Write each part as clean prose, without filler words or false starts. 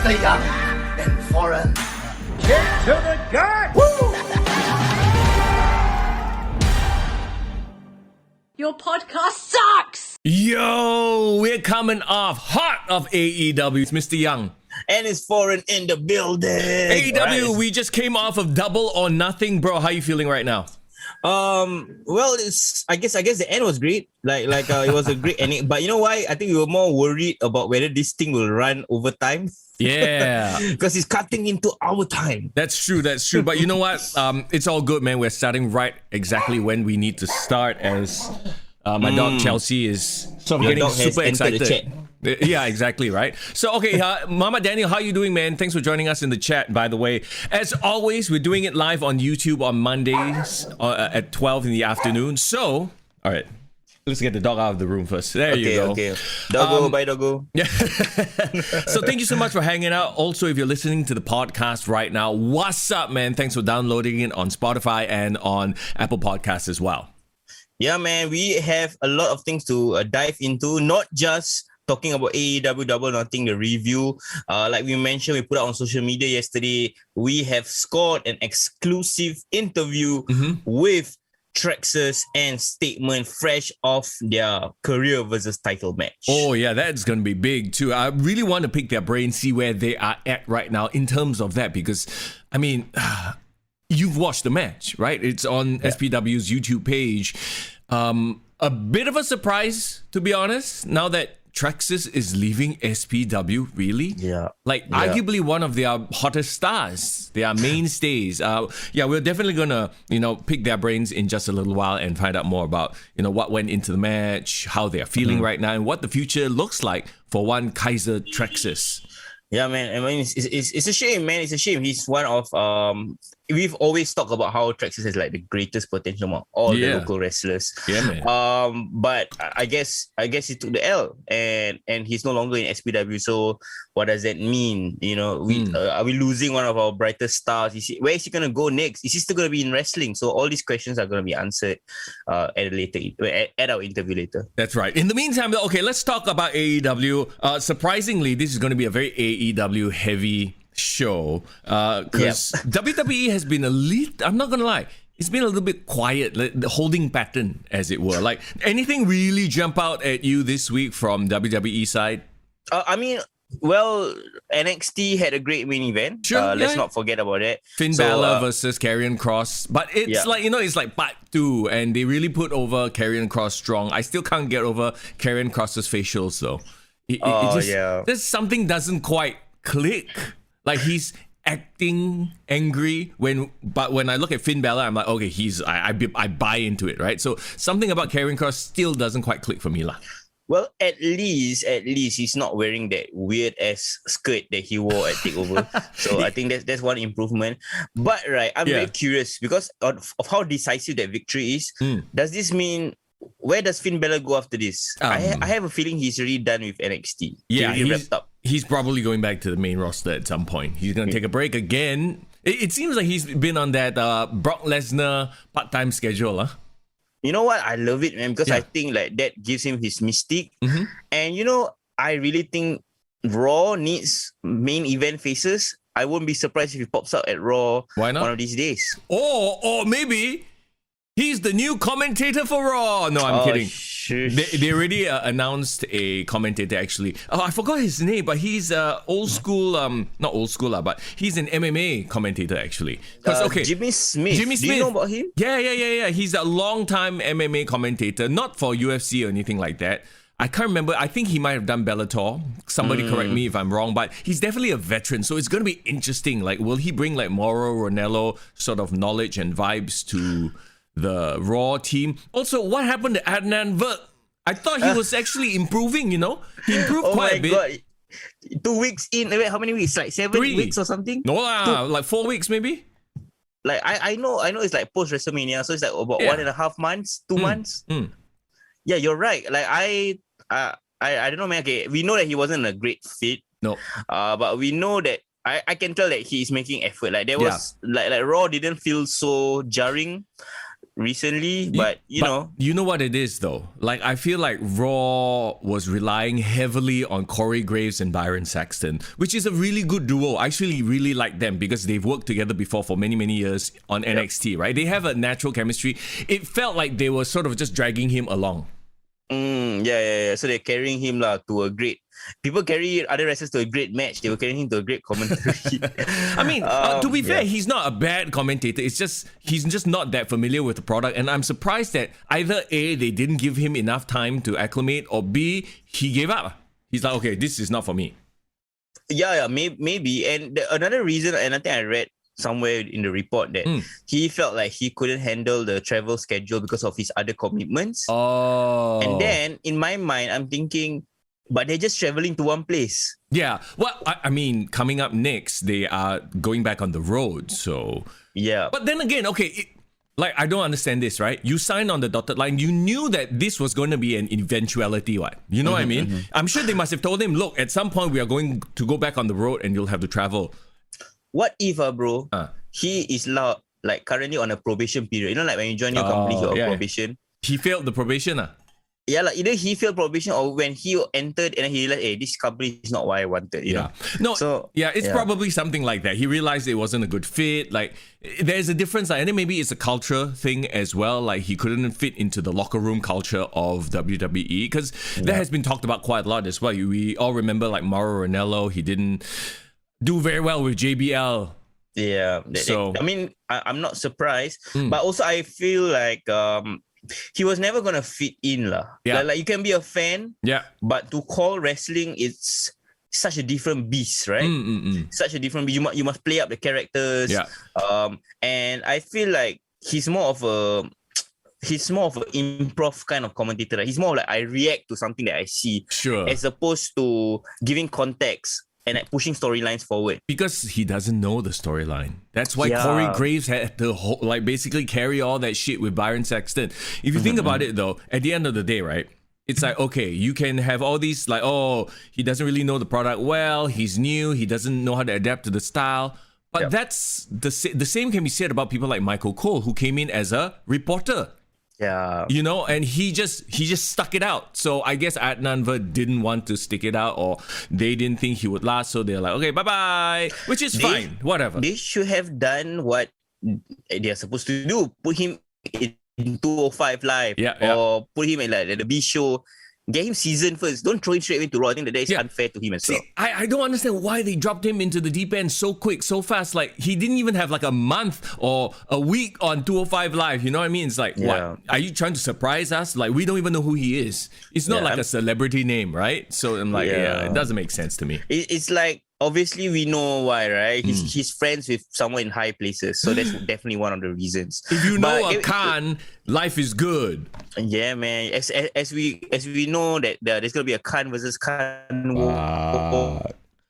Mr. Young and Foreign. Get to the gut! Woo! Your podcast sucks! Yo, we're coming off hot of AEW. It's Mr. Young. And it's Foreign in the building. AEW, we just came off of Double or Nothing. Bro, how you feeling right now? Well, it's I guess the end was great. It was a great ending. But you know why? I think we were more worried about whether this thing will run over time. Yeah. Because it's cutting into our time. That's true. But you know what? It's all good, man. We're starting right exactly when we need to start, as my dog Chelsea is sort of getting super excited. Yeah, exactly, right? So, okay, Mama Daniel, how you doing, man? Thanks for joining us in the chat, by the way. As always, we're doing it live on YouTube on Mondays at 12 in the afternoon. So, all right, let's get the dog out of the room first. There you go. Okay. Doggo, bye, doggo. Yeah. So, thank you so much for hanging out. Also, if you're listening to the podcast right now, what's up, man? Thanks for downloading it on Spotify and on Apple Podcasts as well. Yeah, man, we have a lot of things to dive into, not just talking about AEW Double or Nothing, the review. Like we mentioned, we put out on social media yesterday, we have scored an exclusive interview with Trexxus and Statement fresh off their career versus title match. Oh, yeah, that's going to be big too. I really want to pick their brain, see where they are at right now in terms of that, because, I mean, you've watched the match, right? It's on SPW's YouTube page. A bit of a surprise, to be honest, now that Trexxus is leaving SPW, really? Yeah. Arguably one of their hottest stars, their mainstays. We're definitely gonna, pick their brains in just a little while and find out more about, what went into the match, how they're feeling right now, and what the future looks like for one Kaiser Trexxus. Yeah, man. I mean, it's a shame, man. It's a shame. He's one of we've always talked about how Trexxus has like the greatest potential among all the local wrestlers. Yeah, man. But I guess he took the L, and he's no longer in SPW. So what does that mean? Are we losing one of our brightest stars? Where is he gonna go next? Is he still gonna be in wrestling? So all these questions are gonna be answered at our interview later. That's right. In the meantime, okay, let's talk about AEW. Surprisingly, this is going to be a very AEW heavy show because WWE has been I'm not gonna lie, it's been a little bit quiet, like the holding pattern, as it were. Like, anything really jump out at you this week from WWE side? Well, NXT had a great main event. Sure, let's not forget about it. Finn Balor versus Karrion Kross. But it's it's like part 2, and they really put over Karrion Kross strong. I still can't get over Karrion Kross's facials, though. There's something doesn't quite click. Like, he's acting angry but when I look at Finn Balor, I'm like, okay, I buy into it, right? So something about Karrion Kross still doesn't quite click for me, lah. Well, at least he's not wearing that weird ass skirt that he wore at TakeOver. So I think that's one improvement. But I'm very curious because of how decisive that victory is. Does this mean, where does Finn Balor go after this? I have a feeling he's already done with NXT. He's wrapped up. He's probably going back to the main roster at some point. He's going to take a break again. It seems like he's been on that Brock Lesnar part-time schedule. Huh? You know what? I love it, man, because I think like that gives him his mystique. And I really think Raw needs main event faces. I won't be surprised if he pops out at Raw. Why not? One of these days. Or maybe he's the new commentator for Raw. No, I'm kidding. They already announced a commentator, actually. Oh, I forgot his name, but he's old school, not old school, but he's an MMA commentator, actually. Jimmy Smith. Do you know about him? Yeah. He's a long-time MMA commentator, not for UFC or anything like that. I can't remember. I think he might have done Bellator. Somebody correct me if I'm wrong, but he's definitely a veteran. So it's going to be interesting. Like, will he bring like Mauro Ranallo sort of knowledge and vibes to the Raw team? Also, what happened to Adnan Virk? I thought he was actually improving, He improved quite a bit. God. 2 weeks in. Wait, how many weeks? Like 7 weeks or something? No, like 4 weeks maybe? Like, I know it's like post-WrestleMania, so it's like about 1.5 months, 2 months. Yeah, you're right. Like, I don't know, man. Okay, we know that he wasn't a great fit. No. But we know that I can tell that he's making effort. Like, there was like Raw didn't feel so jarring. recently, but you know. You know what it is though? Like, I feel like Raw was relying heavily on Corey Graves and Byron Saxton, which is a really good duo. I actually really like them because they've worked together before for many, many years on NXT, right? They have a natural chemistry. It felt like they were sort of just dragging him along. Yeah. So they're carrying him to a great. People carry other wrestlers to a great match. They were carrying him to a great commentary. I mean, to be fair, he's not a bad commentator. It's just he's just not that familiar with the product, and I'm surprised that either A, they didn't give him enough time to acclimate, or B, he gave up. He's like, okay, this is not for me. Yeah, maybe. And another reason, and I think I read somewhere in the report that he felt like he couldn't handle the travel schedule because of his other commitments. Oh. And then in my mind, I'm thinking, but they're just traveling to one place. Yeah. Well, I mean, coming up next, they are going back on the road. So yeah. But then again, okay, I don't understand this, right? You signed on the dotted line. You knew that this was going to be an eventuality, what? You know what I mean? I'm sure they must have told him, look, at some point we are going to go back on the road and you'll have to travel. What if, bro, he is currently on a probation period? You know, like when you join your company, you're on probation. He failed the probation, Yeah, like either he failed probation or when he entered and he realized, hey, this company is not what I wanted, you know? No, so, it's probably something like that. He realized it wasn't a good fit. Like, there's a difference. And then maybe it's a culture thing as well. Like, he couldn't fit into the locker room culture of WWE because that has been talked about quite a lot as well. We all remember, like, Mauro Ranallo, he didn't do very well with JBL. Yeah. So, I mean, I'm not surprised. But also, I feel like... he was never gonna fit in Like you can be a fan, but to call wrestling, it's such a different beast, right? Such a different beast. You must play up the characters. And I feel like he's more of an improv kind of commentator. He's more like I react to something that I see, as opposed to giving context and pushing storylines forward. Because he doesn't know the storyline. That's why Corey Graves had to basically carry all that shit with Byron Saxton. If you think about it though, at the end of the day, right? It's like, okay, you can have all these he doesn't really know the product well, he's new, he doesn't know how to adapt to the style. But that's the same can be said about people like Michael Cole, who came in as a reporter. Yeah. You know, and he just stuck it out. So I guess Adnan didn't want to stick it out, or they didn't think he would last. So they're like, okay, bye-bye, which is fine, whatever. They should have done what they're supposed to do. Put him in 205 Live or put him in the B show. Get him seasoned first. Don't throw him straight into Raw. I think that is unfair to him as well. I don't understand why they dropped him into the deep end so quick, so fast. Like, he didn't even have a month or a week on 205 Live. You know what I mean? It's like, what? Are you trying to surprise us? Like, we don't even know who he is. It's not like a celebrity name, right? So I'm like, it doesn't make sense to me. It's like, obviously we know why, right? He's friends with someone in high places. So that's definitely one of the reasons. If you know a Khan, life is good. Yeah, man. As we know that there's going to be a Khan versus Khan war.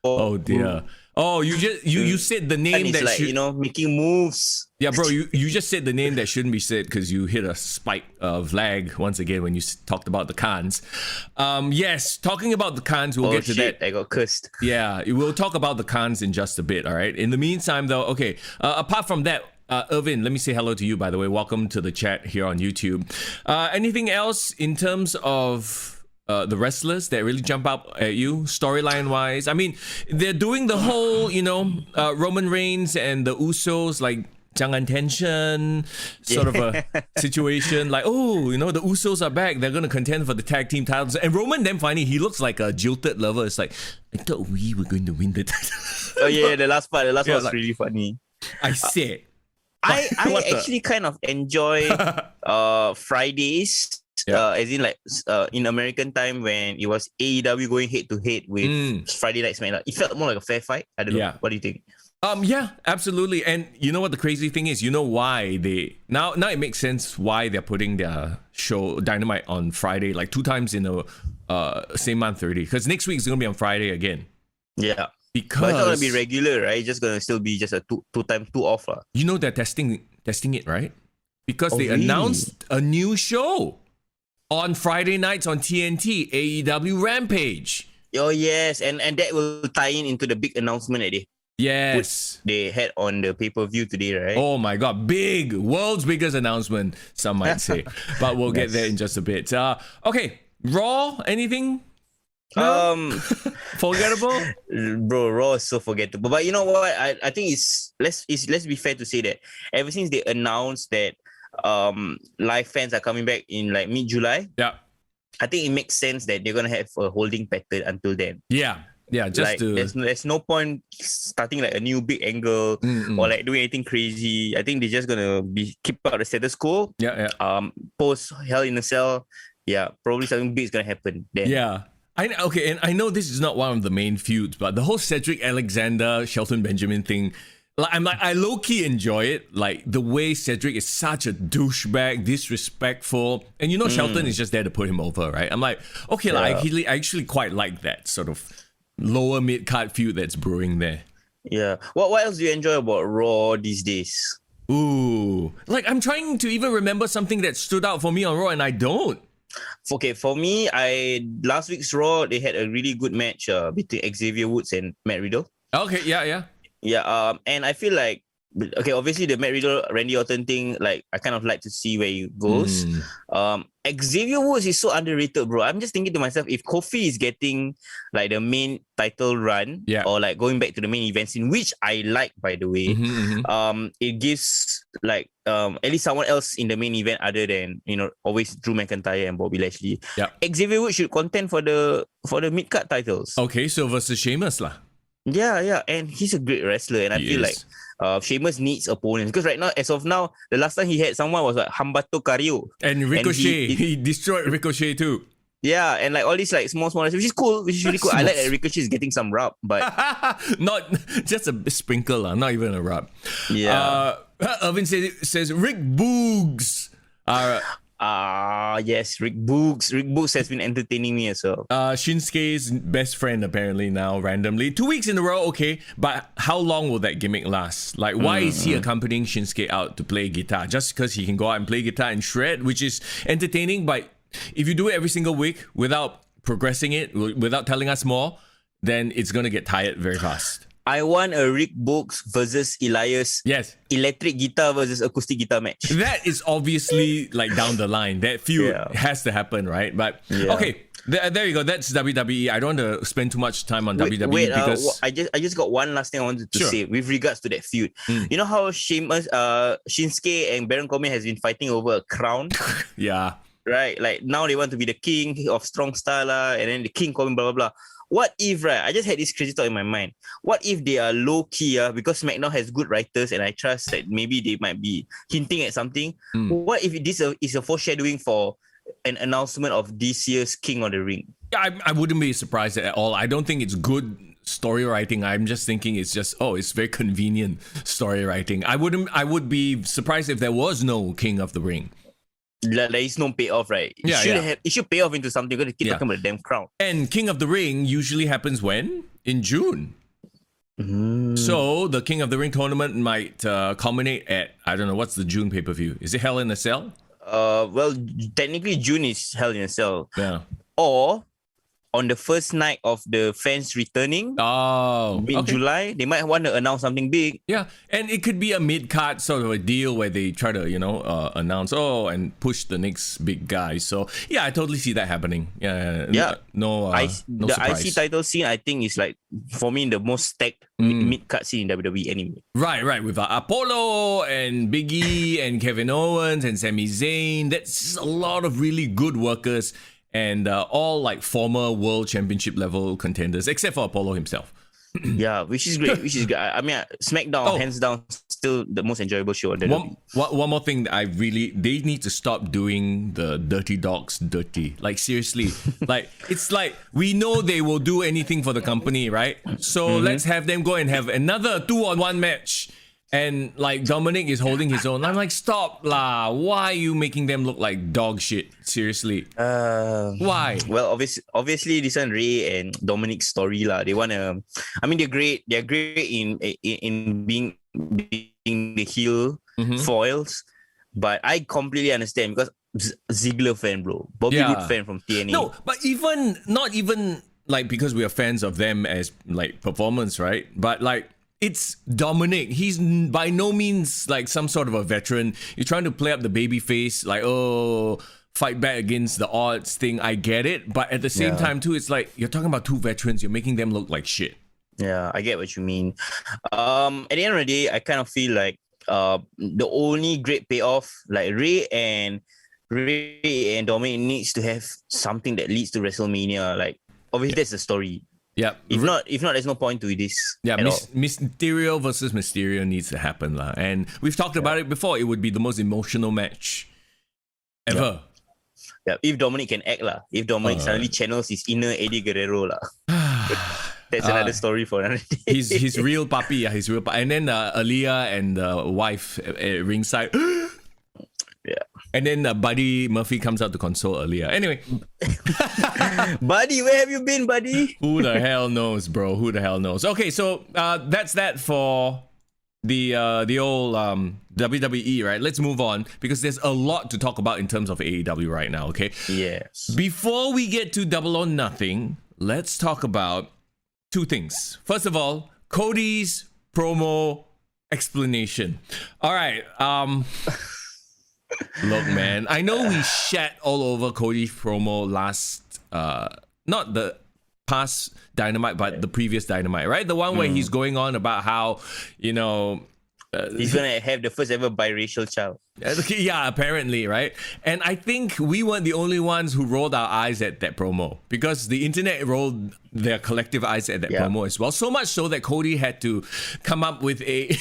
Oh dear. Oh, you said the name that should... making moves. Yeah, bro, you just said the name that shouldn't be said because you hit a spike of lag once again when you talked about the Khans. Yes, talking about the Khans, we'll get to that. I got cursed. Yeah, we'll talk about the Khans in just a bit, all right? In the meantime, though, okay, apart from that, Irvin, let me say hello to you, by the way. Welcome to the chat here on YouTube. Anything else in terms of... the wrestlers that really jump out at you storyline wise? I mean, they're doing the whole, Roman Reigns and the Usos, like jangan tension sort of a situation. Like, the Usos are back. They're going to contend for the tag team titles. And Roman, then finally, he looks like a jilted lover. It's like, I thought we were going to win the title. Oh yeah, the last part was really funny. I said. I actually kind of enjoy Fridays. As in in American time when it was AEW going head to head with Friday Night SmackDown. It felt more like a fair fight. I don't know. What do you think? Yeah, absolutely. And you know what the crazy thing is? You know why they now it makes sense why they're putting their show Dynamite on Friday, like 2 times in the same month already. Because next week is gonna be on Friday again. Yeah. Because but it's not gonna be regular, right? It's just gonna still be just a two times 2 off. You know they're testing it, right? Because they announced a new show on Friday nights on TNT, AEW Rampage. Oh yes, and that will tie into the big announcement that they Yes. they had on the pay-per-view today, right? Oh my God, big, world's biggest announcement, some might say. But we'll get there in just a bit. Okay, Raw, anything? No? Forgettable? Bro, Raw is so forgettable. But you know what? I think let's be fair to say that ever since they announced that live fans are coming back in like mid-July, Yeah. I think it makes sense that they're gonna have a holding pattern until then. Yeah, just like, to... there's no point starting like a new big angle or like doing anything crazy. I think they're just gonna keep out the status quo. Yeah. Post Hell in a Cell. Yeah, probably something big is gonna happen then. Yeah. And I know this is not one of the main feuds, but the whole Cedric Alexander, Shelton Benjamin thing, I low-key enjoy it. Like, the way Cedric is such a douchebag, disrespectful, and Shelton is just there to put him over, right? I'm like, okay, I actually quite like that sort of lower mid-card feud that's brewing there. Yeah. What else do you enjoy about Raw these days? Ooh. Like, I'm trying to even remember something that stood out for me on Raw, and I don't. Okay, for me, last week's Raw, they had a really good match between Xavier Woods and Matt Riddle. Okay, yeah. Yeah, and I feel like, okay, obviously the Matt Riddle, Randy Orton thing, like, I kind of like to see where it goes. Xavier Woods is so underrated, bro. I'm just thinking to myself, if Kofi is getting like the main title run, or like going back to the main events, in which I like, by the way, it gives like at least someone else in the main event other than always Drew McIntyre and Bobby Lashley. Xavier Woods should contend for the mid card titles. Okay, so versus Sheamus lah. Yeah, and he's a great wrestler, and I feel like Sheamus needs opponents because right now, as of now, the last time he had someone was like Humberto Carrillo and Ricochet. He destroyed Ricochet too. Yeah, and like all these like small, which is cool, which is really cool. I like that Ricochet is getting some rub, but not just a sprinkle, not even a rub. Yeah. Irvin says Rick Boogs. Yes, Rick Boogs. Rick Boogs has been entertaining me as well. Shinsuke's best friend apparently now randomly. 2 weeks in a row, okay, but how long will that gimmick last? Like, why is he accompanying Shinsuke out to play guitar? Just because he can go out and play guitar and shred, which is entertaining, but if you do it every single week without progressing it, without telling us more, then it's going to get tired very fast. I want a Rick Boogs versus Elias. Yes. Electric guitar versus acoustic guitar match. That is obviously like down the line. That feud has to happen, right? But okay, there you go. That's WWE. I don't want to spend too much time on WWE because I just got one last thing I wanted to say with regards to that feud. You know how Shinsuke and Baron Corbin has been fighting over a crown? Yeah. Right? Like now they want to be the king of strong style and then the king Corbin, blah, blah, blah. What if, right? I just had this crazy thought in my mind. What if they are low-key, because SmackDown has good writers and I trust that maybe they might be hinting at something. What if this is a foreshadowing for an announcement of this year's King of the Ring? I wouldn't be surprised at all. I don't think it's good story writing. I'm just thinking it's very convenient story writing. I would be surprised if there was no King of the Ring. There is no payoff, right? It should pay off into something. You're going to keep talking about the damn crown. And King of the Ring usually happens when? In June. So the King of the Ring tournament might culminate at, I don't know, what's the June pay-per-view? Is it Hell in a Cell? Well, technically June is Hell in a Cell. Yeah. Or on the first night of the fans returning, mid-July, they might want to announce something big. Yeah, and it could be a mid-card sort of a deal where they try to, announce, and push the next big guy. So, yeah, I totally see that happening. No surprise. IC title scene, I think, is like, for me, the most stacked mid-card scene in WWE anyway. Right, with Apollo and Big E and Kevin Owens and Sami Zayn. That's a lot of really good workers. And all like former world championship level contenders, except for Apollo himself. Yeah, which is great. I mean, SmackDown, hands down, still the most enjoyable show on the one more thing that they need to stop doing the dirty dogs dirty. Like, seriously. Like, it's like, we know they will do anything for the company, right? So let's have them go and have another 2-on-1 match. And like Dominic is holding his own. I'm like, stop lah. Why are you making them look like dog shit? Seriously. Why? Well, obviously this one Ray and Dominic's story lah. They wanna, I mean, they're great. They're great in being the heel foils. But I completely understand because Ziggler fan, bro. Bobby Roode fan from TNA. No, but not even like because we are fans of them as like performance, right? But like, it's Dominic. He's by no means like some sort of a veteran. You're trying to play up the baby face, like, oh, fight back against the odds thing. I get it. But at the same time, too, it's like you're talking about two veterans. You're making them look like shit. Yeah, I get what you mean. At the end of the day, I kind of feel like the only great payoff, like Ray and Dominic needs to have something that leads to WrestleMania. Like, obviously, that's the story. Yeah. If not, there's no point to this. Yeah, Mysterio versus Mysterio needs to happen, lah. And we've talked about it before. It would be the most emotional match ever. Yeah, if Dominic can act, lah. If Dominic suddenly channels his inner Eddie Guerrero, lah. That's another story for another day. His real puppy, his real puppy. And then Aaliyah and the wife at ringside. Yeah. And then Buddy Murphy comes out to console Aaliyah. Anyway. Buddy, where have you been, buddy? Who the hell knows, bro? Who the hell knows? Okay, so that's that for the old WWE, right? Let's move on because there's a lot to talk about in terms of AEW right now, okay? Yes. Before we get to Double or Nothing, let's talk about two things. First of all, Cody's promo explanation. All right. Look, man, I know we shat all over Cody's promo last, not the past Dynamite, but the previous Dynamite, right? The one where he's going on about how, you know, he's gonna have the first ever biracial child. Yeah, apparently, right? And I think we weren't the only ones who rolled our eyes at that promo because the internet rolled their collective eyes at that promo as well. So much so that Cody had to come up with a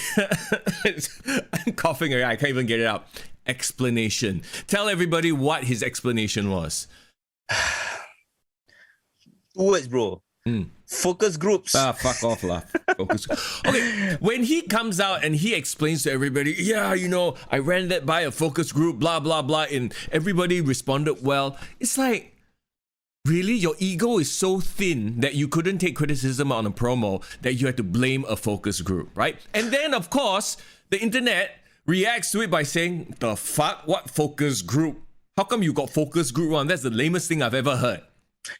I'm coughing, I can't even get it out. Explanation. Tell everybody what his explanation was. 2 words, bro. Focus groups. Fuck off, lah. Focus. Okay, when he comes out and he explains to everybody, yeah, you know, I ran that by a focus group, blah, blah, blah, and everybody responded well. It's like, really? Your ego is so thin that you couldn't take criticism on a promo that you had to blame a focus group, right? And then, of course, the internet reacts to it by saying, the fuck? What focus group? How come you got focus group on? That's the lamest thing I've ever heard.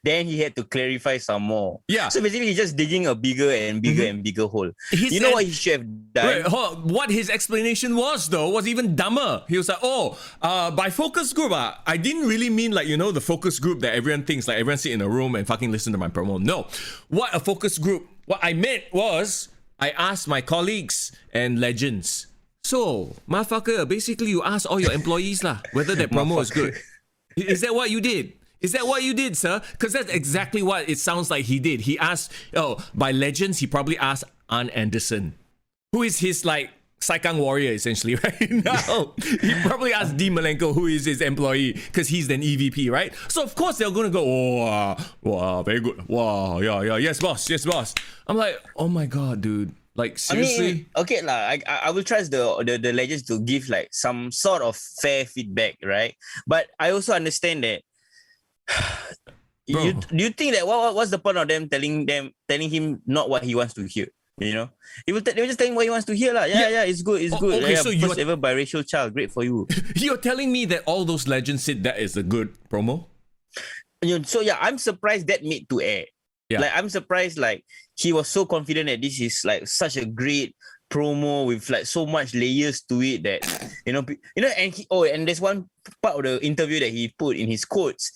Then he had to clarify some more. Yeah. So basically, he's just digging a bigger and bigger and bigger hole. You know what he should have done? Wait, hold on. What his explanation was, though, was even dumber. He was like, by focus group, I didn't really mean like, you know, the focus group that everyone thinks, like everyone sit in a room and fucking listen to my promo. No. What a focus group. What I meant was, I asked my colleagues and legends. So, motherfucker, basically you ask all your employees lah whether that promo is good. Is that what you did? Is that what you did, sir? Because that's exactly what it sounds like he did. He asked, by legends, he probably asked Arn Anderson, who is his like Saikang warrior essentially right now. He probably asked D. Malenko, who is his employee, because he's an EVP, right? So of course they're gonna go, wow, very good. Wow, yeah, yes boss. I'm like, oh my god, dude. Like, seriously? I mean, okay lah. I will trust the legends to give like some sort of fair feedback, right? But I also understand that. Do you think that what's the point of them telling him not what he wants to hear? You know, they will just tell him what he wants to hear lah. Yeah, it's good. Okay, yeah, so first ever biracial child, great for you. You're telling me that all those legends said that is a good promo? So yeah, I'm surprised that made to air. Yeah. Like I'm surprised like he was so confident that this is like such a great promo with like so much layers to it that and there's one part of the interview that he put in his quotes,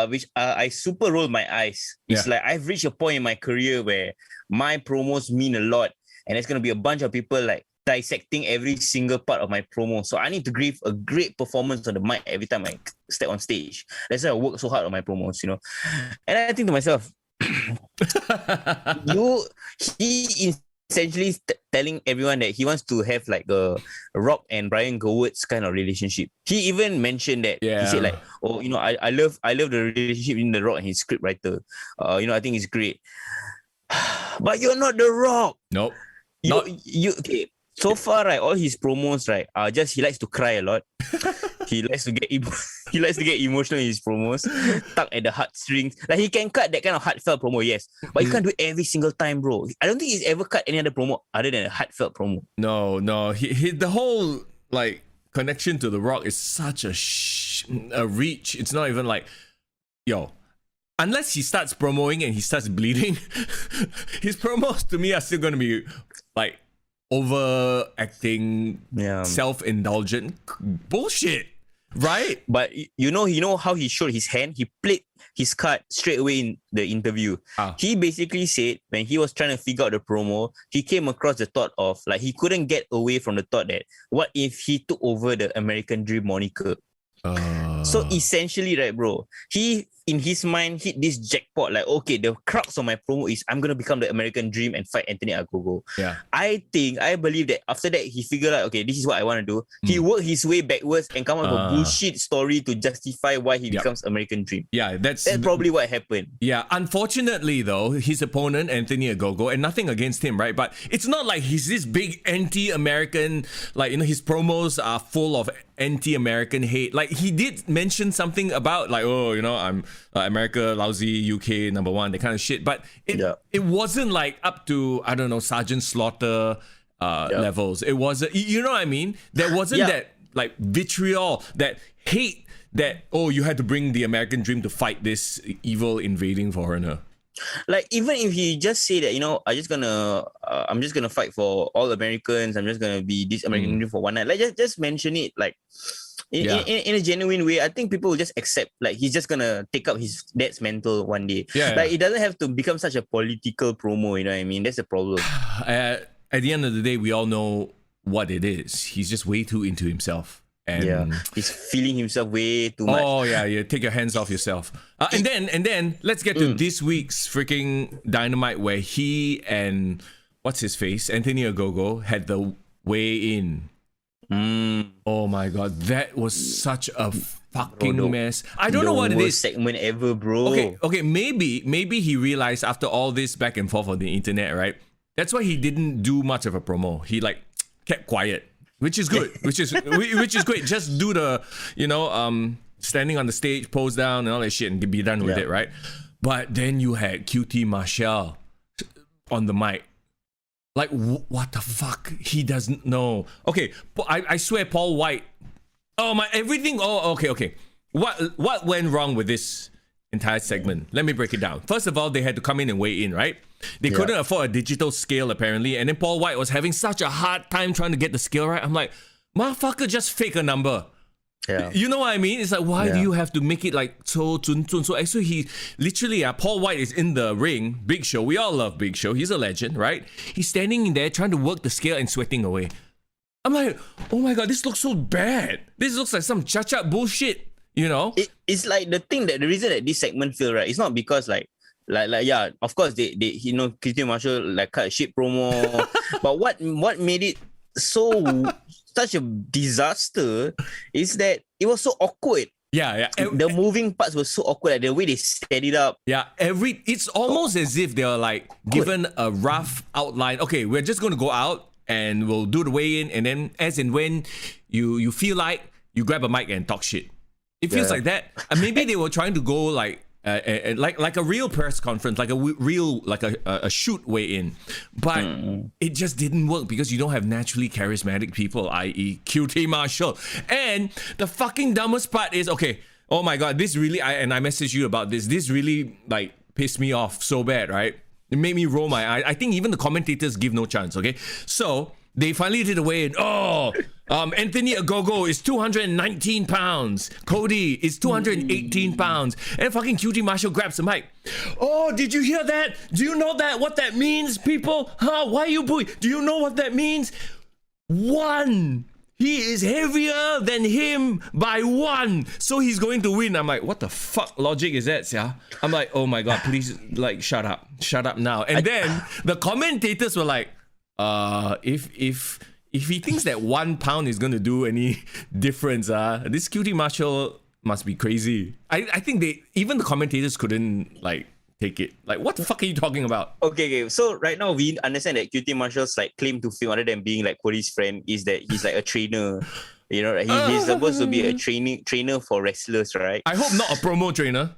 which I super rolled my eyes. It's like I've reached a point in my career where my promos mean a lot, and there's gonna be a bunch of people like dissecting every single part of my promo. So I need to give a great performance on the mic every time I step on stage. That's why I work so hard on my promos, you know. And I think to myself, he essentially telling everyone that he wants to have like a Rock and Brian Gowertz kind of relationship. He even mentioned that. He said like, I love the relationship in the Rock and his script writer. I think it's great. But you're not the Rock. Nope. Okay. So far, right, all his promos, right, are just he likes to cry a lot. He likes to get emotional in his promos, tug at the heartstrings. Like he can cut that kind of heartfelt promo, yes, but he can't do it every single time, bro. I don't think he's ever cut any other promo other than a heartfelt promo. No, he the whole like connection to the Rock is such a reach. It's not even like, unless he starts promoing and he starts bleeding, his promos to me are still going to be like overacting, Yeah. self-indulgent bullshit, right? But you know how he showed his hand? He played his card straight away in the interview. He basically said when he was trying to figure out the promo, he came across the thought of like he couldn't get away from the thought that what if he took over the American Dream moniker? So essentially, right, bro, he in his mind hit this jackpot. Like, okay, the crux of my promo is I'm gonna become the American Dream and fight Anthony Ogogo. Yeah. I believe that after that he figured out, okay, this is what I want to do. He worked his way backwards and come up with a bullshit story to justify why he becomes American Dream. Yeah, that's probably what happened. Yeah, unfortunately though, his opponent Anthony Ogogo, and nothing against him, right? But it's not like he's this big anti-American. Like, you know, his promos are full of anti-American hate. Like, he did mention something about like, oh, you know, I'm America lousy, UK number one, that kind of shit. But it wasn't like up to, I don't know, Sergeant Slaughter levels. It was, you know what I mean? There wasn't that like vitriol, that hate, that, oh, you had to bring the American Dream to fight this evil invading foreigner. Like, even if he just say that, you know, I'm just gonna fight for all Americans, I'm just gonna be this American Dream for one night. Like, just mention it like in a genuine way. I think people will just accept like he's just gonna take up his dad's mantle one day. Like, it doesn't have to become such a political promo, you know what I mean? That's the problem. At the end of the day, we all know what it is. He's just way too into himself. And he's feeling himself way too much. Oh yeah, take your hands off yourself. And then let's get to this week's freaking Dynamite, where he and what's his face, Anthony Ogogo, had the weigh in. Oh my god, that was such a fucking mess. I don't know what it is. Segment ever, bro. Okay, maybe he realized after all this back and forth on the internet, right? That's why he didn't do much of a promo. He like kept quiet. Which is good, which is great. Just do the, you know, standing on the stage, pose down and all that shit and be done with it, right? But then you had QT Marshall on the mic. Like, what the fuck? He doesn't know. Okay, I swear Paul White. Oh, my, everything. Oh, okay. What went wrong with this entire segment? Let me break it down. First of all, they had to come in and weigh in, right? They couldn't afford a digital scale, apparently. And then Paul White was having such a hard time trying to get the scale right. I'm like, motherfucker, just fake a number. Yeah. You know what I mean? It's like, why do you have to make it like so zun? So actually, he literally, Paul White is in the ring. Big Show. We all love Big Show. He's a legend, right? He's standing in there trying to work the scale and sweating away. I'm like, oh my God, this looks so bad. This looks like some cha-cha bullshit, you know? It's like the reason that this segment failed, right? It's not because like of course they you know, QT Marshall like cut a shit promo. But what made it such a disaster is that it was so awkward. Yeah. The moving parts were so awkward, like the way they set it up. Yeah, it's almost as if they were like given a rough outline. Okay, we're just going to go out and we'll do the weigh-in, and then as and when you feel like, you grab a mic and talk shit. It feels like that. And maybe they were trying to go like a real press conference, like a shoot weigh-in, but it just didn't work because you don't have naturally charismatic people, i.e. QT Marshall. And the fucking dumbest part is, okay, oh my God, this really, I messaged you about this. This really like pissed me off so bad, right? It made me roll my eye. I think even the commentators give no chance. Okay, so they finally did a weigh-in. Anthony Ogogo is 219 pounds. Cody is 218 pounds. And fucking QT Marshall grabs the mic. Oh, did you hear that? Do you know what that means, people? Huh? Why are you booing? Do you know what that means? One. He is heavier than him by one. So he's going to win. I'm like, what the fuck logic is that, yeah? I'm like, oh my God, please, like, shut up. Shut up now. And then the commentators were like, if he thinks that 1 pound is going to do any difference, this QT Marshall must be crazy. I think even the commentators couldn't like take it. Like, what the fuck are you talking about? Okay. So right now we understand that QT Marshall's like claim to fame, other than being like Cody's friend, is that he's like a trainer. You know, he's supposed to be a trainer for wrestlers, right? I hope not a promo trainer.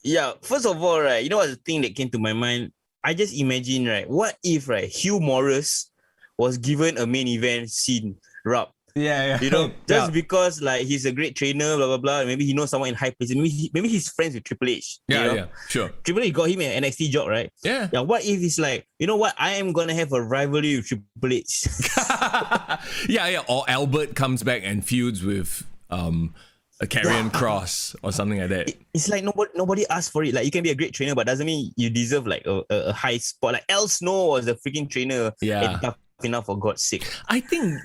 Yeah. First of all, right, you know what's the thing that came to my mind? I just imagine, right, what if, right, Hugh Morris was given a main event scene rub Yeah. You know, just because like he's a great trainer, blah blah blah. Maybe he knows someone in high places. Maybe he's friends with Triple H. Yeah, you know? yeah, sure. Triple H got him an NXT job, right? Yeah. Yeah. What if he's like, you know what? I am gonna have a rivalry with Triple H. yeah. Or Albert comes back and feuds with a Karrion Kross or something like that. It's like nobody asked for it. Like you can be a great trainer, but doesn't mean you deserve like a high spot. Like El Snow was the freaking trainer. Yeah. And tough enough, for God's sake. I think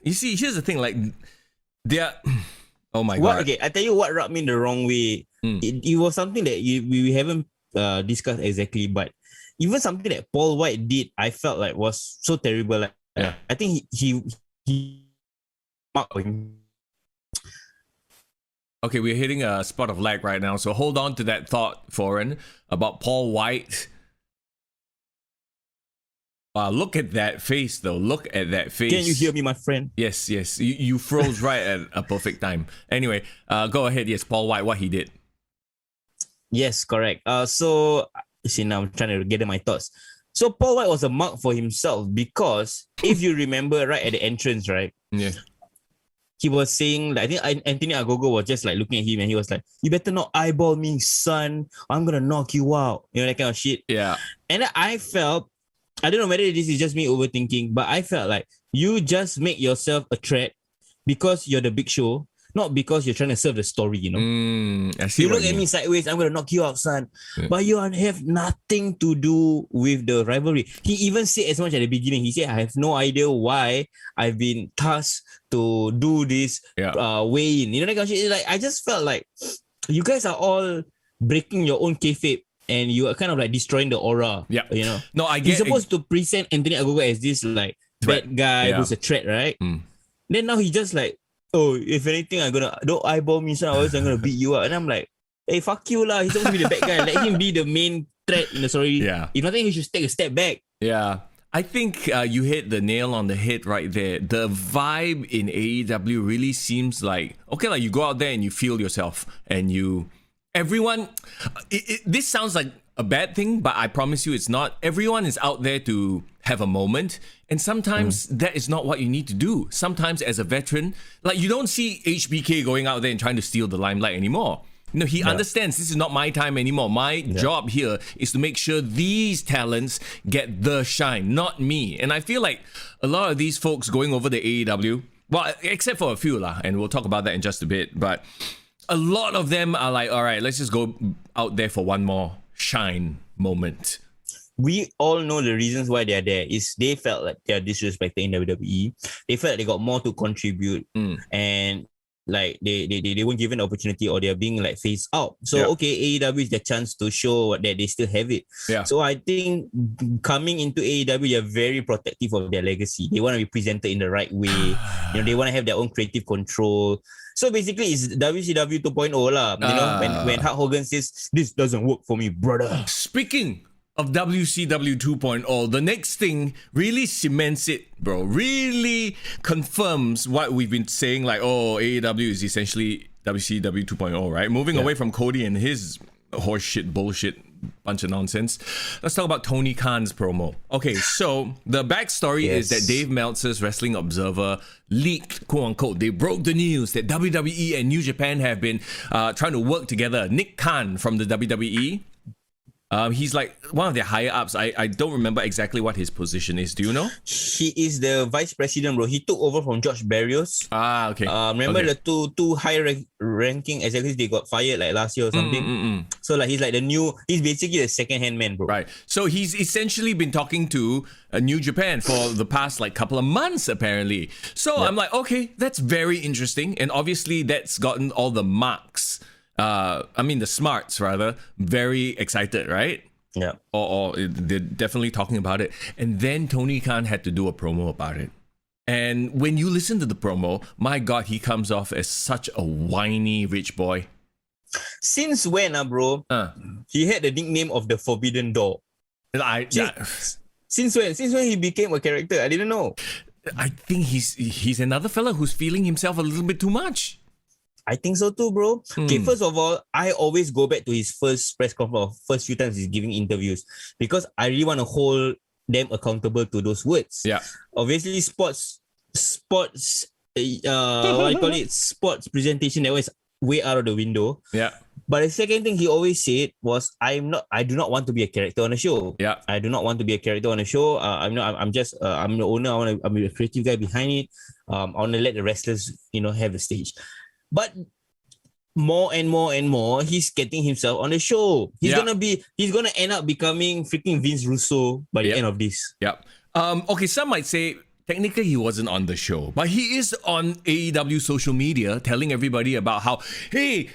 you see. Here's the thing. Like they're. Oh my god. Okay, I tell you what rubbed me the wrong way. It was something that we haven't discussed exactly, but even something that Paul White did, I felt like was so terrible. Like, yeah. I think he marked him. Okay, we're hitting a spot of lag right now, so hold on to that thought, Foreign, about Paul White. Wow, look at that face, though. Look at that face. Can you hear me, my friend? Yes. You froze right at a perfect time. Anyway, go ahead. Yes, Paul White, what he did. Yes, correct. So, see, now I'm trying to gather my thoughts. So, Paul White was a mark for himself because if you remember right at the entrance, right? Yeah. He was saying, like, I think Anthony Agogo was just like looking at him and he was like, you better not eyeball me, son. I'm going to knock you out. You know, that kind of shit. Yeah. And I felt, I don't know whether this is just me overthinking, but I felt like you just make yourself a threat because you're the Big Show, not because you're trying to serve the story, you know. I see. You look at me sideways, I'm going to knock you out, son. Yeah. But you have nothing to do with the rivalry. He even said as much at the beginning. He said, I have no idea why I've been tasked to do this weigh-in. You know, that kind of shit. Like, I just felt like you guys are all breaking your own kayfabe. And you are kind of like destroying the aura. Yeah. You know? No, I get You're supposed to present Anthony Agogo as this like bad guy who's a threat, right? Then now he just like, oh, if anything, don't eyeball me, son. I'm gonna beat you up. And I'm like, hey, fuck you lah. He's supposed to be the bad guy. Let him be the main threat in the story. Yeah. If nothing, he should take a step back. Yeah. I think you hit the nail on the head right there. The vibe in AEW really seems like, okay, like you go out there and you feel yourself and everyone, this sounds like a bad thing, but I promise you it's not. Everyone is out there to have a moment. And sometimes that is not what you need to do. Sometimes as a veteran, like you don't see HBK going out there and trying to steal the limelight anymore. No, he understands this is not my time anymore. My job here is to make sure these talents get the shine, not me. And I feel like a lot of these folks going over the AEW, well, except for a few lah, and we'll talk about that in just a bit, but a lot of them are like, all right, let's just go out there for one more shine moment. We all know the reasons why they're there is they felt like they're disrespecting WWE. They felt like they got more to contribute and like they weren't given the opportunity or they're being like phased out. So okay, AEW is their chance to show that they still have it. Yeah. So I think coming into AEW, they're very protective of their legacy. They want to be presented in the right way. You know, they want to have their own creative control. So basically, it's WCW 2.0 lah. You know, when Hulk Hogan says, this doesn't work for me, brother. Speaking of WCW 2.0, the next thing really cements it, bro. Really confirms what we've been saying, like, oh, AEW is essentially WCW 2.0, right? Moving away from Cody and his horseshit, bullshit, bunch of nonsense. Let's talk about Tony Khan's promo. Okay, so the backstory is that Dave Meltzer's Wrestling Observer leaked, quote unquote, they broke the news that WWE and New Japan have been trying to work together. Nick Khan from the WWE, he's like one of their higher ups. I don't remember exactly what his position is. Do you know? He is the vice president, bro. He took over from George Barrios. Okay. Remember the two high ranking executives, they got fired like last year or something. So like he's like he's basically the second hand man, bro. Right. So he's essentially been talking to New Japan for the past like couple of months apparently. So I'm like, okay, that's very interesting, and obviously that's gotten all the marks. The smarts rather, very excited, right? Yeah. Or they're definitely talking about it. And then Tony Khan had to do a promo about it. And when you listen to the promo, my God, he comes off as such a whiny rich boy. Since when, bro? He had the nickname of the Forbidden Door. Since when? Since when he became a character? I didn't know. I think he's another fella who's feeling himself a little bit too much. I think so too, bro. Okay, first of all, I always go back to his first press conference, first few times he's giving interviews, because I really want to hold them accountable to those words. Yeah. Obviously, sports what you call it, sports presentation, that was way out of the window. Yeah. But the second thing he always said was, I do not want to be a character on a show. Yeah. I do not want to be a character on a show. I'm the owner. I'm a creative guy behind it. I want to let the wrestlers, have the stage. But more and more, he's getting himself on the show. He's gonna end up becoming freaking Vince Russo by the end of this. Yeah. Okay, some might say technically he wasn't on the show, but he is on AEW social media telling everybody about how, hey,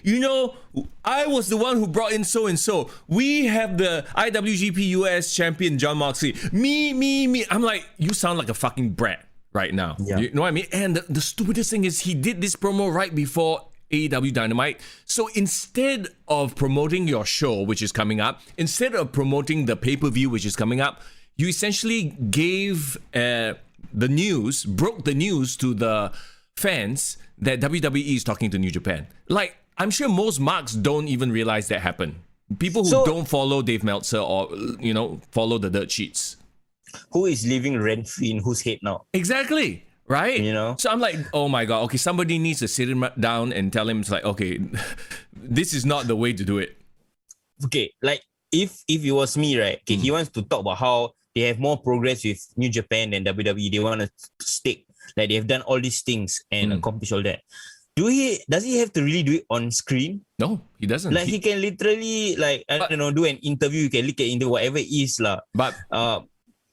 I was the one who brought in so and so. We have the IWGP US champion John Moxley. Me. I'm like, you sound like a fucking brat right now. Yeah. You know what I mean? And the stupidest thing is he did this promo right before AEW Dynamite. So instead of promoting your show, which is coming up, instead of promoting the pay-per-view, which is coming up, you essentially gave broke the news to the fans that WWE is talking to New Japan. Like, I'm sure most marks don't even realize that happened. People who don't follow Dave Meltzer or, follow the dirt sheets. Who is living rent-free in whose head now? Exactly. Right? So I'm like, oh my God, okay, somebody needs to sit him down and tell him, it's like, okay, this is not the way to do it. Okay, like, if it was me, right, okay, he wants to talk about how they have more progress with New Japan than WWE. They want to stick. Like, they have done all these things and accomplish all that. Does he have to really do it on screen? No, he doesn't. Like, he can literally, do an interview. You can look at into whatever it is. But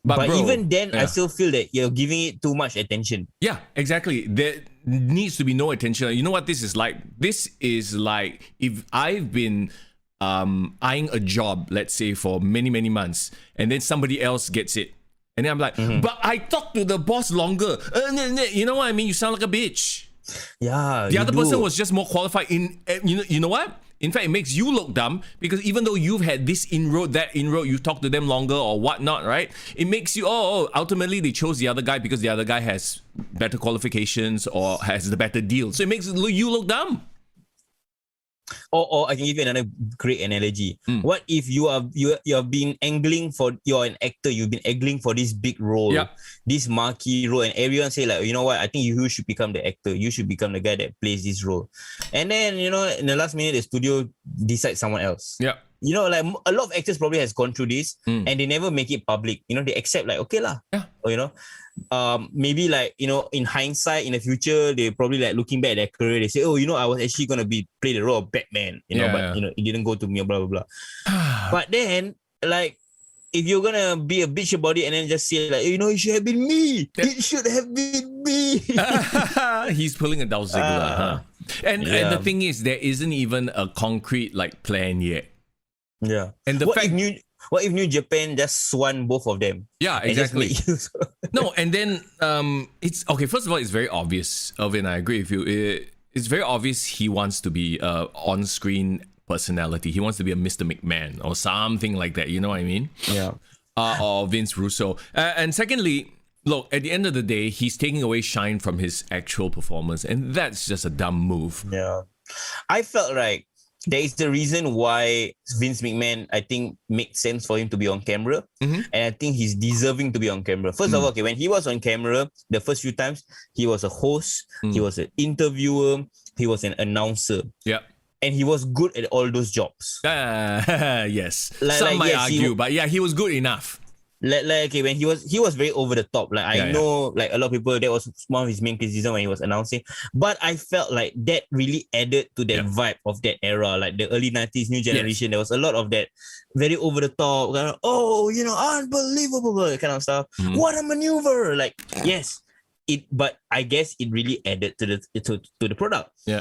bro, even then, I still feel that you're giving it too much attention. Yeah, exactly. There needs to be no attention. You know what this is like? This is like if I've been eyeing a job, let's say, for many, many months, and then somebody else gets it. And then I'm like, but I talked to the boss longer. You know what I mean? You sound like a bitch. Yeah. The other person was just more qualified in, you know what? In fact, it makes you look dumb because even though you've had this inroad, that inroad, you talked to them longer or whatnot, right? It makes you, ultimately they chose the other guy because the other guy has better qualifications or has the better deal. So it makes you look dumb. Or I can give you another great analogy. What if you have been angling for, you're an actor, you've been angling for this big role, this marquee role, and everyone say like, you know what, I think you should become the actor, you should become the guy that plays this role. And then, in the last minute, the studio decides someone else. Yeah. Like a lot of actors probably has gone through this and they never make it public. They accept like, okay lah. Yeah. Or, maybe like, in hindsight, in the future, they probably like looking back at their career, they say, I was actually going to play the role of Batman, but it didn't go to me, blah, blah, blah. But then, like, if you're going to be a bitch about it and then just say like, it should have been me. It should have been me. He's pulling a Dolph Ziggler, huh? And the thing is, there isn't even a concrete like plan yet. Yeah. And what if New Japan just swan both of them? Yeah, exactly. No, and then it's okay. First of all, it's very obvious, Irvin. I agree with you. It's very obvious he wants to be on-screen personality. He wants to be a Mr. McMahon or something like that. You know what I mean? Yeah. Or Vince Russo. And secondly, look, at the end of the day, he's taking away shine from his actual performance, and that's just a dumb move. Yeah. I felt like there is the reason why Vince McMahon, I think, made sense for him to be on camera. And I think he's deserving to be on camera. First of all, when he was on camera, the first few times, he was a host, he was an interviewer, he was an announcer. Yeah. And he was good at all those jobs. Yes. Some might argue, but yeah, he was good enough. Okay, when he was very over the top. Like I know, like a lot of people, that was one of his main criticism when he was announcing. But I felt like that really added to that vibe of that era, like the early 90s, new generation. There was a lot of that very over the top, kind of, unbelievable kind of stuff. What a maneuver! Like, yes. But I guess it really added to the product. Yeah.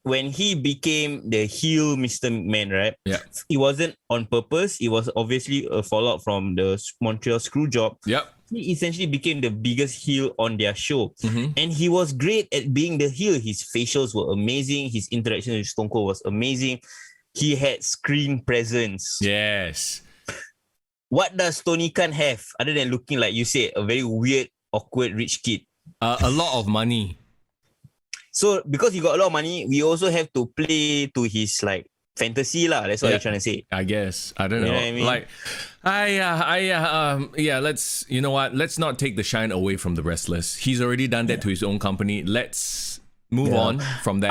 When he became the heel Mr. McMahon, right? Yeah. It wasn't on purpose. It was obviously a fallout from the Montreal screw job. Yep. He essentially became the biggest heel on their show. And he was great at being the heel. His facials were amazing. His interaction with Stone Cold was amazing. He had screen presence. Yes. What does Tony Khan have other than looking like, you said, a very weird, awkward rich kid? A lot of money. So because he got a lot of money, we also have to play to his like fantasy lah. That's what you're trying to say. I guess. I don't know. You know what I mean? Like, let's, you know what? Let's not take the shine away from the wrestlers. He's already done that to his own company. Let's move on from that.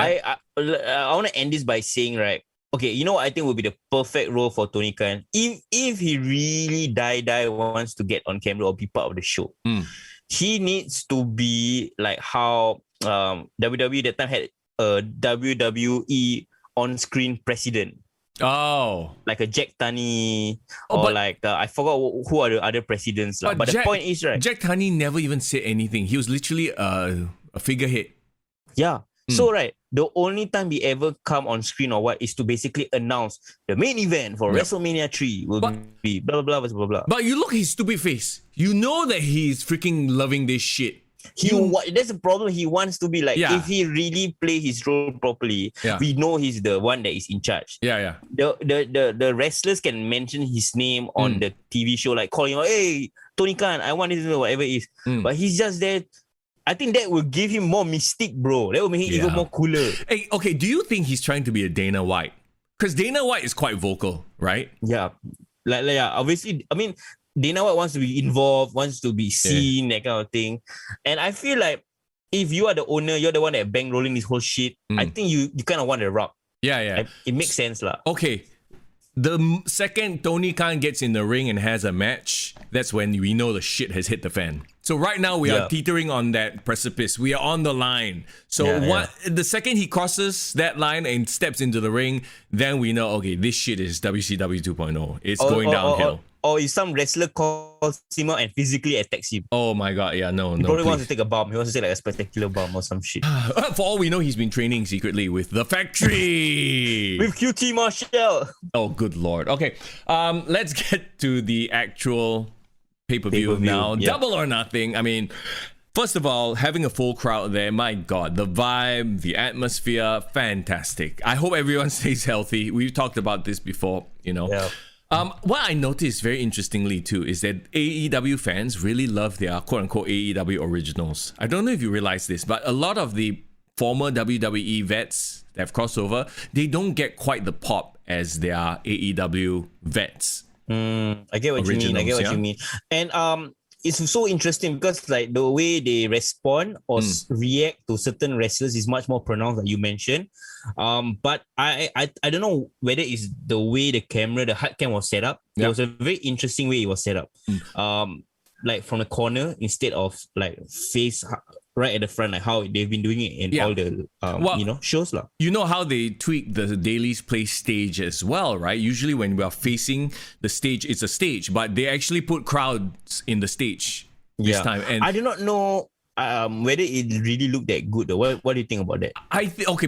I want to end this by saying, right, okay, you know what I think would be the perfect role for Tony Khan? If he really wants to get on camera or be part of the show, he needs to be like how WWE that time had a WWE on-screen president. Oh. Like a Jack Tunney or like, I forgot who are the other presidents. But the point is, right? Jack Tunney never even said anything. He was literally a figurehead. Yeah. So, right, the only time he ever come on screen or what is to basically announce the main event for WrestleMania 3 will be blah, blah, blah, blah, blah. But you look at his stupid face. You know that he's freaking loving this shit. That's the problem. He wants to be like, if he really play his role properly, we know he's the one that is in charge. Yeah. The wrestlers can mention his name on the TV show, like calling him, hey, Tony Khan, I want this, whatever it is. But he's just there. I think that will give him more mystique, bro. That will make him even more cooler. Hey, okay, do you think he's trying to be a Dana White? Because Dana White is quite vocal, right? Yeah. Obviously, I mean, Dana White wants to be involved, wants to be seen, that kind of thing. And I feel like if you are the owner, you're the one that bankrolling this whole shit, I think you kind of want to rock. Yeah. It makes sense lah. Okay. The second Tony Khan gets in the ring and has a match, that's when we know the shit has hit the fan. So right now we are teetering on that precipice. We are on the line. So the second he crosses that line and steps into the ring, then we know, okay, this shit is WCW 2.0. It's going downhill. Or if some wrestler calls him out and physically attacks him. Oh my god, no. He probably wants to take a bomb. He wants to take like a spectacular bomb or some shit. For all we know, he's been training secretly with The Factory. With QT Marshall. Oh, good lord. Okay, let's get to the actual pay-per-view now. Yeah. Double or Nothing. I mean, first of all, having a full crowd there, my god, the vibe, the atmosphere, fantastic. I hope everyone stays healthy. We've talked about this before, you know. Yeah. What I noticed very interestingly too is that AEW fans really love their quote-unquote AEW originals. I don't know if you realize this, but a lot of the former WWE vets that have crossed over, they don't get quite the pop as their AEW vets. I get what you mean. And it's so interesting because like the way they respond or react to certain wrestlers is much more pronounced, like you mentioned. But I don't know whether it's the way the hard cam was set up. It was a very interesting way it was set up. Like from the corner instead of like face right at the front, like how they've been doing it in all the shows lah. You know how they tweak the Daily's Place stage as well, right? Usually when we are facing the stage, it's a stage, but they actually put crowds in the stage this time. And I do not know whether it really looked that good though. What do you think about that?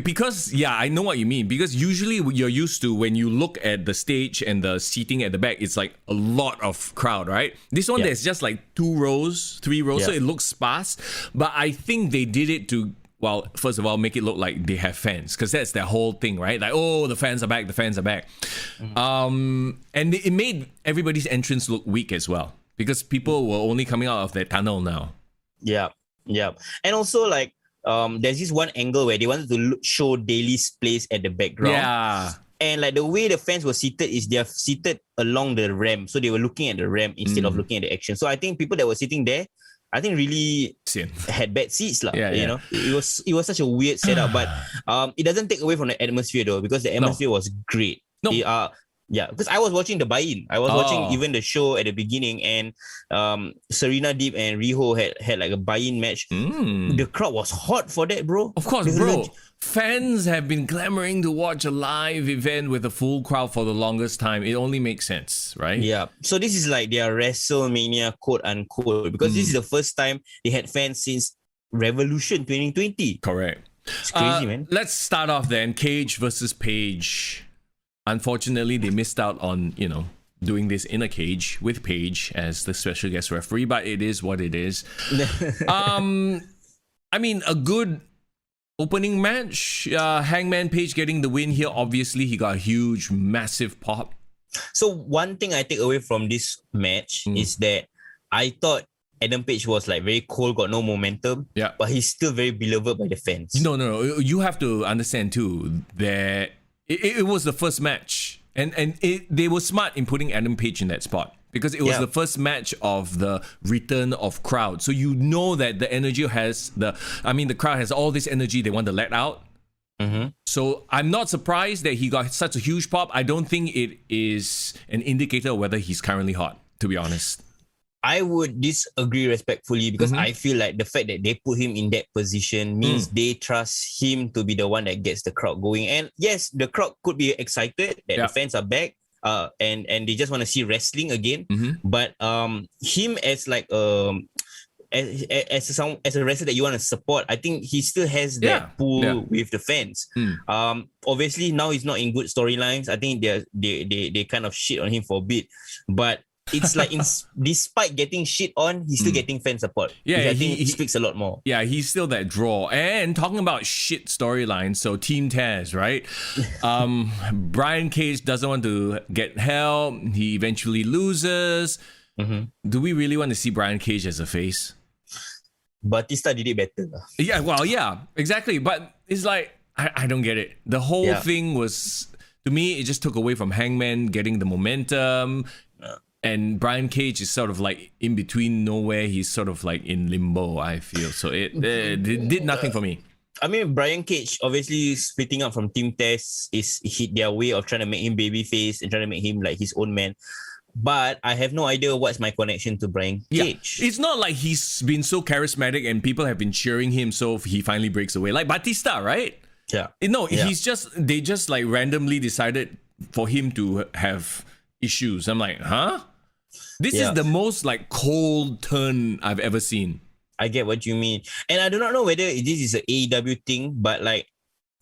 Because I know what you mean. Because usually you're used to when you look at the stage and the seating at the back, it's like a lot of crowd, right? This one there's just like 2 rows, 3 rows, so it looks sparse. But I think they did it to, well, first of all, make it look like they have fans, because that's their whole thing, right? Like, oh, the fans are back, and it made everybody's entrance look weak as well, because people were only coming out of their tunnel now. Yeah. And also like there's this one angle where they wanted to show Daily's place at the background. Yeah. And like the way the fans were seated is they're seated along the ramp. So they were looking at the ramp instead of looking at the action. So I think people that were sitting there, I think really had bad seats lah. You know, it was such a weird setup, but it doesn't take away from the atmosphere though, because the atmosphere was great. Because I was watching the buy-in. I was watching even the show at the beginning, and Serena Deeb and Riho had like a buy-in match. The crowd was hot for that, bro. Of course, bro. Fans have been clamoring to watch a live event with a full crowd for the longest time. It only makes sense, right? Yeah. So this is like their WrestleMania, quote unquote, because this is the first time they had fans since Revolution 2020. Correct. It's crazy, man. Let's start off then. Cage versus Page. Unfortunately, they missed out on, doing this in a cage with Page as the special guest referee, but it is what it is. I mean, a good opening match. Hangman Page getting the win here. Obviously, he got a huge, massive pop. So one thing I take away from this match is that I thought Adam Page was like very cold, got no momentum. But he's still very beloved by the fans. No. You have to understand too that it was the first match, and they were smart in putting Adam Page in that spot because it was the first match of the return of crowd. So you know that the energy the crowd has all this energy they want to let out. Mm-hmm. So I'm not surprised that he got such a huge pop. I don't think it is an indicator of whether he's currently hot, to be honest. I would disagree respectfully because I feel like the fact that they put him in that position means they trust him to be the one that gets the crowd going. And yes, the crowd could be excited that the fans are back and they just want to see wrestling again. But him as like as a wrestler that you want to support, I think he still has that pull with the fans. Obviously now he's not in good storylines. I think they kind of shit on him for a bit, but it's like despite getting shit on, he's still getting fan support. Yeah, I think he speaks a lot more. Yeah, he's still that draw. And talking about shit storylines, so Team Taz, right? Brian Cage doesn't want to get help. He eventually loses. Do we really want to see Brian Cage as a face? Batista did it better. Yeah, well, yeah, exactly. But it's like, I don't get it. The whole thing was, to me, it just took away from Hangman getting the momentum. And Brian Cage is sort of like in between nowhere. He's sort of like in limbo, I feel. So it did nothing for me. I mean, Brian Cage obviously splitting up from Team Taz is their way of trying to make him babyface and trying to make him like his own man. But I have no idea what's my connection to Brian Cage. It's not like he's been so charismatic and people have been cheering him so he finally breaks away. Like Batista, right? Yeah. No, they just like randomly decided for him to have issues. I'm like, huh? This is the most like cold turn I've ever seen. I get what you mean. And I do not know whether this is an AEW thing, but like,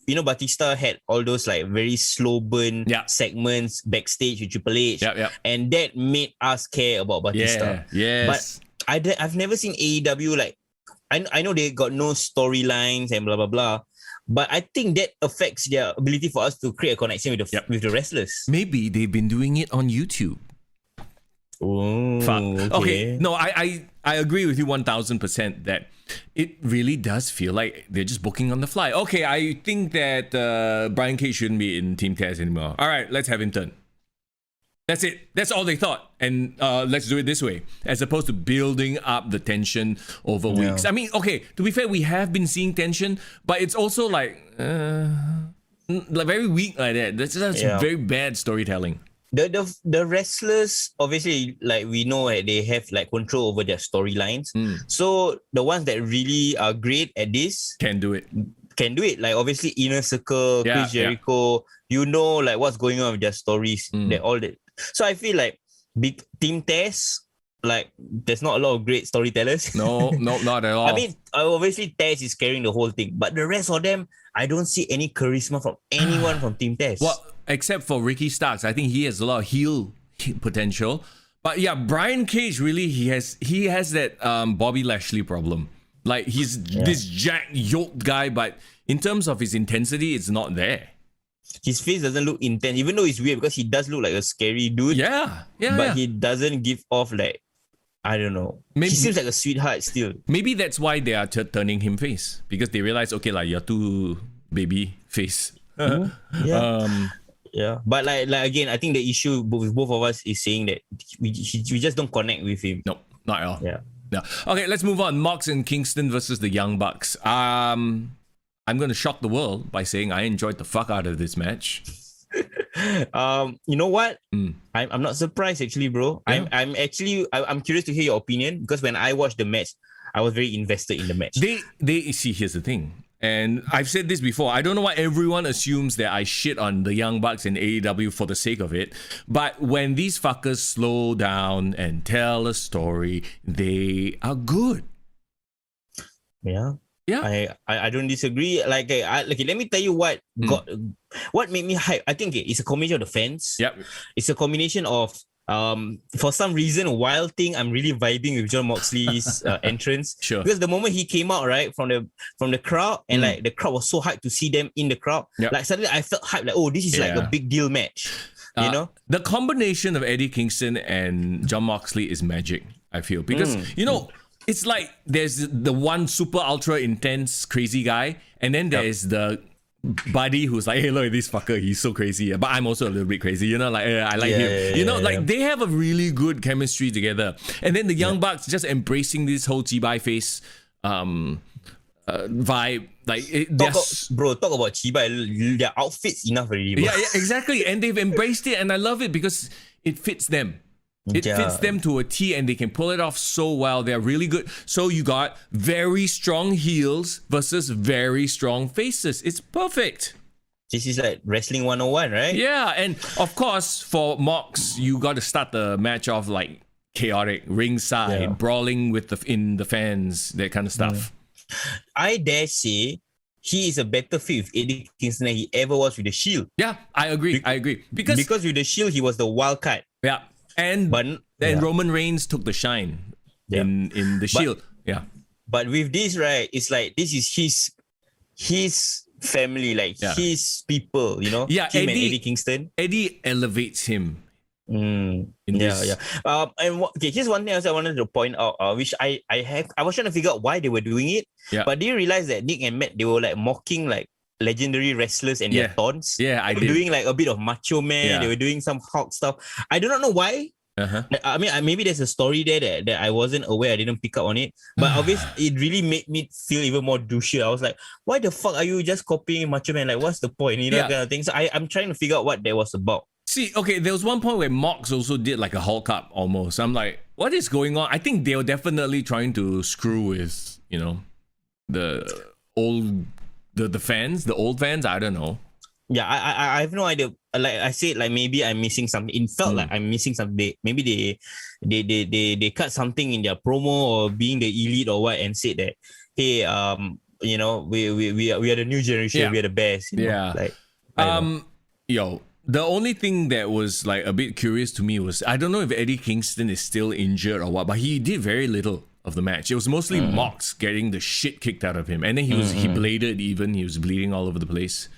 you know, Batista had all those like very slow burn segments backstage with Triple H. And that made us care about Batista. Yes. But I've never seen AEW like, I know they got no storylines and blah, blah, blah. But I think that affects their ability for us to create a connection with the wrestlers. Maybe they've been doing it on YouTube. Oh, fuck. Okay. No, I agree with you 1000% that it really does feel like they're just booking on the fly. Okay, I think that Brian Cage shouldn't be in Team Taz anymore. All right, let's have him turn. That's it. That's all they thought. And let's do it this way, as opposed to building up the tension over weeks. I mean, okay, to be fair, we have been seeing tension, but it's also like very weak like that. That's very bad storytelling. The wrestlers, obviously, like we know they have like control over their storylines. So the ones that really are great at this can do it. Like obviously Inner Circle, Chris Jericho, you know like what's going on with their stories. All that. So I feel like big Team Taz, like there's not a lot of great storytellers. No, not at all. I mean, obviously Taz is carrying the whole thing, but the rest of them, I don't see any charisma from anyone from Team Taz. Well, except for Ricky Starks. I think he has a lot of heel potential. But yeah, Brian Cage really he has that Bobby Lashley problem. Like he's this jacked, yoked guy, but in terms of his intensity, it's not there. His face doesn't look intense, even though it's weird because he does look like a scary dude. But he doesn't give off like, I don't know. Maybe he seems like a sweetheart still. Maybe that's why they are turning him face, because they realize, okay, like you're too baby face. But like again, I think the issue with both of us is saying that we just don't connect with him. No, not at all. Yeah. Okay, let's move on. Mox and Kingston versus the Young Bucks. I'm going to shock the world by saying I enjoyed the fuck out of this match. You know what? I'm not surprised actually, bro. Yeah. I'm curious to hear your opinion because when I watched the match, I was very invested in the match. They see, here's the thing. And I've said this before. I don't know why everyone assumes that I shit on the Young Bucks and AEW for the sake of it. But when these fuckers slow down and tell a story, they are good. Yeah. I don't disagree. Like let me tell you what made me hype. I think it's a combination of the fans. Yep. It's a combination of for some reason Wild Thing. I'm really vibing with Jon Moxley's entrance. Sure. Because the moment he came out right from the crowd and like the crowd was so hyped to see them in the crowd. Yep. Like suddenly I felt hyped like, oh, this is like a big deal match. You know? The combination of Eddie Kingston and Jon Moxley is magic, I feel. Because it's like there's the one super ultra intense crazy guy, and then there's the buddy who's like, hey, look at this fucker, he's so crazy. But I'm also a little bit crazy, you know, like I like him. They have a really good chemistry together. And then the Young Bucks just embracing this whole Chibai face vibe. Talk about Chibai. Their outfits enough already. Bro. Yeah, exactly. And they've embraced it, and I love it because it fits them. It fits them to a T, and they can pull it off so well. They're really good. So you got very strong heels versus very strong faces. It's perfect. This is like wrestling 101, right? Yeah, and of course, for Mox, you got to start the match off like chaotic, ringside, brawling with in the fans, that kind of stuff. I dare say he is a better fit with Eddie Kingston than he ever was with the Shield. Yeah, I agree. Because with the Shield, he was the wild card. Yeah. And then Roman Reigns took the shine in the Shield. But with this, right, it's like this is his family, like his people, you know? Yeah, him and Eddie Kingston. Eddie elevates him. And here's one thing else I wanted to point out, which I was trying to figure out why they were doing it. Yeah. But do you realize that Nick and Matt, they were like mocking like legendary wrestlers and their taunts? Yeah, I did. They were doing like a bit of Macho Man. Yeah. They were doing some Hulk stuff. I do not know why. I mean, maybe there's a story there that I wasn't aware. I didn't pick up on it. But obviously, it really made me feel even more douchey. I was like, why the fuck are you just copying Macho Man? Like, what's the point? You know, kind of thing. So I'm trying to figure out what that was about. See, okay, there was one point where Mox also did like a Hulk up almost. I'm like, what is going on? I think they were definitely trying to screw with, you know, the fans, the old fans. I don't know. Yeah, I have no idea. Like I said, like maybe I'm missing something. It felt like I'm missing something. Maybe they cut something in their promo or being the elite or what, and said that, hey, you know, we are the new generation. Yeah. We are the best. You know? Yeah. Like, the only thing that was like a bit curious to me was, I don't know if Eddie Kingston is still injured or what, but he did very little of the match. It was mostly Mox getting the shit kicked out of him, and then he bladed even. He was bleeding all over the place.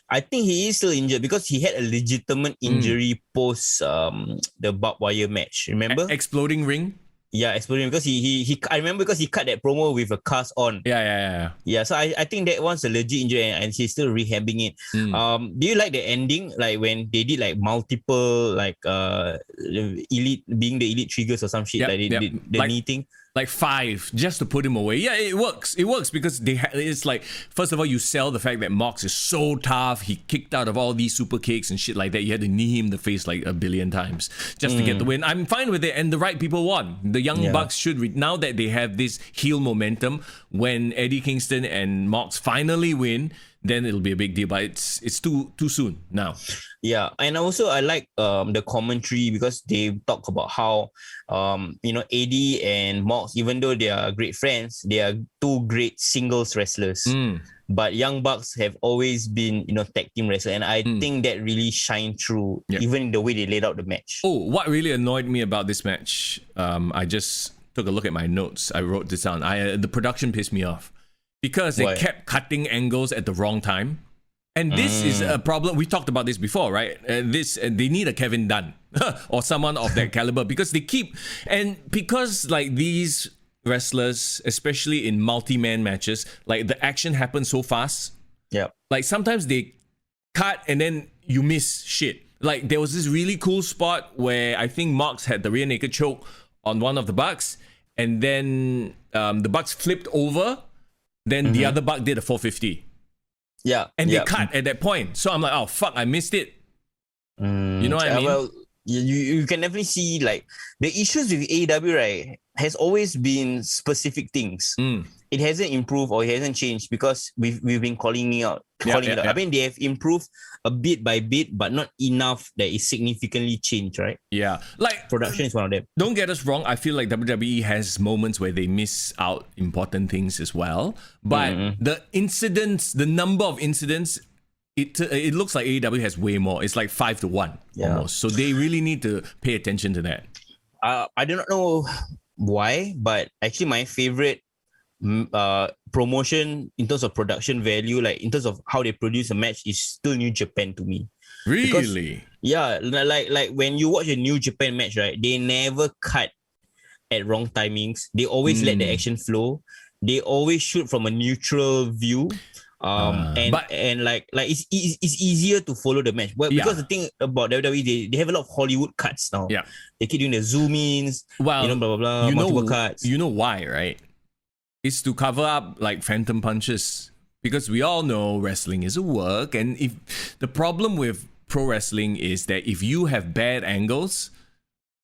I think he is still injured because he had a legitimate injury post the barbed wire match. Remember? Exploding ring? Yeah, exploding because he I remember because he cut that promo with a cast on. Yeah. Yeah, so I think that one's a legit injury and he's still rehabbing it. Do you like the ending? Like when they did like multiple like elite being the elite triggers or some shit, like they did the knee thing? Like 5 just to put him away. Yeah, it works. It works because it's like, first of all, you sell the fact that Mox is so tough. He kicked out of all these super kicks and shit like that. You had to knee him in the face like a billion times just to get the win. I'm fine with it, and the right people won. The Young Bucks should now that they have this heel momentum, when Eddie Kingston and Mox finally win, then it'll be a big deal. But it's too soon now. Yeah, and also I like the commentary because they talk about how you know, Eddie and Mox, even though they are great friends, they are two great singles wrestlers. But Young Bucks have always been, you know, tag team wrestlers, and I think that really shined through even in the way they laid out the match. Oh, what really annoyed me about this match? I just took a look at my notes. I wrote this down. The production pissed me off because they kept cutting angles at the wrong time. And this is a problem. We talked about this before, right? They need a Kevin Dunn or someone of that caliber because because like these wrestlers, especially in multi-man matches, like the action happens so fast. Yeah. Like sometimes they cut and then you miss shit. Like there was this really cool spot where I think Mox had the rear naked choke on one of the Bucks, and then the Bucks flipped over. Then the other Buck did a 450. Yeah. And they cut at that point. So I'm like, oh, fuck, I missed it. You know what I mean? Well, you can definitely see like the issues with AEW, right, has always been specific things. It hasn't improved or it hasn't changed because we've been calling it out. I mean, they have improved a bit by bit, but not enough that it significantly changed, right? Yeah. Like production is one of them. Don't get us wrong. I feel like WWE has moments where they miss out important things as well. But the incidents, the number of incidents, it looks like AEW has way more. It's like 5-1 almost. So they really need to pay attention to that. I do not know why, but actually my favorite promotion in terms of production value, like in terms of how they produce a match, is still New Japan to me. Really? Because, like when you watch a New Japan match, right, they never cut at wrong timings. They always let the action flow. They always shoot from a neutral view. Like it's easier to follow the match. But because the thing about WWE, they have a lot of Hollywood cuts now. Yeah, they keep doing the zoom ins. Well, blah blah blah. Multiple cuts. You know why, right? It's to cover up like phantom punches, because we all know wrestling is a work, and if the problem with pro wrestling is that if you have bad angles,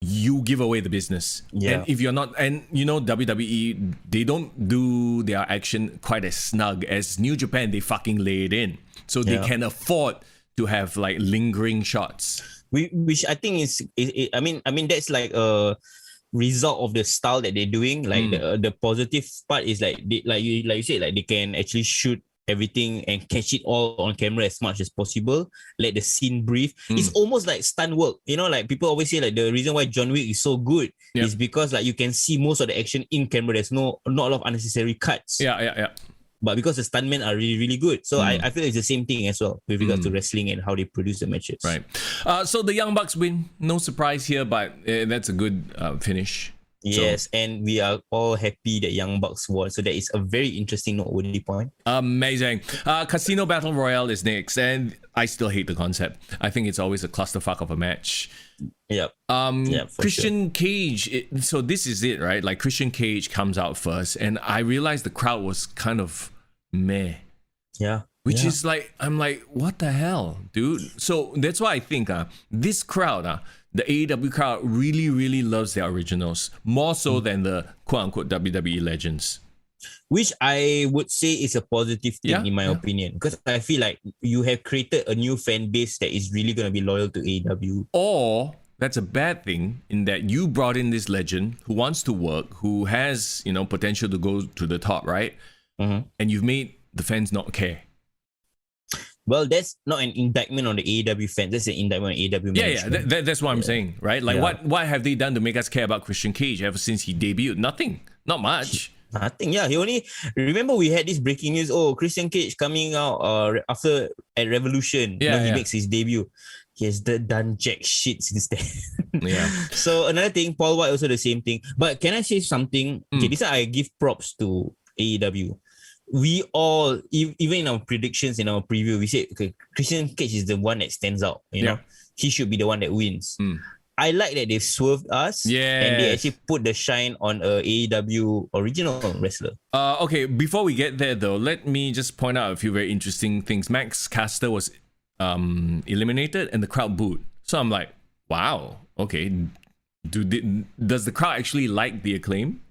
you give away the business. And if you're not, and WWE, they don't do their action quite as snug as New Japan. They fucking lay it in, so they can afford to have like lingering shots. Which I think I mean that's like a result of the style that they're doing. Like the positive part is like you said, like they can actually shoot everything and catch it all on camera as much as possible. Let the scene breathe. It's almost like stunt work. Like people always say like the reason why John Wick is so good is because like you can see most of the action in camera. There's not a lot of unnecessary cuts. Yeah. But because the stuntmen are really, really good. So I feel it's the same thing as well with regards to wrestling and how they produce the matches. Right. So the Young Bucks win. No surprise here, but that's a good finish. Yes, and we are all happy that Young Bucks won. So that is a very interesting noteworthy point. Amazing. Casino Battle Royale is next, and I still hate the concept. I think it's always a clusterfuck of a match. Yep. Christian Cage. So this is it, right? Like Christian Cage comes out first, and I realized the crowd was kind of meh. Yeah. Which is like, I'm like, what the hell, dude? So that's why I think this crowd, the AEW crowd really, really loves their originals, more so than the quote-unquote WWE legends. Which I would say is a positive thing in my opinion. Because I feel like you have created a new fan base that is really going to be loyal to AEW. Or that's a bad thing in that you brought in this legend who wants to work, who has, potential to go to the top, right? And you've made the fans not care. Well, that's not an indictment on the AEW fans. That's an indictment on AEW management. Yeah. That's what I'm saying, right? Like, what have they done to make us care about Christian Cage ever since he debuted? Nothing. Not much. Nothing. Yeah, he only... Remember we had this breaking news. Oh, Christian Cage coming out at Revolution when he makes his debut. He has done jack shit since then. So another thing, Paul White also the same thing. But can I say something? Okay, this one I give props to AEW. We all, even in our predictions, in our preview, we said, okay, Christian Cage is the one that stands out. You know, he should be the one that wins. I like that they've swerved us and they actually put the shine on a AEW original wrestler. Okay, before we get there though, let me just point out a few very interesting things. Max Caster was eliminated and the crowd booed. So I'm like, wow, okay. Does the crowd actually like the Acclaim?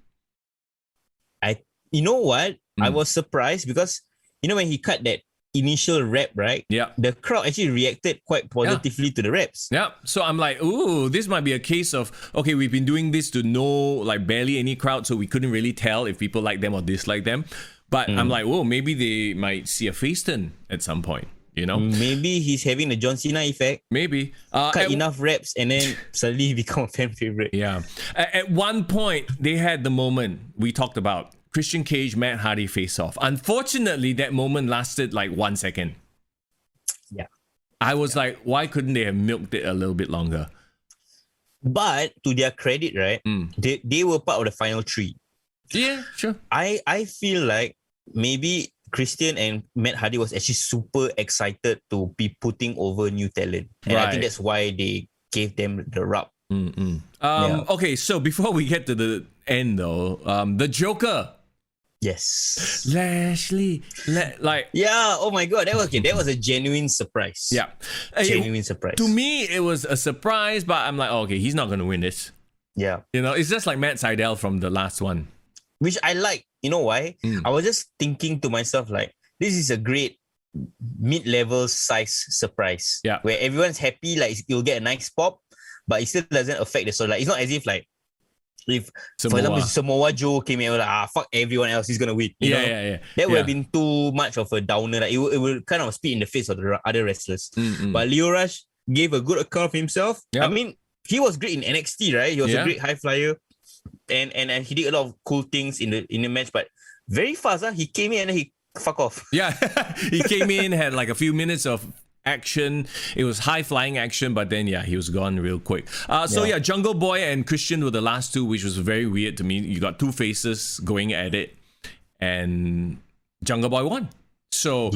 You know what? I was surprised because, when he cut that initial rap, right? Yeah. The crowd actually reacted quite positively to the raps. Yeah. So I'm like, ooh, this might be a case of, okay, we've been doing this to like barely any crowd, so we couldn't really tell if people like them or dislike them. But I'm like, oh, maybe they might see a face turn at some point, Maybe he's having the John Cena effect. Maybe. Cut enough raps and then suddenly he become a fan favorite. Yeah. At one point, they had the moment we talked about. Christian Cage, Matt Hardy face off. Unfortunately, that moment lasted like 1 second. Yeah. I was like, why couldn't they have milked it a little bit longer? But to their credit, right? They were part of the final three. Yeah, sure. I feel like maybe Christian and Matt Hardy was actually super excited to be putting over new talent. And I think that's why they gave them the rub. Okay, so before we get to the end though, the Joker. Yes. Lashley. Oh my God. That was a genuine surprise. Yeah. Genuine surprise. To me, it was a surprise, but I'm like, okay, he's not going to win this. Yeah. It's just like Matt Sydal from the last one. Which I like. You know why? I was just thinking to myself, like, this is a great mid-level size surprise. Yeah. Where everyone's happy, like, you'll get a nice pop, but it still doesn't affect the story. Like, it's not as if, like, if, for example, Samoa Joe came in and was like, fuck everyone else, he's gonna win. You know? That would have been too much of a downer. Like, it would kind of spit in the face of the other wrestlers. But Leo Rush gave a good account of himself. I mean, he was great in NXT, right? He was a great high flyer, and he did a lot of cool things in the match. But very fast, he came in and he fuck off. Yeah, he came in, had like a few minutes of action. It was high flying action, but then he was gone real quick. Jungle Boy and Christian were the last two, which was very weird to me. You got two faces going at it, and Jungle Boy won. So,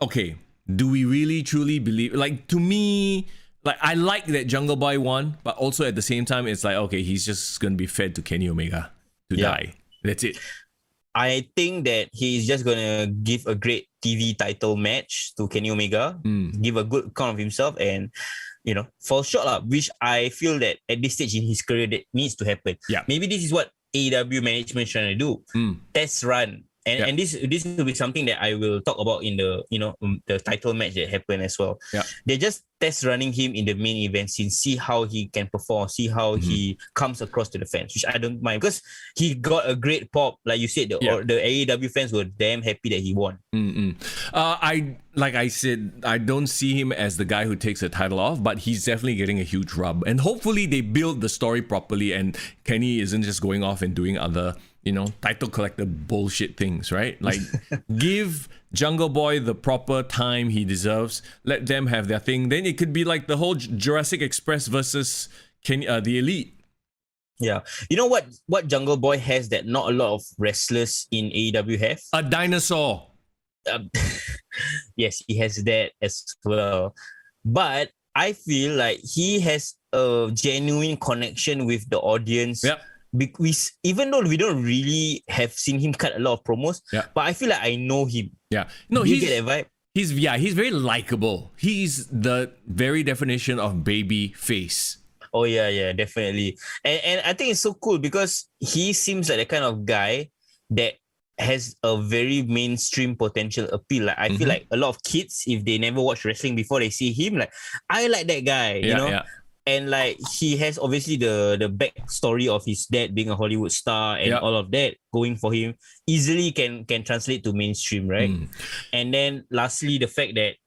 okay, do we really truly believe? Like, to me, like, I like that Jungle Boy won, but also at the same time, it's like, okay, he's just gonna be fed to Kenny Omega to die. That's it. I think that he's just gonna give a great TV title match to Kenny Omega, give a good account of himself, and fall short which I feel that at this stage in his career that needs to happen. Yeah. Maybe this is what AEW management is trying to do. Test run. And this will be something that I will talk about in the the title match that happened as well. Yeah. They're just test running him in the main event scene, see how he can perform, see how he comes across to the fans, which I don't mind because he got a great pop. Like you said, the AEW fans were damn happy that he won. Like I said, I don't see him as the guy who takes the title off, but he's definitely getting a huge rub. And hopefully they build the story properly and Kenny isn't just going off and doing other title collector bullshit things, right? Like, give Jungle Boy the proper time he deserves. Let them have their thing. Then it could be like the whole Jurassic Express versus the Elite. Yeah. You know what Jungle Boy has that not a lot of wrestlers in AEW have? A dinosaur. Yes, he has that as well. But I feel like he has a genuine connection with the audience. Yep. Because even though we don't really have seen him cut a lot of promos, but I feel like I know him. Yeah. No, you get that vibe? He's very likable. He's the very definition of baby face. Oh yeah, definitely. And I think it's so cool because he seems like the kind of guy that has a very mainstream potential appeal. Like I feel like a lot of kids, if they never watch wrestling before they see him, like I like that guy, you know? Yeah. And like he has obviously the backstory of his dad being a Hollywood star and all of that going for him easily can translate to mainstream, right? And then lastly, the fact that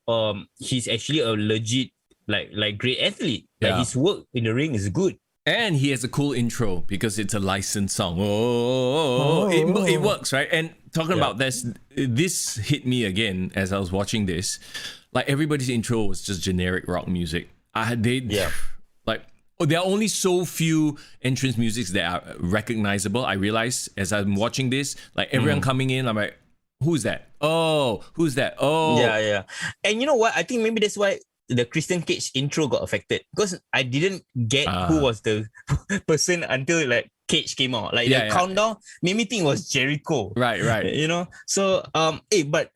he's actually a legit like great athlete. Like his work in the ring is good. And he has a cool intro because it's a licensed song. It works, right? And talking about this hit me again as I was watching this. Like everybody's intro was just generic rock music. Like, there are only so few entrance musics that are recognizable. I realized as I'm watching this, like everyone coming in, I'm like, who's that? Oh, who's that? Oh. Yeah. And you know what? I think maybe that's why the Christian Cage intro got affected because I didn't get who was the person until like Cage came out. Like the countdown made me think it was Jericho. Right. You know? So but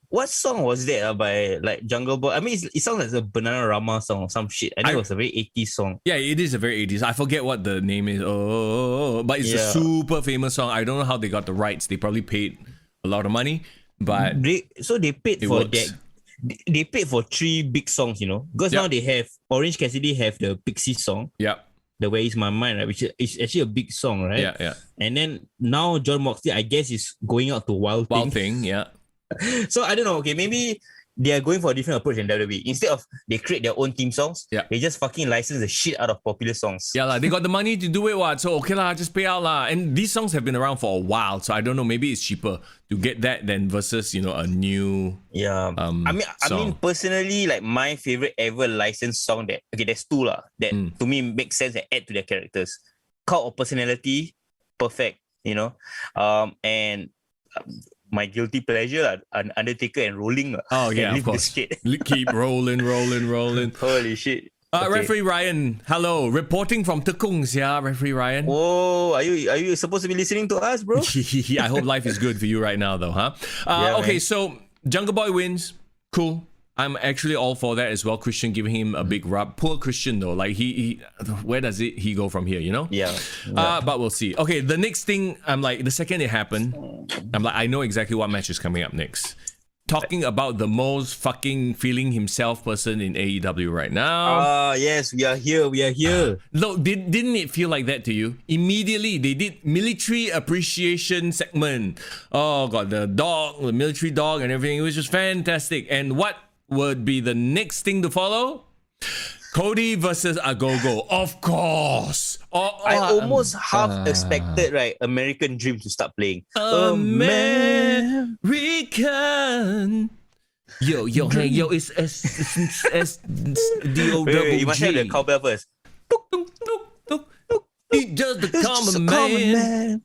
what song was that by like Jungle Boy? I mean it sounds like a Banana Rama song or some shit. I think it was a very 80s song. Yeah, it is a very 80s. I forget what the name is. But it's a super famous song. I don't know how they got the rights. They probably paid a lot of money. But they paid for that. They paid for 3 big songs, you know, because now they have Orange Cassidy have the Pixie song. Yeah. The Way Is My Mind, right? Which is actually a big song, right? Yeah. And then now John Moxley, I guess, is going out to Wild Thing. Yeah. So I don't know. Okay, maybe they are going for a different approach than WWE. Instead of they create their own theme songs, they just fucking license the shit out of popular songs. Yeah, they got the money to do it, what? So okay lah, just pay out lah. And these songs have been around for a while, so I don't know. Maybe it's cheaper to get that than versus a new. Yeah. I mean personally, like my favorite ever licensed song there's 2 lah that to me makes sense and add to their characters. Cult of Personality, perfect. And. My guilty pleasure, Undertaker and Rolling. Oh yeah, of course. Keep rolling. Holy shit. Okay. Referee Ryan, hello. Reporting from Tekong, Referee Ryan. Oh, are you supposed to be listening to us, bro? I hope life is good for you right now, though, huh? Okay, so Jungle Boy wins. Cool. I'm actually all for that as well. Christian giving him a big rub. Poor Christian though. Like he where does he go from here? Yeah. But we'll see. Okay, the next thing, I'm like, the second it happened, I'm like, I know exactly what match is coming up next. Talking about the most fucking feeling himself person in AEW right now. Yes, we are here. Look, didn't it feel like that to you? Immediately, they did military appreciation segment. Oh god, the military dog and everything. It was just fantastic. And what would be the next thing to follow? Cody versus Agogo, of course. I almost half expected, right, American Dream to start playing. American. Yo, hey, yo, it's SDOWG. Wait, you must have the cowbell first. He's just a common man.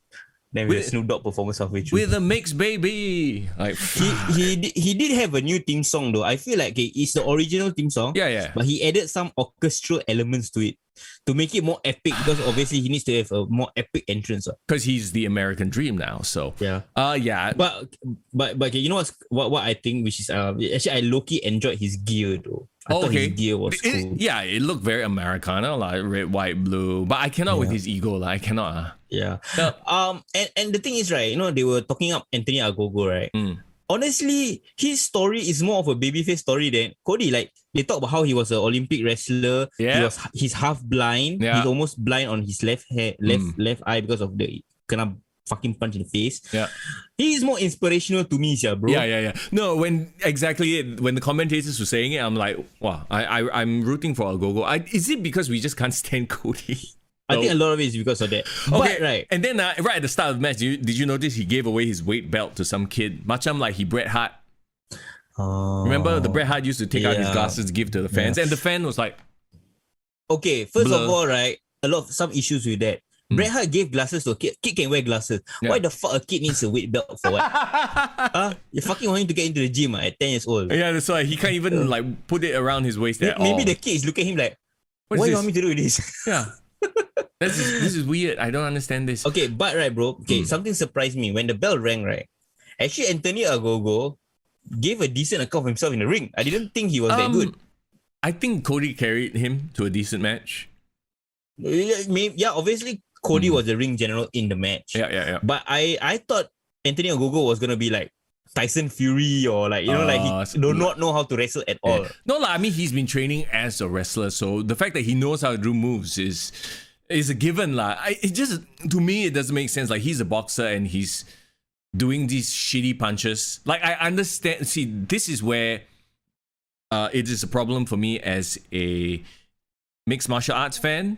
Then we have Snoop Dogg performance halfway through. With a mix, baby. Like he did have a new theme song though. I feel like it's the original theme song. Yeah. But he added some orchestral elements to it to make it more epic because obviously he needs to have a more epic entrance. Because he's the American dream now. So yeah. Yeah. But okay, you know what I think, which is actually I low-key enjoyed his gear though. I thought his gear was cool. It looked very Americana, like red, white, blue. But I cannot with his ego, like I cannot. Yeah. And the thing is, right, they were talking up Anthony Agogo, right? Honestly, his story is more of a babyface story than Cody. Like they talk about how he was an Olympic wrestler. Yeah. He's half blind. Yeah. He's almost blind on his left eye because of the kind of fucking punch in the face. Yeah. He's more inspirational to me, bro. Yeah. No, when the commentators were saying it, I'm like, wow, I'm rooting for Agogo. Is it because we just can't stand Cody? I think a lot of it is because of that. Okay, but, right. And then right at the start of the match, did you notice he gave away his weight belt to some kid? Macam like he Bret Hart. Remember the Bret Hart used to take out his glasses, give to the fans, and the fan was like, okay, first of all, right, some issues with that. Bret Hart gave glasses to a kid. Kid can wear glasses. Yeah. Why the fuck a kid needs a weight belt for what? You fucking want him to get into the gym at 10 years old. Yeah, that's why he can't even like put it around his waist at all. Maybe the kid is looking at him like, what do you want me to do with this? Yeah. This is weird. I don't understand this. Okay, but right, bro. Okay, something surprised me when the bell rang. Right, actually, Anthony Agogo gave a decent account of himself in the ring. I didn't think he was that good. I think Cody carried him to a decent match. Yeah, obviously Cody was the ring general in the match. Yeah. But I thought Anthony Agogo was gonna be like Tyson Fury or like he do not know how to wrestle at all. No, I mean he's been training as a wrestler, so the fact that he knows how to do moves is a given lah. It just, to me, it doesn't make sense. Like he's a boxer and he's doing these shitty punches. Like I understand. See, this is where it is a problem for me as a mixed martial arts fan,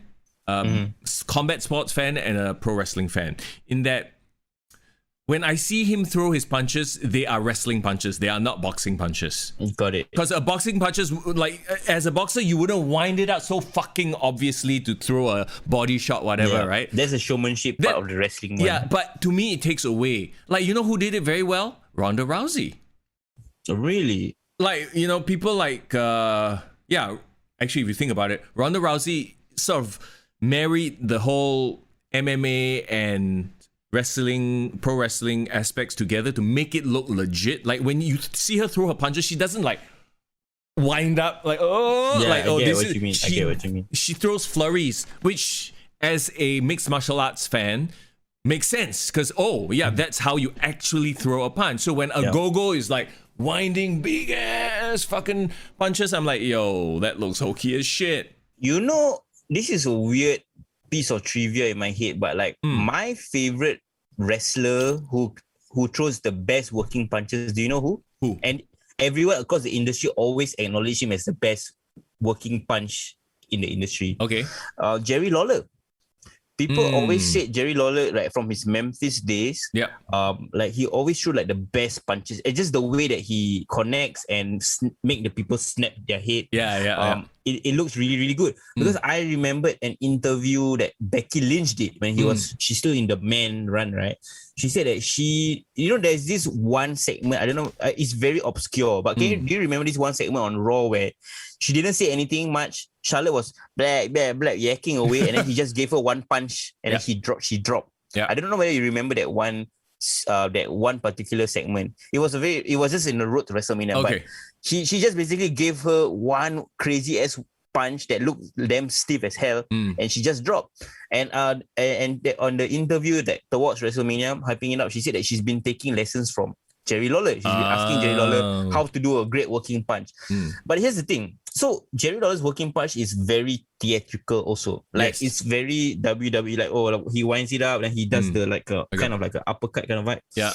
combat sports fan, and a pro wrestling fan. In that, when I see him throw his punches, they are wrestling punches. They are not boxing punches. Got it. Because a boxing punches, like as a boxer, you wouldn't wind it out so fucking obviously to throw a body shot, whatever, right? There's a showmanship part of the wrestling one. Yeah, but to me, it takes away. Like, you know who did it very well? Ronda Rousey. Oh, really? Like, people like, actually, if you think about it, Ronda Rousey sort of married the whole MMA and pro wrestling aspects together to make it look legit. Like when you see her throw her punches, she doesn't like wind up like I get what you mean. She throws flurries, which as a mixed martial arts fan makes sense because that's how you actually throw a punch. So when a go-go is like winding big ass fucking punches, I'm like, yo, that looks hokey as shit. This is a weird piece of trivia in my head, but like my favorite wrestler who throws the best working punches, do you know who? Who? And everyone across the industry always acknowledge him as the best working punch in the industry. Okay. Jerry Lawler. People always said Jerry Lawler, like from his Memphis days, like he always threw like the best punches. It's just the way that he connects and make the people snap their head. It looks really, really good. Because I remembered an interview that Becky Lynch did when she's still in the man run, right? She said that there's this one segment, I don't know, it's very obscure, but do you remember this one segment on Raw where she didn't say anything much? Charlotte was black, yakking away, and then he just gave her one punch, and then she dropped. Yeah. I don't know whether you remember that one particular segment. It was just in the road to WrestleMania, but she just basically gave her one crazy ass punch that looked damn stiff as hell, and she just dropped. And on the interview that towards WrestleMania, hyping it up, she said that she's been taking lessons from Jerry Lawler. She's been asking Jerry Lawler how to do a great working punch. But here's the thing. So Jerry Lawler's working punch is very theatrical also. Like it's very WWE, like he winds it up and he does the kind of like an uppercut kind of vibe. Yeah.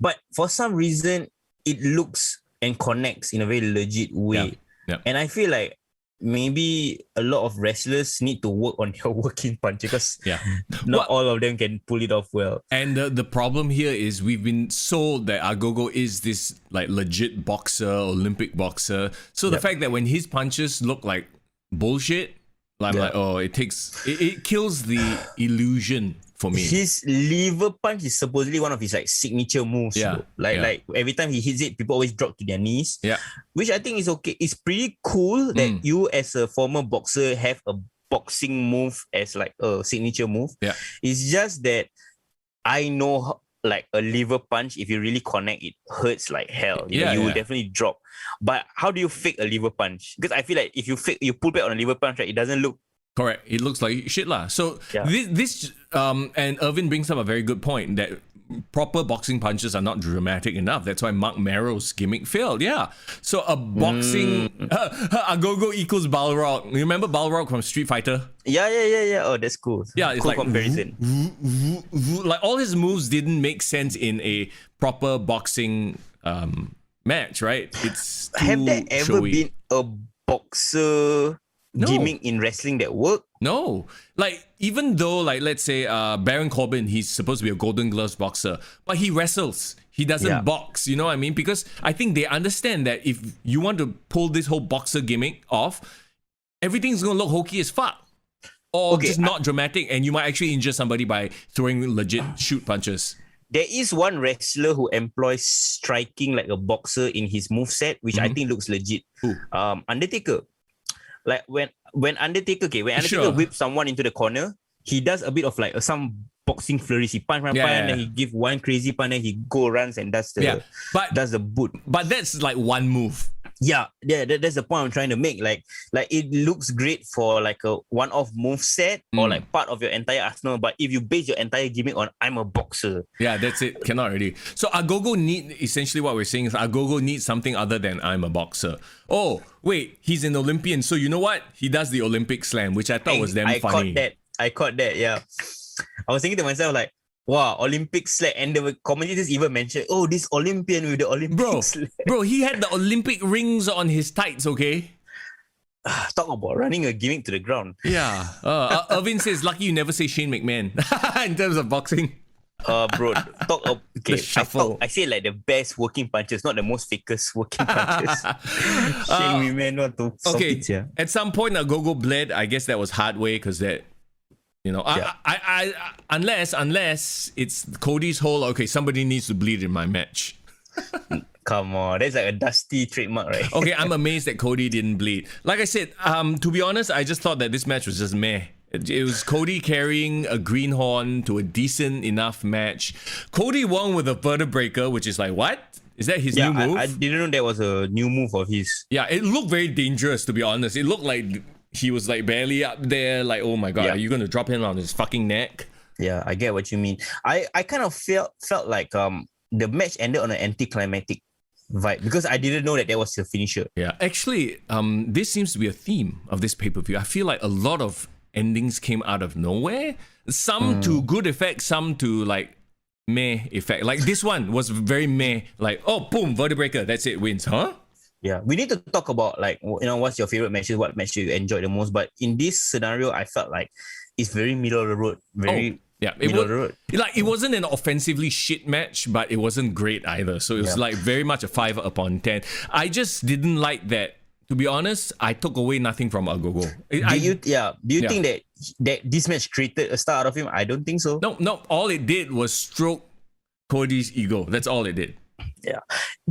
But for some reason it looks and connects in a very legit way. Yeah. And I feel like maybe a lot of wrestlers need to work on their working punch because not all of them can pull it off well. And the problem here is we've been sold that Agogo is this like legit boxer, Olympic boxer. So the fact that when his punches look like bullshit, I'm like, it kills the illusion for me. His liver punch is supposedly one of his like signature moves. Yeah, Though. Like every time he hits it, people always drop to their knees. Yeah. Which I think is okay. It's pretty cool that you as a former boxer have a boxing move as like a signature move. Yeah. It's just that I know like a liver punch, if you really connect, it hurts like hell. You know, you will definitely drop. But how do you fake a liver punch? Because I feel like if you pull back on a liver punch, right, it doesn't look correct. It looks like shit lah. So this and Irvin brings up a very good point that proper boxing punches are not dramatic enough. That's why Mark Merrow's gimmick failed. Yeah. So a boxing Agogo equals Balrog. You remember Balrog from Street Fighter? Yeah. Oh, that's cool. Yeah, it's cool like comparison. Like all his moves didn't make sense in a proper boxing match, right? It's too have there ever showy. been a boxer gimmick in wrestling that worked? No. Like, even though, like, let's say Baron Corbin, he's supposed to be a Golden Gloves boxer, but he wrestles. He doesn't box, you know what I mean? Because I think they understand that if you want to pull this whole boxer gimmick off, everything's going to look hokey as fuck. Or just not dramatic, and you might actually injure somebody by throwing legit shoot punches. There is one wrestler who employs striking like a boxer in his moveset, which I think looks legit. Undertaker. Like when Undertaker whips someone into the corner, he does a bit of like some boxing flurries. He punch, and then he give one crazy punch, and he runs and does the boot. But that's like one move. That's the point I'm trying to make. Like it looks great for like a one-off move set or like part of your entire arsenal. But if you base your entire gimmick on I'm a boxer, that's it. Cannot really. So Agogo essentially what we're saying is Agogo needs something other than I'm a boxer. Oh wait, he's an Olympian. So you know what? He does the Olympic slam, which I thought was damn funny. I caught that. Yeah, I was thinking to myself like, wow, Olympic slam. And the commentators even mentioned, oh, this Olympian with the Olympic slam. Bro, he had the Olympic rings on his tights, okay? Talk about running a gimmick to the ground. Yeah. Irvin says, lucky you never say Shane McMahon in terms of boxing. Bro, okay. I say like the best working punches, not the most fakest working punches. Shane McMahon not to it, yeah. At some point, Agogo bled. I guess that was hard way because that. You know, I unless it's Cody's whole, okay, somebody needs to bleed in my match. Come on, that's like a Dusty trademark, right? Okay, I'm amazed that Cody didn't bleed. Like I said, to be honest, I just thought that this match was just meh. It was Cody carrying a greenhorn to a decent enough match. Cody won with a vertebraker, which is like, what? Is that his new move? I didn't know that was a new move of his. Yeah, it looked very dangerous, to be honest. It looked like he was like barely up there, like, oh my god, are you gonna drop him on his fucking neck? Yeah, I get what you mean. I kind of felt like the match ended on an anticlimactic vibe because I didn't know that was the finisher. Yeah, actually, this seems to be a theme of this pay-per-view. I feel like a lot of endings came out of nowhere. Some to good effect, some to like meh effect. Like this one was very meh. Like, oh, boom, vertebraker, that's it, wins, huh? Yeah, we need to talk about like, you know, what's your favorite matches, what match you enjoyed the most. But in this scenario, I felt like it's very middle of the road. Middle of the road. Like, it wasn't an offensively shit match, but it wasn't great either. So it was like very much a 5 upon 10. I just didn't like that. To be honest, I took away nothing from Agogo. Do you think that this match created a star out of him? I don't think so. No. All it did was stroke Cody's ego. That's all it did. Yeah.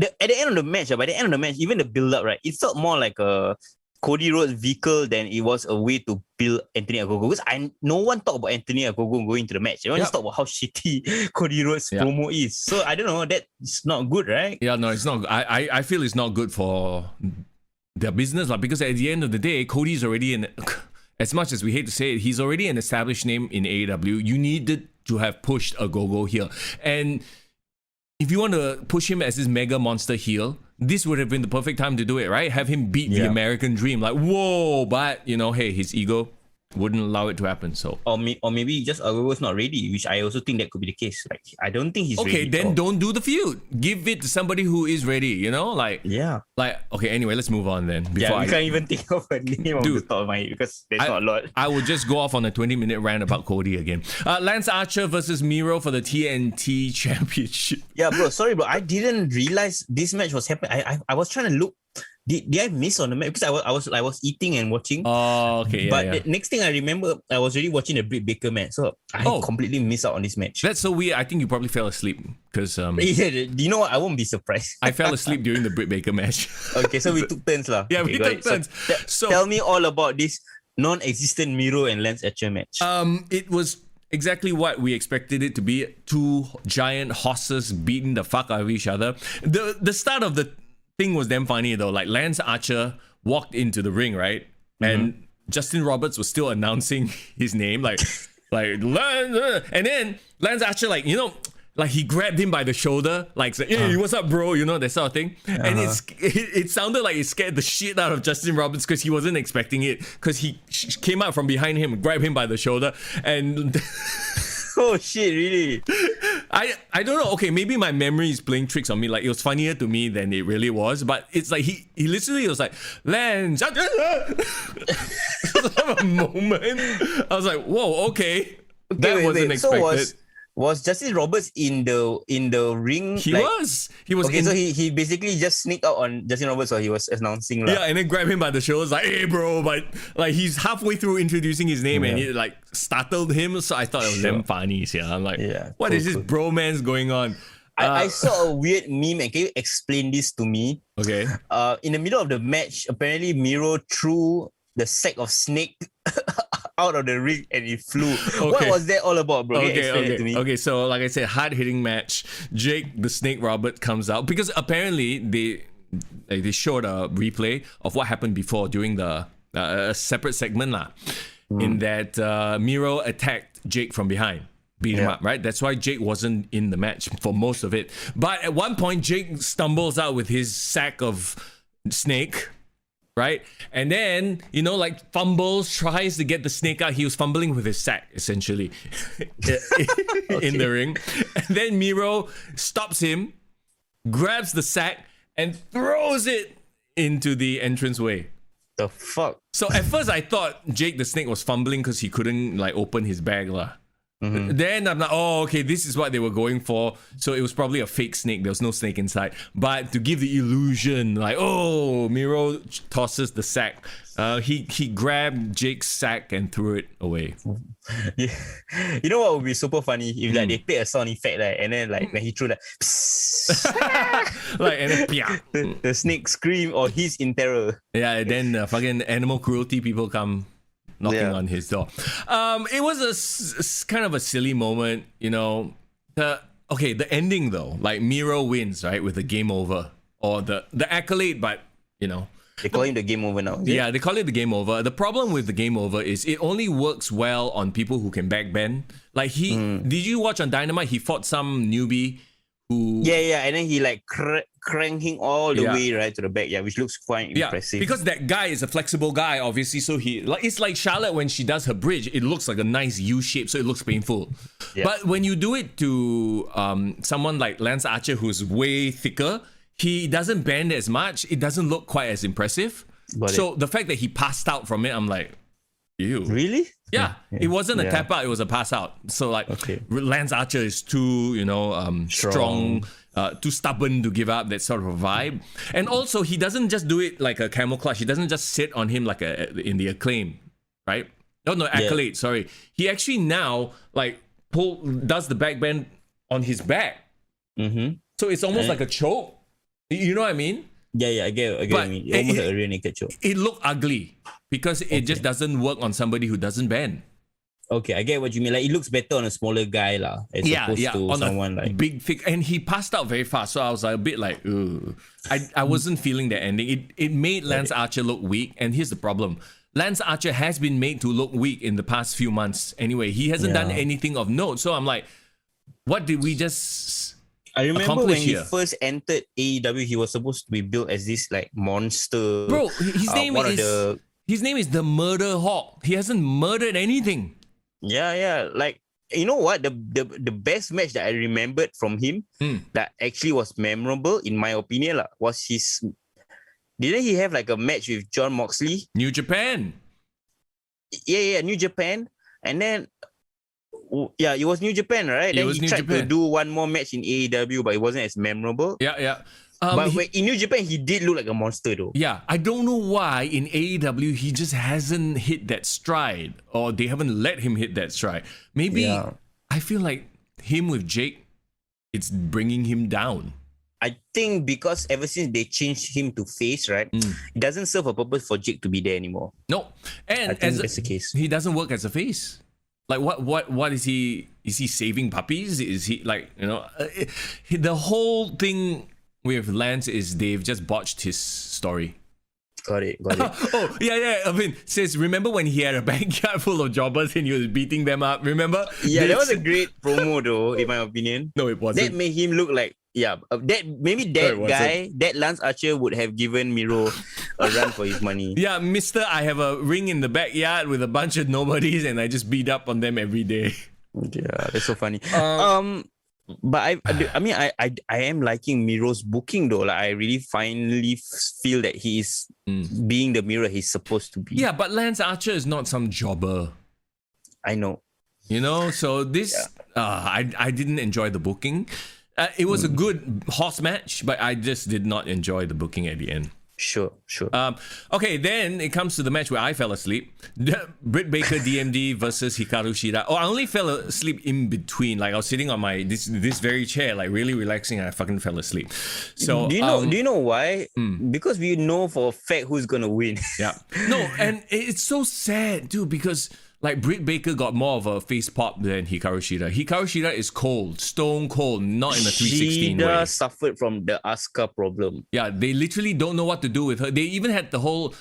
At the end of the match, even the build-up, right, it felt more like a Cody Rhodes vehicle than it was a way to build Anthony Agogo. Because no one talked about Anthony Agogo going to the match. Everyone just talked about how shitty Cody Rhodes' promo is. So I don't know, that's not good, right? Yeah, no, it's not. I feel it's not good for their business, because at the end of the day, Cody's already as much as we hate to say it, he's already an established name in AEW. You needed to have pushed Agogo here. And if you want to push him as this mega monster heel, this would have been the perfect time to do it, right? Have him beat the American Dream. Like, whoa, but, you know, hey, his ego wouldn't allow it to happen. So, or maybe just Agogo's not ready, which I also think that could be the case. Like, I don't think he's ready. Okay, then don't do the feud. Give it to somebody who is ready, you know? Like, okay, anyway, let's move on then. We can't even think of a name on the top of my head because there's not a lot. I will just go off on a 20-minute rant about Cody again. Lance Archer versus Miro for the TNT Championship. Yeah, bro, sorry, bro. I didn't realize this match was happening. I was trying to look Did I miss on the match? Because I was eating and watching. Oh, okay. But the next thing I remember, I was already watching the Britt Baker match. So I completely missed out on this match. That's so weird. I think you probably fell asleep because you know what? I won't be surprised. I fell asleep during the Britt Baker match. Okay, so we took turns lah. Yeah, we took turns. So tell me all about this non-existent Miro and Lance Archer match. It was exactly what we expected it to be. Two giant horses beating the fuck out of each other. The start of the thing was damn funny though. Like Lance Archer walked into the ring, right? And Justin Roberts was still announcing his name, like Lance, and then Lance Archer, like, you know, like he grabbed him by the shoulder, like, hey, what's up, bro? You know, that sort of thing. And it sounded like it scared the shit out of Justin Roberts because he wasn't expecting it, because he came out from behind him and grabbed him by the shoulder. And oh shit, really? I don't know. Okay, maybe my memory is playing tricks on me. Like, it was funnier to me than it really was. But it's like he literally was like, Lance. A moment. I was like, whoa, okay. That wasn't expected. So was Justin Roberts in the ring? He was. Okay, so he basically just sneaked out on Justin Roberts while he was announcing. Yeah, and then grabbed him by the shoulders, like, hey, bro. But like he's halfway through introducing his name and it like startled him. So I thought it was damn funny. Yeah, I'm like, what is this bromance going on? I saw a weird meme, and can you explain this to me? Okay. In the middle of the match, apparently Miro threw the sack of snake out of the ring and it flew. Okay. What was that all about, bro? Explain it to me. Okay, so like I said, hard-hitting match. Jake the Snake Robert comes out because apparently they showed a replay of what happened before during the separate segment in that Miro attacked Jake from behind, beat him up, right? That's why Jake wasn't in the match for most of it. But at one point, Jake stumbles out with his sack of snake, right? And then, you know, like fumbles, tries to get the snake out. He was fumbling with his sack, essentially, in the ring. And then Miro stops him, grabs the sack, and throws it into the entranceway. The fuck? So at first I thought Jake the Snake was fumbling because he couldn't like open his bag lah. Then I'm like, oh, okay, this is what they were going for. So it was probably a fake snake. There was no snake inside. But to give the illusion, like, oh, Miro tosses the sack. He grabbed Jake's sack and threw it away. Yeah. You know what would be super funny if like they play a sound effect, like, and then like when he threw that, like, and then the snake scream or he's in terror. Yeah, and then fucking animal cruelty people come knocking on his door. It was a kind of a silly moment, you know. The ending though, like Miro wins, right, with the game over or the accolade, but you know. They call him the game over now. Yeah, they call it the game over. The problem with the game over is it only works well on people who can backbend. Like did you watch on Dynamite? He fought some newbie who... Yeah, and then he like cranking all the way right to the back, which looks quite impressive. Because that guy is a flexible guy, obviously. So it's like Charlotte when she does her bridge. It looks like a nice U shape, so it looks painful. Yeah. But when you do it to someone like Lance Archer, who's way thicker, he doesn't bend as much. It doesn't look quite as impressive. The fact that he passed out from it, I'm like, ew. Really? Yeah. It wasn't a tap out, it was a pass out. So like Lance Archer is too, you know, strong, too stubborn to give up, that sort of a vibe. And also he doesn't just do it like a camel clutch. He doesn't just sit on him like in the acclaim, right? No, accolade, sorry. He actually now like does the back bend on his back. So it's almost like a choke. You know what I mean? Yeah, I get what you mean. Almost like a rear naked choke. It looked ugly because it just doesn't work on somebody who doesn't bend. Okay, I get what you mean. Like it looks better on a smaller guy lah, as opposed to on someone like big thick. And he passed out very fast, so I was like a bit like, ugh. I wasn't feeling the ending. It made Lance Archer look weak, and here's the problem. Lance Archer has been made to look weak in the past few months. Anyway, he hasn't done anything of note. So I'm like, what did we just? I remember when he first entered AEW, he was supposed to be built as this like monster. Bro, his name is the Murder Hawk. He hasn't murdered anything. Yeah. Like, you know what? The best match that I remembered from him that actually was memorable, in my opinion, was his. Didn't he have like a match with John Moxley? New Japan. Yeah, New Japan. And then it was New Japan, right? Then he tried to do one more match in AEW, but it wasn't as memorable. Yeah. But in New Japan, he did look like a monster though. Yeah, I don't know why in AEW he just hasn't hit that stride, or they haven't let him hit that stride. Maybe I feel like him with Jake, it's bringing him down. I think because ever since they changed him to face, right, it doesn't serve a purpose for Jake to be there anymore. No, and I think that's the case. He doesn't work as a face. Like what is he? Is he saving puppies? Is he like, the whole thing with Lance is they've just botched his story. Got it. Oh, yeah. I mean, says, remember when he had a backyard full of jobbers and he was beating them up? Remember? Yeah, that was a great promo though, in my opinion. No, it wasn't. That made him look like, that Lance Archer would have given Miro a run for his money. Yeah, mister, I have a ring in the backyard with a bunch of nobodies and I just beat up on them every day. Yeah, that's so funny. But I am liking Miro's booking though. Like I really finally feel that he is being the Miro he's supposed to be. Yeah, but Lance Archer is not some jobber. I know. So this I didn't enjoy the booking. It was a good horse match, but I just did not enjoy the booking at the end. Sure. Okay, then it comes to the match where I fell asleep. Britt Baker DMD versus Hikaru Shida. Oh, I only fell asleep in between. Like I was sitting on my this very chair, like really relaxing, and I fucking fell asleep. So do you know why? Because we know for a fact who's gonna win. Yeah. No, and it's so sad, dude, because like Britt Baker got more of a face pop than Hikaru Shida. Hikaru Shida is cold, stone cold, not in a 316 way. Shida suffered from the Asuka problem. Yeah, they literally don't know what to do with her. They even had the whole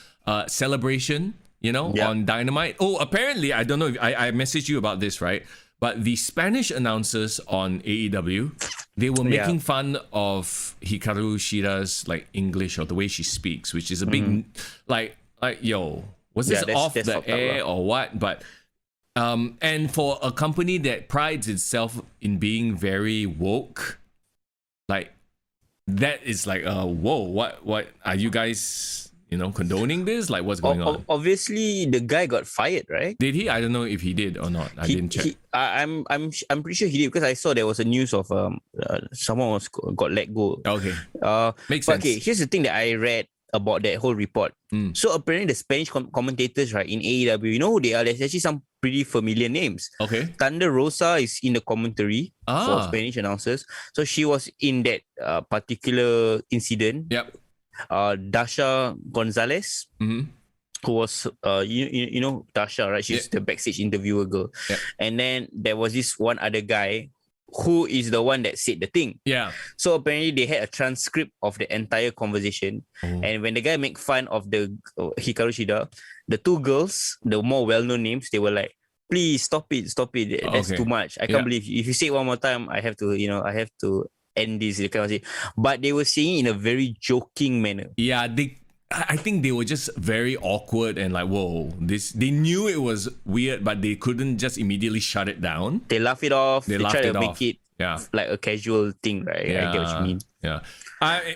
celebration, on Dynamite. Oh, apparently, I don't know if I messaged you about this, right? But the Spanish announcers on AEW, they were making fun of Hikaru Shida's like English or the way she speaks, which is a big like yo. Was this off the air or what? But and for a company that prides itself in being very woke, like that is like whoa, what are you guys condoning this? Like what's going on? Obviously the guy got fired, right? Did he? I don't know if he did or not. I didn't check. I'm pretty sure he did because I saw there was a news of someone got let go. Okay. Makes sense. Okay, here's the thing that I read about that whole report. So apparently the Spanish commentators, right, in AEW, you know who they are? There's actually some pretty familiar names. Okay. Thunder Rosa is in the commentary for Spanish announcers. So she was in that particular incident. Yep. Dasha Gonzalez, who was, you know Dasha, right? She's the backstage interviewer girl. Yep. And then there was this one other guy who is the one that said the thing. Yeah. So apparently they had a transcript of the entire conversation. And when the guy make fun of the Hikaru Shida, the two girls, the more well-known names, they were like, please stop it. That's too much. I can't believe if you say it one more time, I have to end this. Kind of thing. But they were saying in a very joking manner. Yeah, I think they were just very awkward and like, whoa, they knew it was weird, but they couldn't just immediately shut it down. They laugh it off. They try to make it Yeah. like a casual thing, right? Yeah. I get what you mean. Yeah.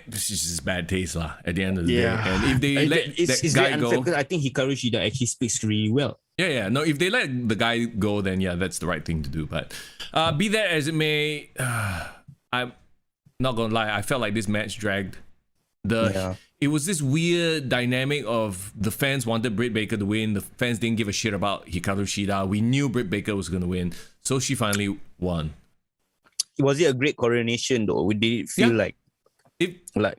This is just bad taste lah, at the end of the day. And if they let it's that guy go, because I think Hikaru Shida actually speaks really well. Yeah. No, if they let the guy go, then yeah, that's the right thing to do. But be that as it may, I'm not gonna lie, I felt like this match dragged. It was this weird dynamic of the fans wanted Britt Baker to win. The fans didn't give a shit about Hikaru Shida. We knew Britt Baker was gonna win, so she finally won. Was it a great coronation though? Did it feel like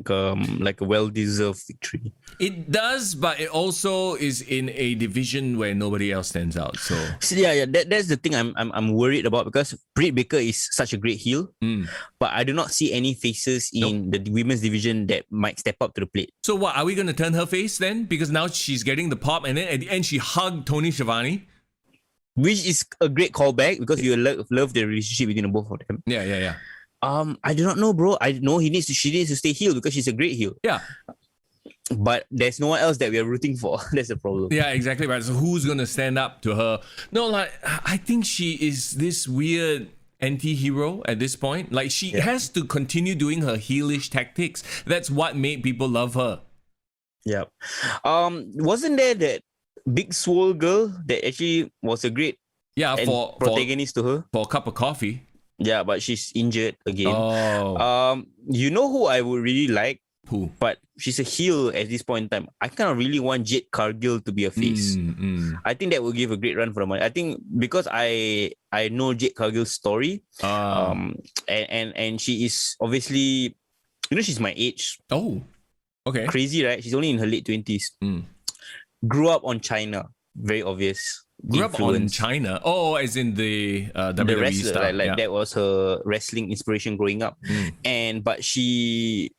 a well-deserved victory? It does, but it also is in a division where nobody else stands out. So that's the thing I'm worried about, because Britt Baker is such a great heel, but I do not see any faces in the women's division that might step up to the plate. So what, are we going to turn her face then? Because now she's getting the pop, and then at the end she hugged Tony Schiavone. Which is a great callback because you love the relationship between the both of them. Yeah. I do not know, bro. I know she needs to stay heel because she's a great heel. Yeah. But there's no one else that we are rooting for. That's the problem. Yeah, exactly right. So who's gonna stand up to her? No, like I think she is this weird anti-hero at this point. Like she has to continue doing her heelish tactics. That's what made people love her. Yeah. Wasn't there that big swole girl that actually was a great for protagonist to her? For a cup of coffee. Yeah, but she's injured again. Oh. You know who I would really like? Who? But she's a heel at this point in time. I kind of really want Jade Cargill to be a face. I think that will give a great run for the money. I think because I know Jade Cargill's story, and she is obviously, she's my age. Oh, okay. Crazy, right? She's only in her late 20s. Grew up on China. Very obvious. Grew up on China. Oh, as in the WWE wrestler, stuff. like that was her wrestling inspiration growing up. But she's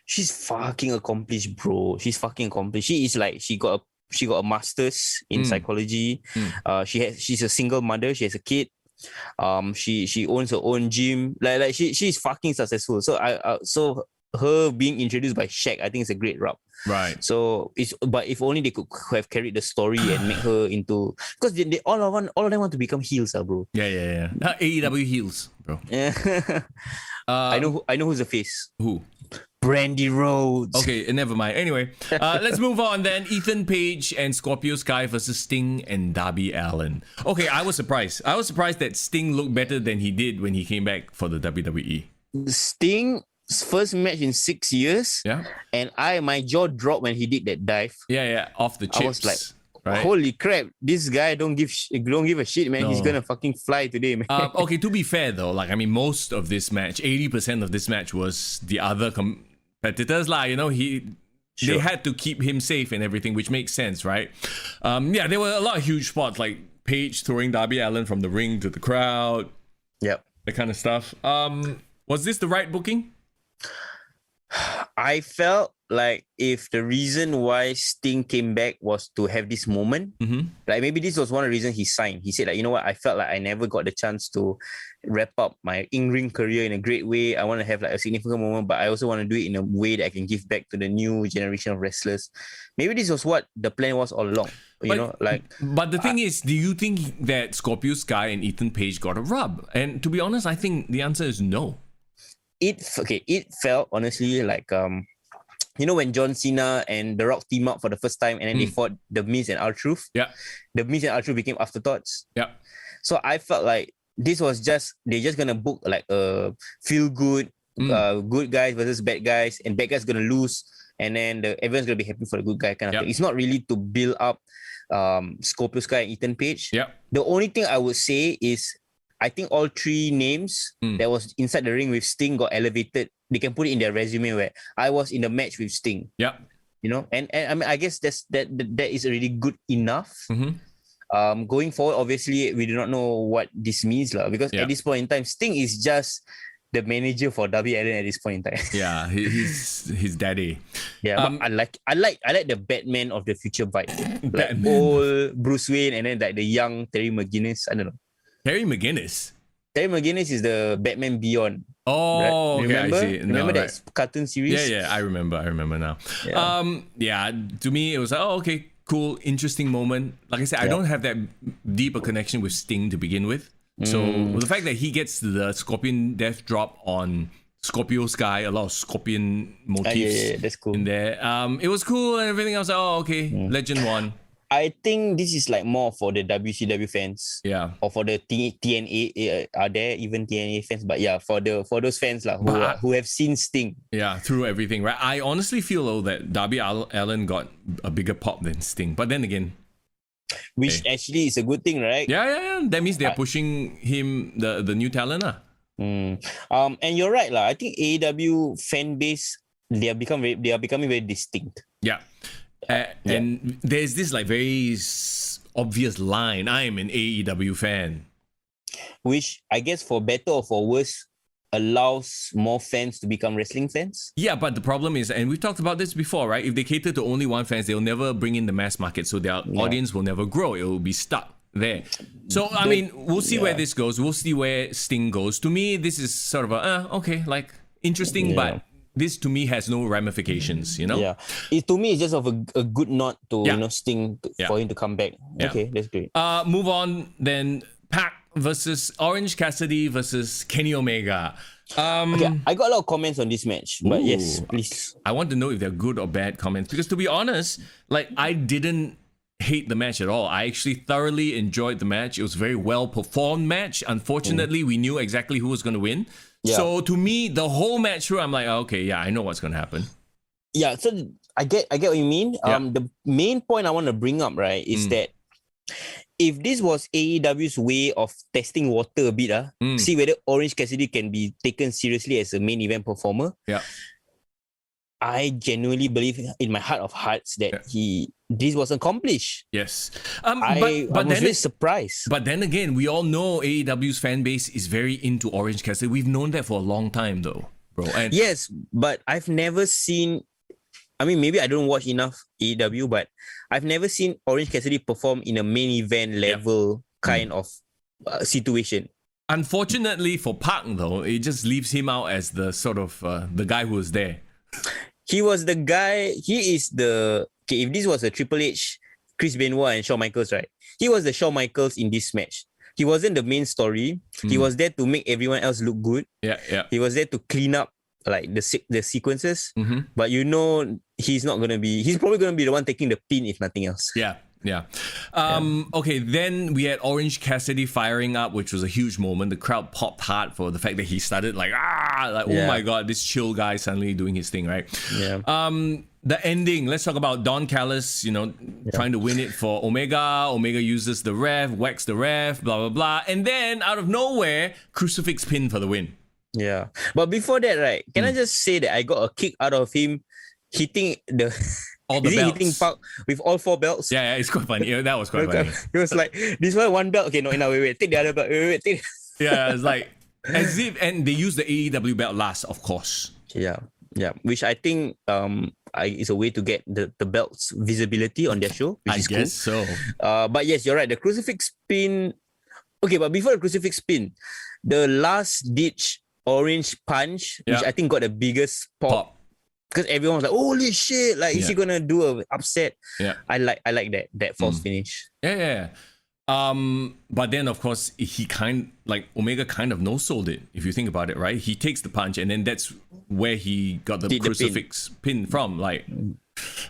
fucking accomplished, bro. She's fucking accomplished. She is like, she got a master's in psychology. She's a single mother. She has a kid. She owns her own gym. Like she's fucking successful. So her being introduced by Shaq, I think it's a great rub. Right. So but if only they could have carried the story and make her into, because they all of them want to become heels, bro. Yeah. AEW heels, bro. I know who's the face. Who? Brandy Rhodes. Okay, never mind. Anyway, let's move on then. Ethan Page and Scorpio Sky versus Sting and Darby Allin. Okay, I was surprised. I was surprised that Sting looked better than he did when he came back for the WWE. Sting's first match in 6 years. Yeah. And my jaw dropped when he did that dive. Yeah, off the chips. I was like, right? Holy crap, this guy don't give a shit, man. No. He's gonna fucking fly today, man. Okay, to be fair though, like, I mean, most of this match, 80% of this match was the other competitors, they had to keep him safe and everything, which makes sense, right? There were a lot of huge spots, like Page throwing Darby Allin from the ring to the crowd. Yep. That kind of stuff. Was this the right booking? I felt like if the reason why Sting came back was to have this moment, like maybe this was one of the reasons he signed. He said, like, you know what, I felt like I never got the chance to wrap up my in-ring career in a great way. I want to have like a significant moment, but I also want to do it in a way that I can give back to the new generation of wrestlers. Maybe this was what the plan was all along. But the thing is, do you think that Scorpio Sky and Ethan Page got a rub? And to be honest, I think the answer is no. It felt honestly like when John Cena and The Rock team up for the first time and then they fought The Miz and R-Truth. Yeah. The Miz and R-Truth became afterthoughts. Yeah. So I felt like this was they're just gonna book like a feel good, good guys versus bad guys, and bad guys gonna lose, and then everyone's gonna be happy for the good guy kind of thing. It's not really to build up Scorpio Sky and Ethan Page. Yeah. The only thing I would say is, I think all three names that was inside the ring with Sting got elevated. They can put it in their resume where I was in the match with Sting. Yeah. And I mean, I guess that is already good enough. Going forward, obviously, we do not know what this means, because at this point in time, Sting is just the manager for Darby Allin at this point in time. Yeah, he's his daddy. Yeah, but I like the Batman of the future vibe. Like old Bruce Wayne and then like the young Terry McGinnis. I don't know. Terry McGinnis is the Batman Beyond. Oh, right? Remember? Okay, I see. Remember that cartoon series? Yeah, I remember now. Yeah. To me, it was like, oh, okay, cool, interesting moment. Like I said, I don't have that deeper connection with Sting to begin with. So the fact that he gets the Scorpion Death Drop on Scorpio Sky, a lot of Scorpion motifs that's cool. in there. It was cool and everything. I was like, oh, okay, Legend won. I think this is like more for the WCW fans. Yeah. Or for the TNA. Are there even TNA fans? But yeah, for those fans who have seen Sting. Yeah, through everything, right? I honestly feel though that Darby Allin got a bigger pop than Sting. But then again, which actually is a good thing, right? Yeah. That means they're pushing him, the new talent. And you're right, I think AEW fan base, they are becoming very distinct. Yeah. And there's this like very obvious line, I am an AEW fan, which I guess for better or for worse allows more fans to become wrestling fans. Yeah, but the problem is, and we've talked about this before, right? If they cater to only one fans, they'll never bring in the mass market, so their audience will never grow. It will be stuck there. So I mean, we'll see where this goes. We'll see where Sting goes. To me, this is sort of a interesting, but this to me has no ramifications, Yeah. To me, it's just of a good nod to Sting for him to come back. Yeah. Okay, that's great. Move on then. Pac versus Orange Cassidy versus Kenny Omega. I got a lot of comments on this match, but yes, please. I want to know if they're good or bad comments, because to be honest, like I didn't hate the match at all. I actually thoroughly enjoyed the match. It was a very well performed match. Unfortunately, we knew exactly who was going to win. Yeah. So to me, the whole match through, I'm like, okay, yeah, I know what's going to happen. Yeah, so I get what you mean. Yeah. The main point I want to bring up, right, is that if this was AEW's way of testing water a bit, see whether Orange Cassidy can be taken seriously as a main event performer. Yeah. I genuinely believe in my heart of hearts that this was accomplished. Yes. But I was really surprised. But then again, we all know AEW's fan base is very into Orange Cassidy. We've known that for a long time though, bro. And yes, but I've never seen, I mean, maybe I don't watch enough AEW, but I've never seen Orange Cassidy perform in a main event level kind of situation. Unfortunately for Park though, it just leaves him out as the sort of the guy who was there. He was the guy, he is the, okay, if this was a Triple H, Chris Benoit and Shawn Michaels, right? He was the Shawn Michaels in this match. He wasn't the main story. He was there to make everyone else look good. Yeah. He was there to clean up like the sequences. But you know, he's probably going to be the one taking the pin if nothing else. Yeah. Okay, then we had Orange Cassidy firing up, which was a huge moment. The crowd popped hard for the fact that he started oh my god, this chill guy suddenly doing his thing, right? Yeah. The ending, let's talk about Don Callis, trying to win it for Omega. Omega uses the ref, whacks the ref, blah blah blah, and then out of nowhere, crucifix pin for the win. Yeah. But before that, right, can I just say that I got a kick out of him hitting the all the belts. Hitting Park with all 4 belts? Yeah, it's quite funny. That was quite funny. It was like, this one belt. Okay, no, wait, take the other belt. Wait, take. Yeah, it's like, as if, and they use the AEW belt last, of course. Yeah. Which I think is a way to get the belts visibility on their show, which is guess cool. So. But yes, you're right. The crucifix pin. Okay, but before the crucifix pin, the last ditch orange punch, which I think got the biggest pop. Because everyone was like, holy shit, like, is he gonna do a upset? Yeah. I like that false finish. Yeah. But then of course Omega kind of no-sold it, if you think about it, right? He takes the punch and then that's where he got the crucifix pin from. Like,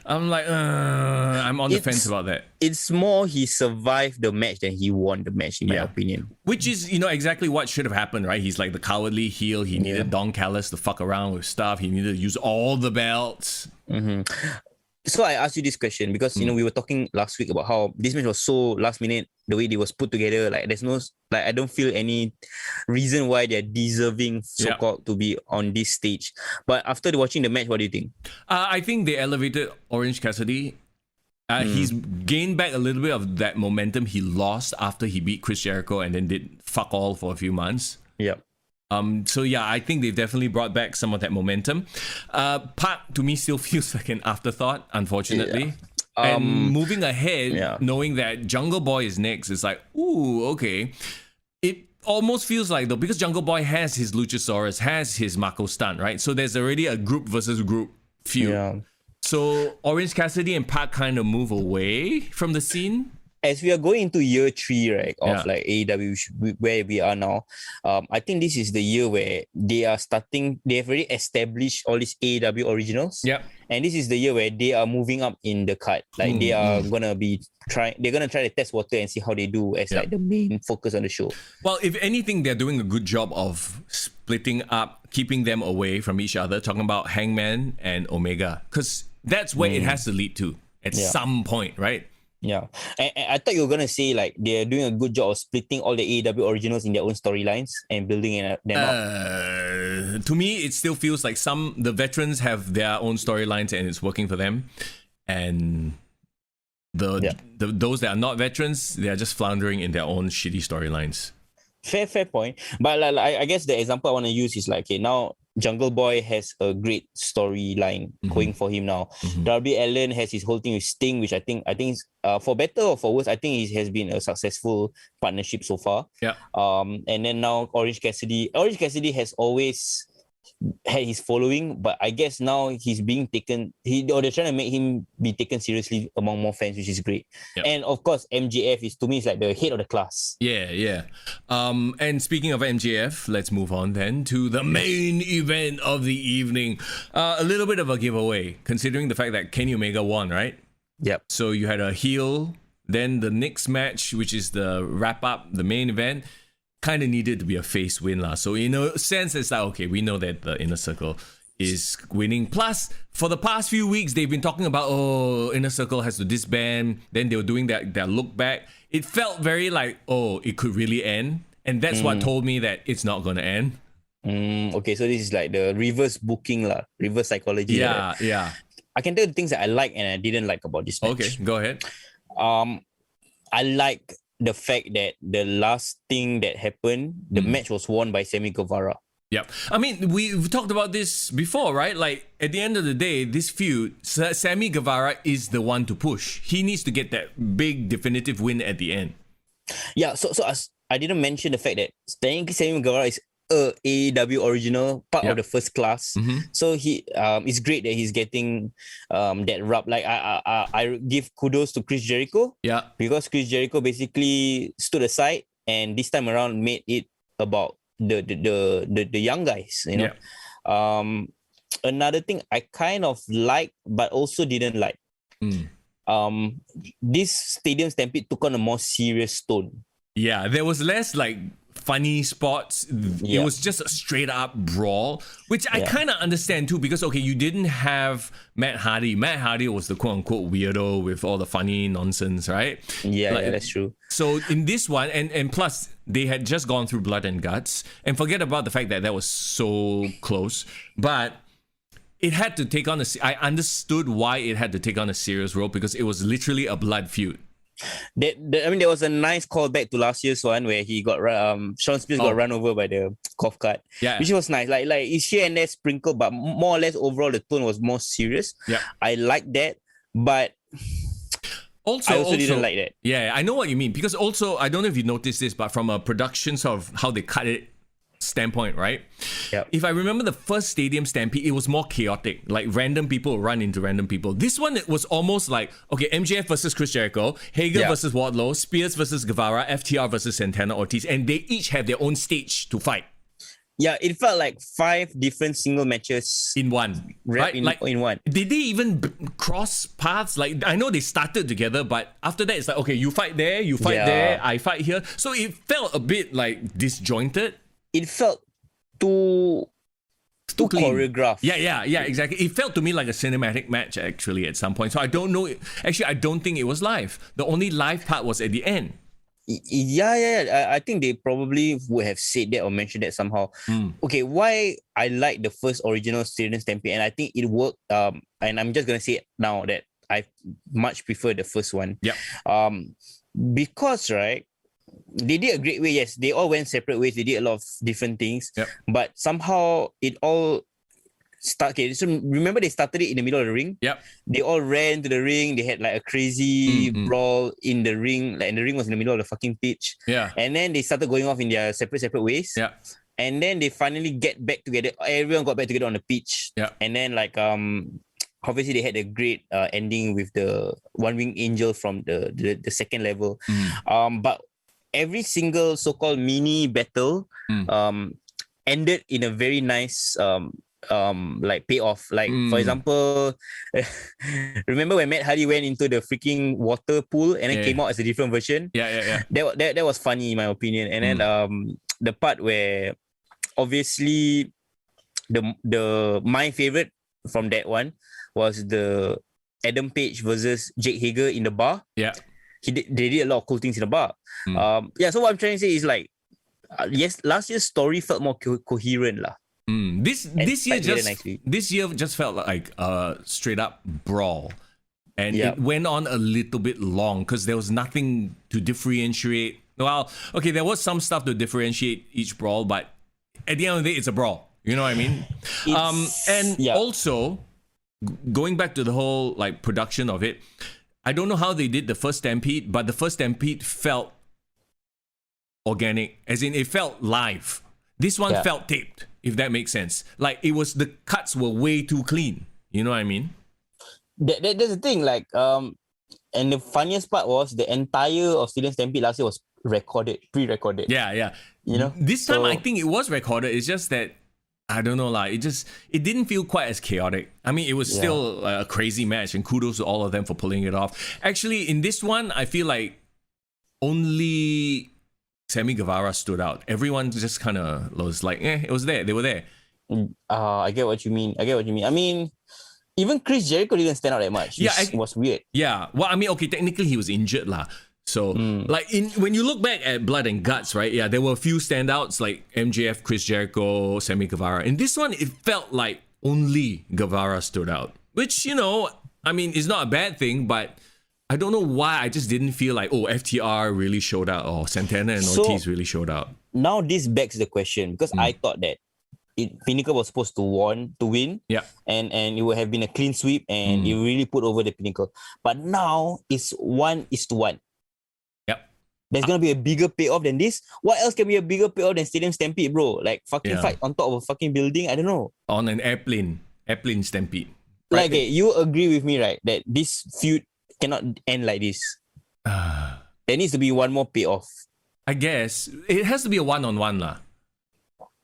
I'm like, I'm on the fence about that. It's more he survived the match than he won the match, in my opinion. Which is, exactly what should have happened, right? He's like the cowardly heel. He needed Don Callis to fuck around with stuff. He needed to use all the belts. So I asked you this question because we were talking last week about how this match was so last minute, the way they was put together. Like, there's no, like, I don't feel any reason why they're deserving so-called to be on this stage. But after watching the match, what do you think? I think they elevated Orange Cassidy. He's gained back a little bit of that momentum he lost after he beat Chris Jericho and then did fuck all for a few months. Yeah. So yeah, I think they've definitely brought back some of that momentum. Park to me still feels like an afterthought, unfortunately. Yeah. And moving ahead, knowing that Jungle Boy is next, it's like, ooh, okay. It almost feels like though, because Jungle Boy has his Luchasaurus, has his Mako Stunt, right? So there's already a group versus group feud. Yeah. So Orange Cassidy and Park kind of move away from the scene. As we are going into year 3, right, of like AEW, where we are now, I think this is the year where they have already established all these AEW originals. Yeah. And this is the year where they are moving up in the card. Like, they are going to be try to test water and see how they do as like the main focus on the show. Well, if anything, they're doing a good job of splitting up, keeping them away from each other, talking about Hangman and Omega, because that's where it has to lead to at some point, right? Yeah. And I thought you were going to say like they're doing a good job of splitting all the AEW originals in their own storylines and building them up. To me, it still feels like the veterans have their own storylines and it's working for them. And those that are not veterans, they are just floundering in their own shitty storylines. Fair point. But I guess the example I want to use is like, okay, now Jungle Boy has a great storyline going for him now. Darby Allin has his whole thing with Sting, which I think for better or for worse, I think it has been a successful partnership so far. Yeah. And then now Orange Cassidy has always had his following, but I guess now he's being taken. They're trying to make him be taken seriously among more fans, which is great. Yep. And of course, MJF to me is like the head of the class. Yeah. And speaking of MJF, let's move on then to the main event of the evening. A little bit of a giveaway, considering the fact that Kenny Omega won, right? Yep. So you had a heel. Then the next match, which is the wrap up, the main event, kind of needed to be a face win lah. So in a sense, it's like, okay, we know that the Inner Circle is winning. Plus, for the past few weeks, they've been talking about, Inner Circle has to disband. Then they were doing that look back. It felt very like, it could really end. And that's what told me that it's not going to end. Okay, so this is like the reverse booking lah, reverse psychology. Yeah. I can tell the things that I like and I didn't like about this match. Okay, go ahead. I like the fact that the last thing that happened, the match was won by Sammy Guevara. Yep. I mean, we've talked about this before, right? Like, at the end of the day, this feud, Sammy Guevara is the one to push. He needs to get that big definitive win at the end. Yeah, so I didn't mention the fact that Sammy Guevara is a AEW original, part of the first class. So he it's great that he's getting that rub. Like I give kudos to Chris Jericho. Yeah. Because Chris Jericho basically stood aside and this time around made it about the young guys, you know. Yeah. Another thing I kind of like but also didn't like. This Stadium Stampede took on a more serious tone. Yeah, there was less like funny spots. It was just a straight up brawl, which I kind of understand too, because okay, you didn't have Matt Hardy. Matt Hardy was the quote unquote weirdo with all the funny nonsense, right? Yeah, that's true. So in this one, and plus they had just gone through blood and guts, and forget about the fact that was so close, but it had to take on I understood why it had to take on a serious role, because it was literally a blood feud. I mean, there was a nice callback to last year's one where he got Sean Spears got run over by the golf cart, which was nice. Like it's here and there sprinkled, but more or less overall the tone was more serious. Yeah, I like that, but I also didn't like that. Yeah, I know what you mean, because also I don't know if you noticed this, but from a production sort of how they cut it standpoint, right? Yeah. If I remember the first Stadium Stampede, it was more chaotic. Like random people run into random people. This one, it was almost like, okay, MJF versus Chris Jericho, Hager versus Wardlow, Spears versus Guevara, FTR versus Santana Ortiz, and they each have their own stage to fight. Yeah, it felt like 5 different single matches in one, right? In one. Did they even cross paths? Like, I know they started together, but after that, it's like, okay, you fight there, you fight there, I fight here. So it felt a bit like disjointed. It felt too choreographed. Yeah, exactly. It felt to me like a cinematic match actually at some point. So I don't know. Actually, I don't think it was live. The only live part was at the end. Yeah. I think they probably would have said that or mentioned that somehow. Okay, why I like the first original Stadium Stampede, and I think it worked. And I'm just gonna say it now that I much prefer the first one. Yeah. Because right, they did a great way. Yes, they all went separate ways. They did a lot of different things. Yep. But somehow it all started. Okay, so remember they started it in the middle of the ring. Yep. They all ran to the ring. They had like a crazy brawl in the ring. Like, and the ring was in the middle of the fucking pitch. Yeah. And then they started going off in their separate ways. Yeah. And then they finally get back together. Everyone got back together on the pitch. Yeah. And then like obviously they had a great ending with the One Wing Angel from the second level. But every single so-called mini battle ended in a very nice like payoff. Like for example, remember when Matt Hardy went into the freaking water pool and then came out as a different version? Yeah. That was funny in my opinion. And then the part where obviously the my favorite from that one was the Adam Page versus Jake Hager in the bar. Yeah. They did a lot of cool things in the bar. So what I'm trying to say is like, yes, last year's story felt more coherent lah. This year just felt like a straight up brawl, and it went on a little bit long because there was nothing to differentiate. Well, okay, there was some stuff to differentiate each brawl, but at the end of the day, it's a brawl. You know what I mean? Also, going back to the whole like production of it, I don't know how they did the first Stampede, but the first Stampede felt organic, as in it felt live. This one felt taped, if that makes sense. Like it was, the cuts were way too clean. You know what I mean? That's the thing. Like, and the funniest part was the entire of Stadium Stampede last year was pre-recorded. Yeah. You know, this time I think it was recorded. It's just that I don't know, like it didn't feel quite as chaotic. I mean, it was still a crazy match, and kudos to all of them for pulling it off. Actually, in this one, I feel like only Sammy Guevara stood out. Everyone just kind of was like, it was there. They were there. I get what you mean. I mean, even Chris Jericho didn't stand out that much. It was weird. Yeah. Well, I mean, okay, technically he was injured lah. So, like, when you look back at Blood and Guts, right? Yeah, there were a few standouts like MJF, Chris Jericho, Sammy Guevara. In this one, it felt like only Guevara stood out, which, I mean, is not a bad thing, but I don't know why I just didn't feel like, FTR really showed out or Santana and Ortiz really showed out. Now this begs the question, because I thought that Pinnacle was supposed to win, and it would have been a clean sweep, and it really put over the Pinnacle. But now it's 1-1. There's gonna be a bigger payoff than this. What else can be a bigger payoff than Stadium Stampede, bro? Like fucking fight on top of a fucking building. I don't know. On an airplane stampede. Right? Like, you agree with me, right? That this feud cannot end like this. There needs to be one more payoff. I guess it has to be a one-on-one lah.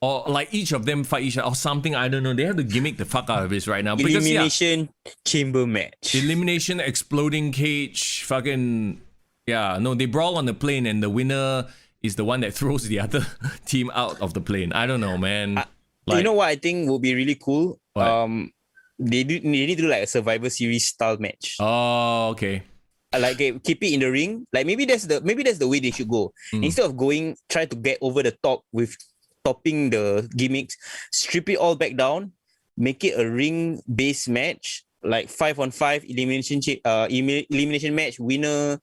Or like each of them fight each other or something. I don't know. They have to gimmick the fuck out of this right now. Elimination chamber match. Elimination exploding cage. Fucking. Yeah, no, they brawl on the plane and the winner is the one that throws the other team out of the plane. I don't know, man. You know what I think would be really cool? What? They need to do like a Survivor Series style match. Oh, okay. Like keep it in the ring. Like maybe that's the way they should go. Instead of try to get over the top with topping the gimmicks, strip it all back down, make it a ring-based match, like 5-on-5 elimination match, winner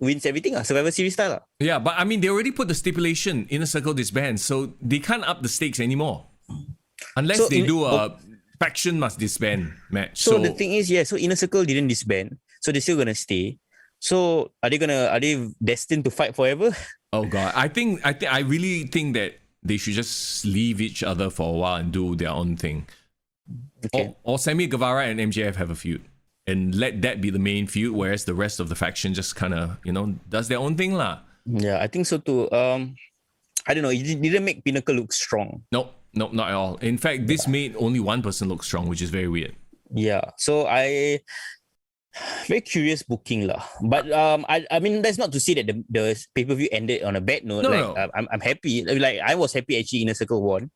wins everything, Survivor Series style. Yeah, but I mean, they already put the stipulation, Inner Circle disband, so they can't up the stakes anymore. Unless they do a faction must disband match. So the thing is, so Inner Circle didn't disband, so they're still gonna stay. So are they destined to fight forever? Oh god, I really think that they should just leave each other for a while and do their own thing. Okay. Or Sammy Guevara and MJF have a feud. And let that be the main feud, whereas the rest of the faction just kind of, does their own thing lah. Yeah, I think so too. I don't know. It didn't make Pinnacle look strong. Nope, not at all. In fact, this made only one person look strong, which is very weird. Yeah, so very curious booking lah. But I mean, that's not to say that the pay-per-view ended on a bad note. No. I'm happy. Like I was happy actually Inner Circle won.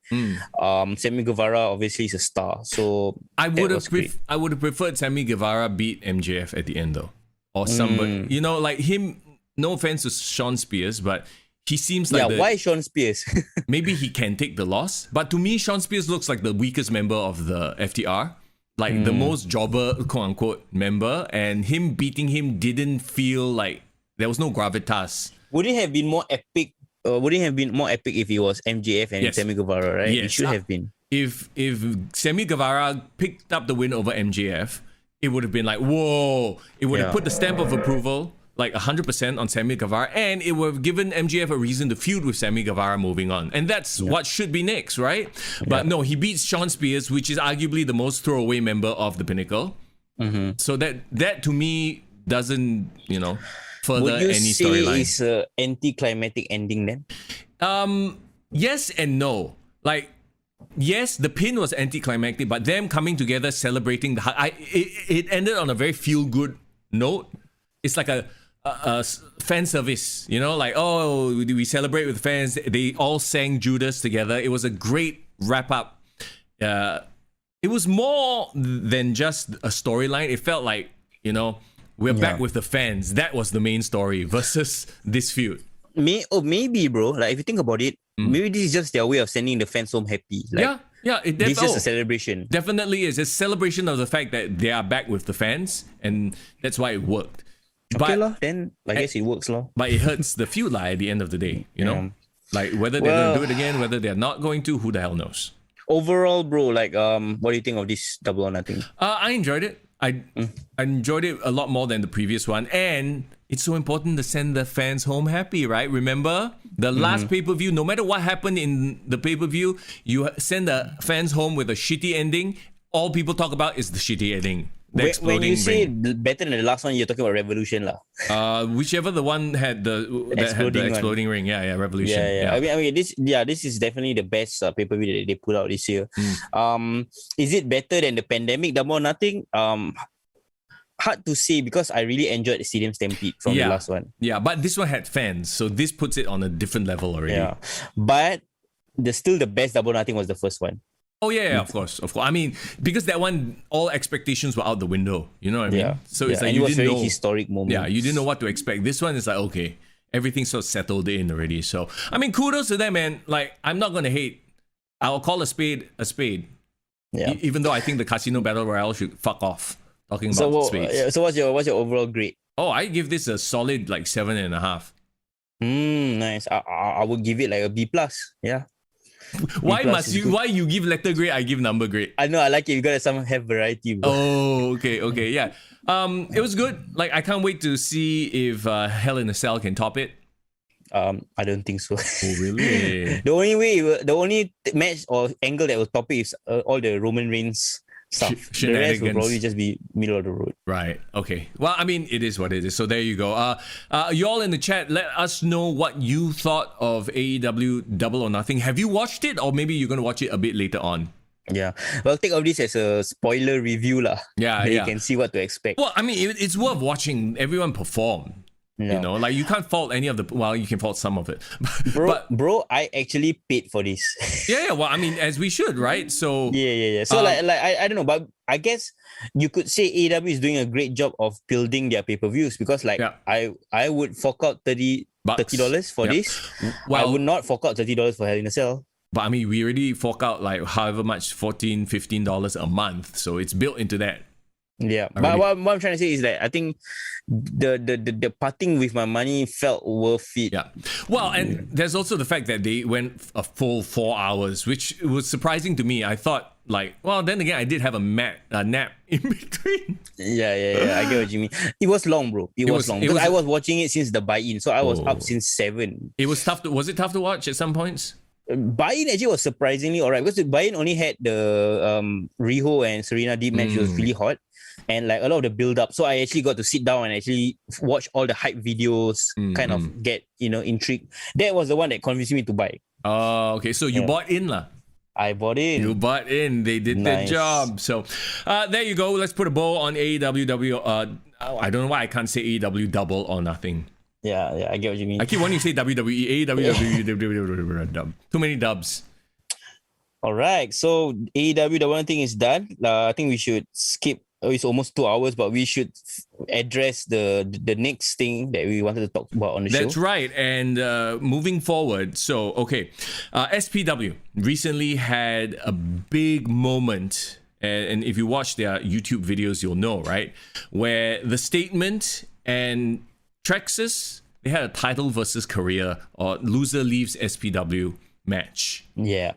Sammy Guevara obviously is a star. So I would have preferred Sammy Guevara beat MJF at the end though. Or somebody. Like him, no offense to Sean Spears, but he seems like why Sean Spears? Maybe he can take the loss. But to me, Sean Spears looks like the weakest member of the FTR. Like the most jobber, quote unquote, member, and him beating him didn't feel like there was no gravitas. Would it have been more epic? Would it have been more epic if it was MJF and Sammy Guevara, right? Yes. It should have been. If Sammy Guevara picked up the win over MJF, it would have been like, whoa! It would have put the stamp of approval, like 100% on Sammy Guevara, and it would have given MJF a reason to feud with Sammy Guevara moving on. And that's what should be next, right? But no, he beats Sean Spears, which is arguably the most throwaway member of the Pinnacle. So that to me doesn't, further any storyline. Would you say it's an anticlimactic ending then? Yes and no. Like, yes, the pin was anticlimactic, but them coming together, celebrating it ended on a very feel-good note. It's like a fan service, like, we celebrate with fans. They all sang Judas together. It was a great wrap up. It was more than just a storyline. It felt like, we're back with the fans. That was the main story versus this feud. Maybe, bro. Like, if you think about it, maybe this is just their way of sending the fans home happy. Like, this is a celebration. Definitely is a celebration of the fact that they are back with the fans, and that's why it worked. Okay, then I guess it works, But it hurts the feud at the end of the day, Like whether they're going to do it again, whether they're not going to, who the hell knows? Overall, bro, like what do you think of this Double or Nothing? I enjoyed it. I enjoyed it a lot more than the previous one, and it's so important to send the fans home happy, right? Remember the last pay-per-view, no matter what happened in the pay-per-view, you send the fans home with a shitty ending. All people talk about is the shitty ending. When you say ring. better than the last one, you're talking about Revolution lah. Whichever the one had the exploding ring. Yeah, Revolution. Yeah. I mean, this is definitely the best pay-per-view that they put out this year. Is it better than the pandemic Double or Nothing? Hard to say because I really enjoyed the Stadium Stampede from the last one. Yeah, but this one had fans, so this puts it on a different level already. Yeah, but still the best Double or Nothing was the first one. Oh yeah, of course. I mean, because that one, all expectations were out the window. You know what I mean? So it's like and you it was didn't very know. Historic moment. Yeah, you didn't know what to expect. This one is like, okay, everything's so settled in already. So I mean, kudos to them, man. Like, I'm not gonna hate. I'll call a spade a spade. Yeah. Even though I think the Casino Battle Royale should fuck off. Talking about spades. So what's your overall grade? Oh, I give this a solid like 7.5. Nice. I would give it like a B plus. Yeah. Why you give letter grade, I give number grade? I know, I like it. You gotta have variety, bro. Oh, okay, yeah. It was good. Like, I can't wait to see if Hell in a Cell can top it. I don't think so. Oh, really? the only match or angle that will top it is all the Roman Reigns stuff. The rest will probably just be middle of the road. Right. Okay. Well, I mean, it is what it is. So there you go. Y'all in the chat, let us know what you thought of AEW Double or Nothing. Have you watched it, or maybe you're going to watch it a bit later on? Yeah. Well, think of this as a spoiler review lah. Yeah. You can see what to expect. Well, I mean, it's worth watching everyone perform. Yeah. You know, like, you can't fault any of the. Well, you can fault some of it. Bro, I actually paid for this. Yeah. Well, I mean, as we should, right? So yeah. So like I don't know, but I guess you could say AEW is doing a great job of building their pay-per-views, because like I would fork out $30 for this. Well, I would not fork out $30 for Hell in a Cell. But I mean, we already fork out like however much, $14, $15 a month, so it's built into that. Yeah, but what I'm trying to say is that I think the parting with my money felt worth it. Yeah. Well, and there's also the fact that they went a full 4 hours, which was surprising to me. I thought, like, well, then again, I did have a nap in between. Yeah. I get what you mean. It was long, bro. It was long. Because I was watching it since the buy-in, so I was up since 7. It was tough. Was it tough to watch at some points? Buy-in actually was surprisingly alright, because the buy-in only had the Riho and Serena Deeb match. It was really hot, and like a lot of the build-up. So I actually got to sit down and actually watch all the hype videos, kind of get intrigued. That was the one that convinced me to buy. Oh, okay. So you bought in lah. I bought in. You bought in. They did their job. So there you go. Let's put a bow on AEW. I don't know why I can't say AEW Double or Nothing. Yeah, I get what you mean. I keep wanting to say WWE, AEW, too many dubs. All right, so AEW, the one thing is done. I think we should skip. It's almost 2 hours, but we should address the next thing that we wanted to talk about on the show. That's right. And moving forward, so okay, SPW recently had a big moment, and if you watch their YouTube videos, you'll know, right, where the Statement and Trexxus, they had a title versus career or loser leaves SPW match. Yeah.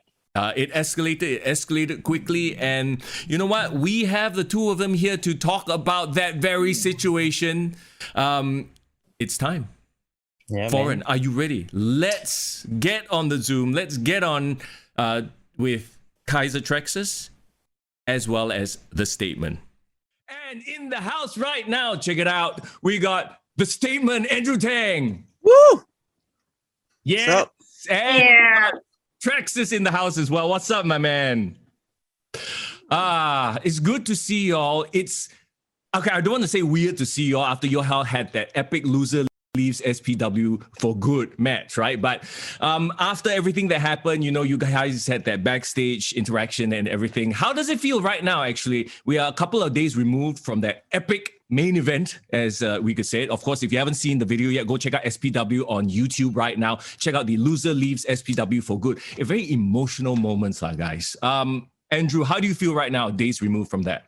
It escalated quickly, and you know what? We have the two of them here to talk about that very situation. It's time. Yeah, Foreign, are you ready? Let's get on the Zoom. Let's get on with Kaiser Trexxus as well as the Statement. And in the house right now, check it out. We got the Statement, Andrew Tang. Woo! Yes. And Trexxus in the house as well. What's up, my man? It's good to see y'all. It's okay. I don't want to say weird to see y'all after y'all had that epic loser leaves SPW for good match, right? But after everything that happened, you guys had that backstage interaction and everything. How does it feel right now? Actually, we are a couple of days removed from that epic main event, as we could say it. Of course, if you haven't seen the video yet, go check out SPW on YouTube right now. Check out the loser leaves SPW for good. A very emotional moments, guys. Andrew, how do you feel right now, days removed from that?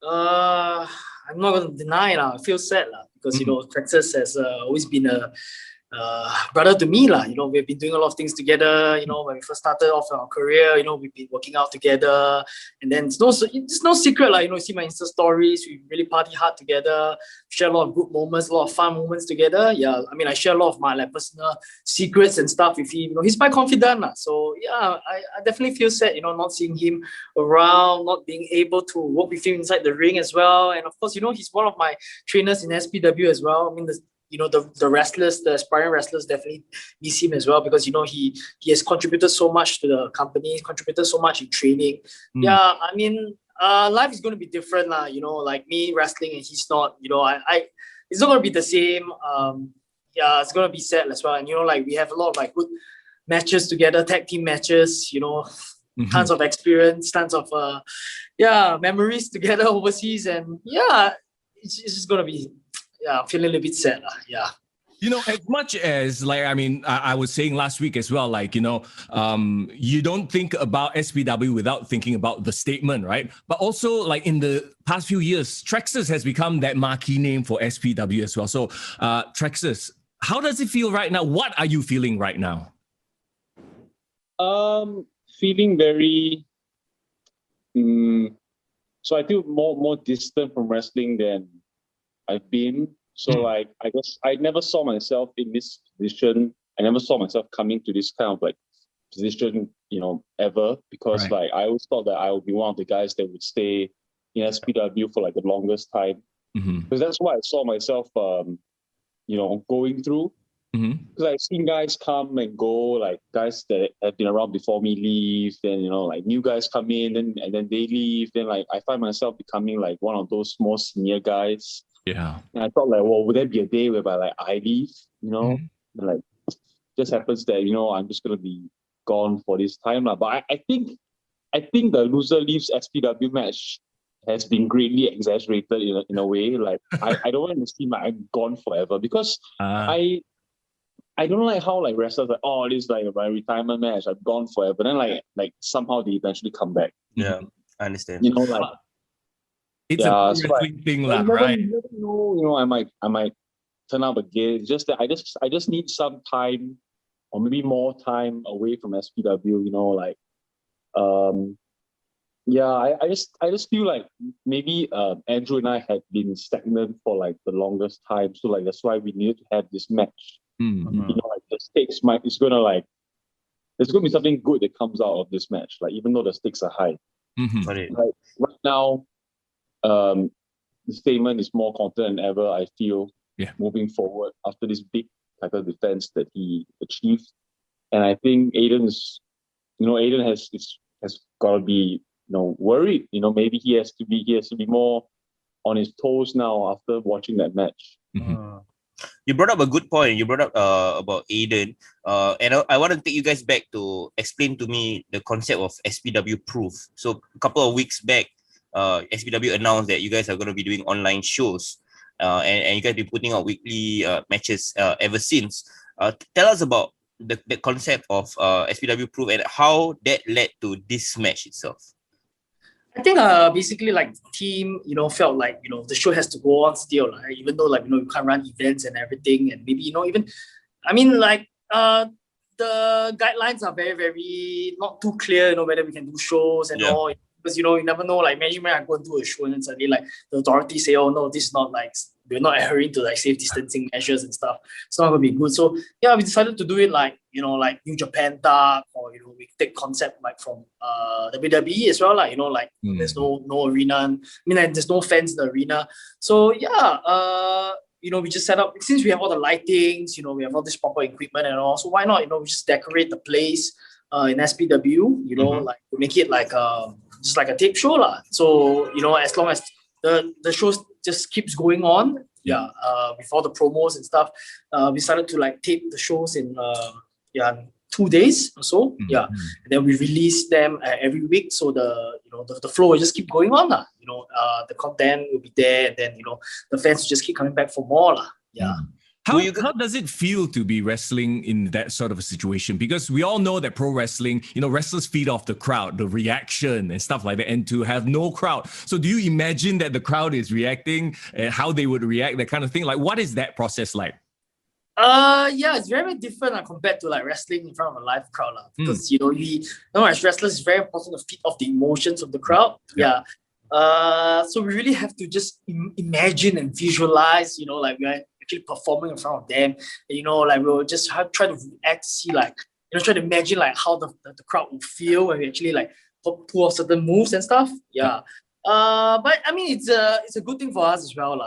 I'm not going to deny I feel sad because Trexxus has always been a brother to me lah. We've been doing a lot of things together. When we first started off our career, we've been working out together, and then it's no secret lah. You see my Insta stories. We really party hard together. Share a lot of good moments, a lot of fun moments together. Yeah, I mean, I share a lot of my personal secrets and stuff with him. He's my confidant lah. So yeah, I definitely feel sad. Not seeing him around, not being able to work with him inside the ring as well. And of course, he's one of my trainers in SPW as well. I mean, the wrestlers, the aspiring wrestlers definitely miss him as well, because he has contributed so much to the company, contributed so much in training. Yeah, I mean, life is going to be different lah. Like me wrestling and he's not. It's not going to be the same. Yeah, it's going to be sad as well. And like we have a lot of good matches together, tag team matches. Tons of experience, tons of memories together overseas, and yeah, it's just going to be. Yeah, I'm feeling a little bit sad. Yeah. As much as I was saying last week as well, you don't think about SPW without thinking about the statement, right? But also in the past few years, Trexxus has become that marquee name for SPW as well. So Trexxus, how does it feel right now? What are you feeling right now? Feeling very, so I feel more distant from wrestling than I've been. So I guess I never saw myself in this position. I never saw myself coming to this kind of position, ever, because I always thought that I would be one of the guys that would stay in SPW for the longest time. Because that's what I saw myself, going through. Because I've seen guys come and go, guys that have been around before me leave, then new guys come in and then they leave. Then I find myself becoming one of those more senior guys. Yeah. And I thought would there be a day whereby I leave, and just happens that, I'm just gonna be gone for this time. But I think the loser leaves SPW match has been greatly exaggerated in a way. I don't want to seem like I'm gone forever, because I don't like how wrestlers this is my retirement match, I'm gone forever. Then somehow they eventually come back. Yeah, I understand. It's a wrestling thing, right? You never know, I might turn up again. It's just that I just need some time, or maybe more time away from SPW. I just feel like maybe Andrew and I had been stagnant for the longest time. So that's why we needed to have this match. The stakes there's gonna be something good that comes out of this match. Even though the stakes are high. Right now, the statement is more confident than ever, I feel, moving forward after this big title defense that he achieved. And I think Aiden has got to be worried. Maybe he has to be more on his toes now after watching that match. You brought up a good point. You brought up about Aiden, and I want to take you guys back to explain to me the concept of SPW Prove. So a couple of weeks back, SPW announced that you guys are going to be doing online shows, and you guys be putting out weekly matches ever since. Tell us about the concept of SPW Prove and how that led to this match itself. I think basically the team felt the show has to go on still, even though you can't run events and everything, and maybe even the guidelines are very, very not too clear, whether we can do shows and all. Because you never know, imagine when I go and do a show and then suddenly the authorities say, oh no, this is not we're not adhering to safe distancing measures and stuff. It's not gonna be good. So yeah, we decided to do it New Japan Dark, or we take concept from WWE as well, there's no arena. I mean, there's no fans in the arena. So yeah, we just set up, since we have all the lightings, we have all this proper equipment and all. So why not we just decorate the place in SPW, make it just like a tape show lah. So as long as the show just keeps going on, with all the promos and stuff, we started to tape the shows in 2 days or so, and then we release them every week. So the flow will just keep going on lah. The content will be there, and then the fans will just keep coming back for more lah. How does it feel to be wrestling in that sort of a situation? Because we all know that pro wrestling, wrestlers feed off the crowd, the reaction and stuff like that, and to have no crowd. So do you imagine that the crowd is reacting and how they would react, that kind of thing? What is that process like? Yeah, it's very, very different compared to like wrestling in front of a live crowd. Because as wrestlers, it's very important to feed off the emotions of the crowd. Yeah. So we really have to just imagine and visualize, like we're actually performing in front of them. Like we'll just try to react, see like, try to imagine like how the crowd will feel when we actually like pull off certain moves and stuff. Yeah. But I mean, it's a good thing for us as well,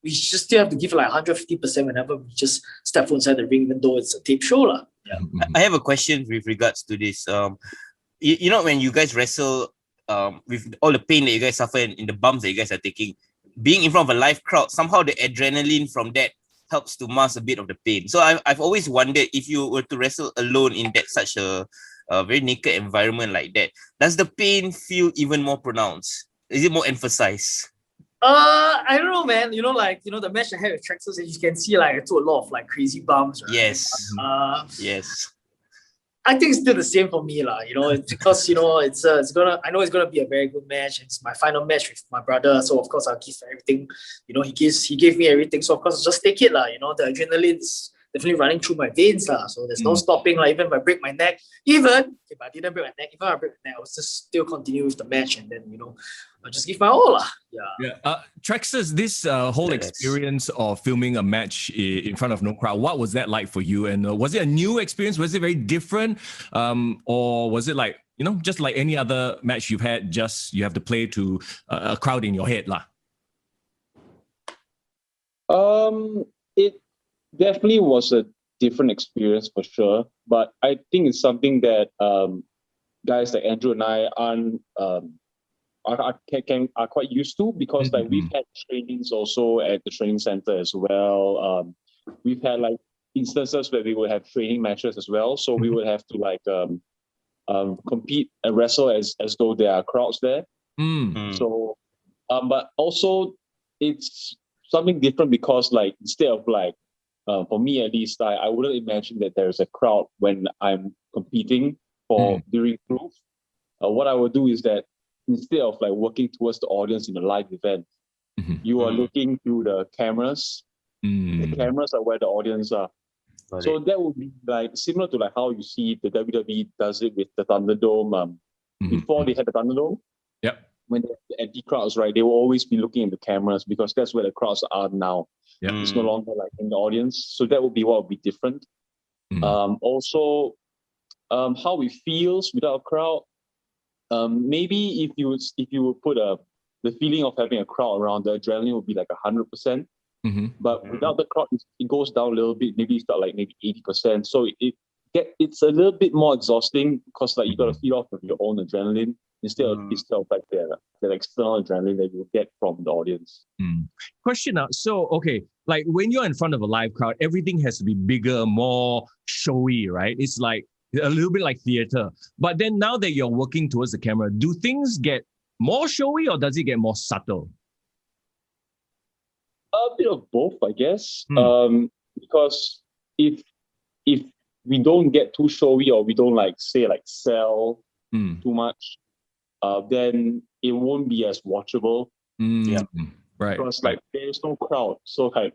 we just still have to give like 150% whenever we just step foot inside the ring, even though it's a tape show. Yeah. I have a question with regards to this. When you guys wrestle, with all the pain that you guys suffer and in the bumps that you guys are taking, being in front of a live crowd, somehow the adrenaline from that helps to mask a bit of the pain. So I've always wondered, if you were to wrestle alone in such a very naked environment like that, does the pain feel even more pronounced? Is it more emphasized? I don't know, man. The match I had with Trexxus, you can see like I took a lot of like crazy bumps. Right? Yes. Yes. I think it's still the same for me, because it's gonna be a very good match. It's my final match with my brother, so of course I'll give everything. He gave me everything, so of course I'll just take it, The adrenaline's definitely running through my veins, So there's no stopping. Even if I break my neck, even if I didn't break my neck, even if I break my neck, I will just still continue with the match, and then I'll just give my all, Trexxus, this whole experience of filming a match in front of no crowd, what was that like for you? And was it a new experience? Was it very different? Or was it like, just like any other match you've had, just you have to play to a crowd in your head, It definitely was a different experience for sure. But I think it's something that guys like Andrew and I are quite used to, because like we've had trainings also at the training center as well. We've had like instances where we would have training matches as well, so we would have to like compete and wrestle as though there are crowds there. So but also it's something different, because like instead of like for me at least, I wouldn't imagine that there's a crowd when I'm competing during Prove. What I would do is that instead of like working towards the audience in a live event, you are looking through the cameras. The cameras are where the audience are. So that would be like similar to like how you see the WWE does it with the Thunderdome. Before they had the Thunderdome, when they had the empty crowds, right, they will always be looking at the cameras, because that's where the crowds are now. It's no longer like in the audience. So that would be what would be different. Also, how it feels without a crowd. Maybe if you would put the feeling of having a crowd around, the adrenaline would be like 100%. But without the crowd, it goes down a little bit. Maybe it's got like maybe 80%. So it's a little bit more exhausting, because like you got to feed off of your own adrenaline instead of like the external adrenaline that you get from the audience. Question now. So okay, like when you're in front of a live crowd, everything has to be bigger, more showy, right? It's like a little bit like theater. But then now that you're working towards the camera, do things get more showy or does it get more subtle? A bit of both, I guess. Because if we don't get too showy, or we don't sell too much, then it won't be as watchable. Right. Because there's no crowd. So like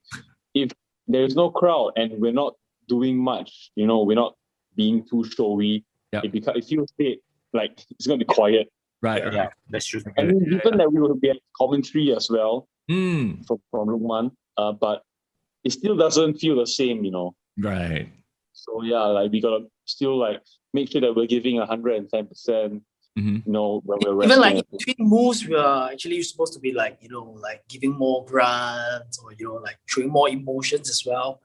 if there's no crowd and we're not doing much, we're not being too showy, it feels like it's gonna be quiet. Right. Yeah, that's true. I mean, even that we will be at commentary as well from Lukman, but it still doesn't feel the same, Right. So yeah, like we gotta still like make sure that we're giving 110%. When we're wrestling. Even like in between moves, we are actually supposed to be like giving more grunts, or like showing more emotions as well.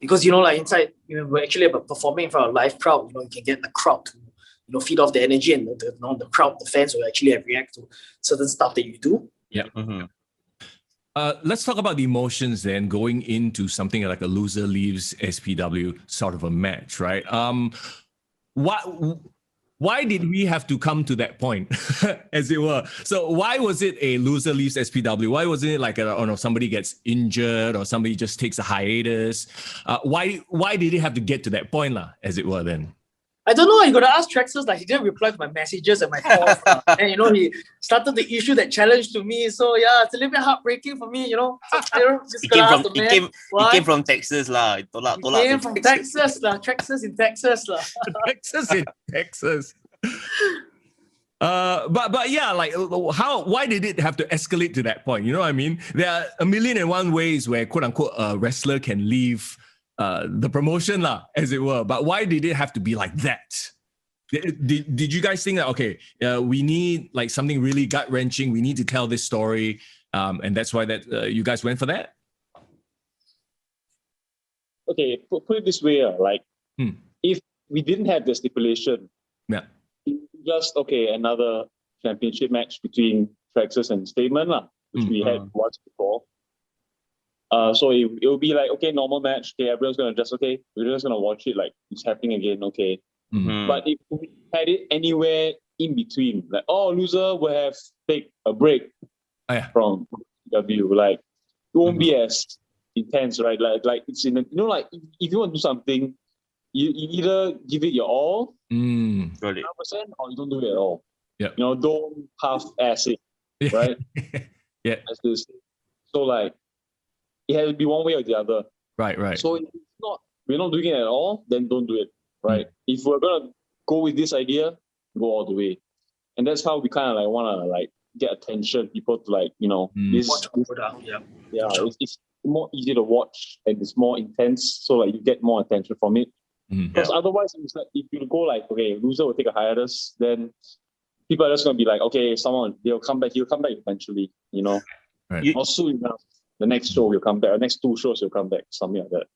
Because like inside, we're actually performing in front of a live crowd. You can get the crowd to feed off the energy, and the crowd, the fans will actually react to certain stuff that you do. Let's talk about the emotions then, going into something like a loser leaves SPW sort of a match, right? Why did we have to come to that point, as it were? So why was it a loser leaves SPW? Why wasn't it like somebody gets injured or somebody just takes a hiatus? Why did it have to get to that point, as it were then? I don't know. You gotta ask Trexxus. Like he didn't reply to my messages and my calls, and he started to issue that challenge to me. So yeah, it's a little bit heartbreaking for me. So, just He gotta came ask from the man. he came from Texas lah. Tolak He came from Texas lah. Trexxus in Texas lah. Texas in Texas. But yeah, like why did it have to escalate to that point? You know what I mean? There are a million and one ways where quote unquote a wrestler can leave the promotion lah, as it were. But why did it have to be like that? Did you guys think that okay, we need like something really gut wrenching? We need to tell this story, and that's why that you guys went for that? Okay, put it this way, if we didn't have the stipulation, yeah, just another championship match between Trexxus and Statement which we had once before. So it will be like normal match. Okay, everyone's gonna we're just gonna watch it like it's happening again. Okay, but if we had it anywhere in between, like loser will have to take a break from AEW, like it won't be as intense, right? Like it's in like if you want to do something, you either give it your all, 100%, or you don't do it at all. Yeah. Don't half-ass it, right? Yeah. As this. So like it has to be one way or the other. Right. So if we're not doing it at all, then don't do it. Right. If we're gonna go with this idea, go all the way. And that's how we kind of like wanna like get attention, people to like, this it's more easy to watch and it's more intense, so like you get more attention from it. Because otherwise it's like if you go like, okay, loser will take a hiatus, then people are just gonna be like, okay, he'll come back eventually, Right. Or soon enough, the next show will come back, or next two shows will come back, something like that.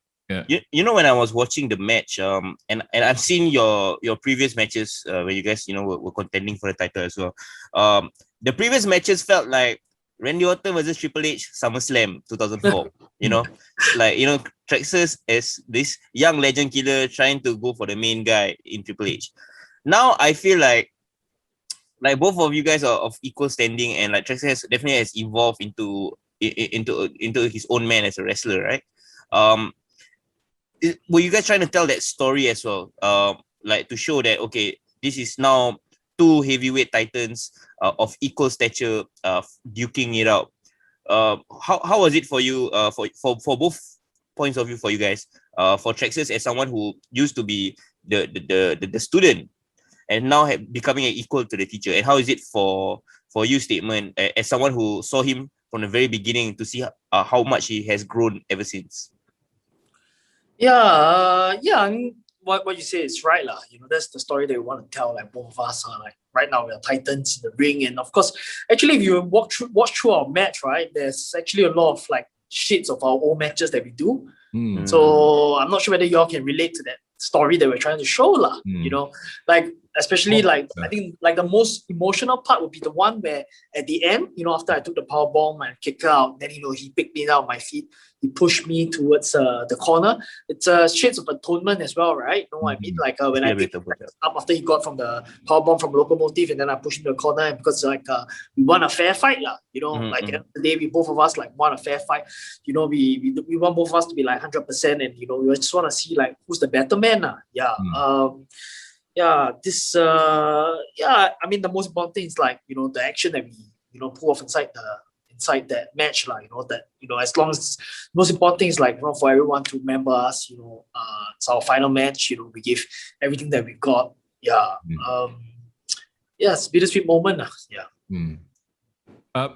Yeah. When I was watching the match, and I've seen your previous matches where you guys were contending for the title as well. The previous matches felt like Randy Orton versus Triple H SummerSlam 2004. Trexxus as this young legend killer trying to go for the main guy in Triple H. Now I feel like both of you guys are of equal standing, and like Trexxus definitely has evolved into his own man as a wrestler, right? Were you guys trying to tell that story as well? Like to show that okay, this is now two heavyweight titans of equal stature duking it out. How was it for you? For both points of view for you guys. For Trexxus as someone who used to be the student and now becoming an equal to the teacher, and how is it for you, Statement, as someone who saw him from the very beginning to see how much he has grown ever since? I mean, what you say is right lah. That's the story that we want to tell. Like both of us are like right now we are titans in the ring, and of course, actually, if you watch through our match, right, there's actually a lot of like shades of our old matches that we do. So I'm not sure whether y'all can relate to that story that we're trying to show lah. Like especially like I think like the most emotional part would be the one where at the end, after I took the power bomb and kick out, then he picked me out of my feet. He pushed me towards the corner. It's shades of atonement as well, right? You know what I mean? Like when I picked him up after he got from the power bomb from Locomotive, and then I pushed him to the corner, and because like we won a fair fight lah. Like at the end of the day, we both of us like won a fair fight. We want both of us to be like 100%, and we just want to see like who's the better man lah. I mean the most important thing is like the action that we pull off inside that match lah. As long as most important thing is like for everyone to remember us. It's our final match. We give everything that we got. It's a bittersweet moment lah.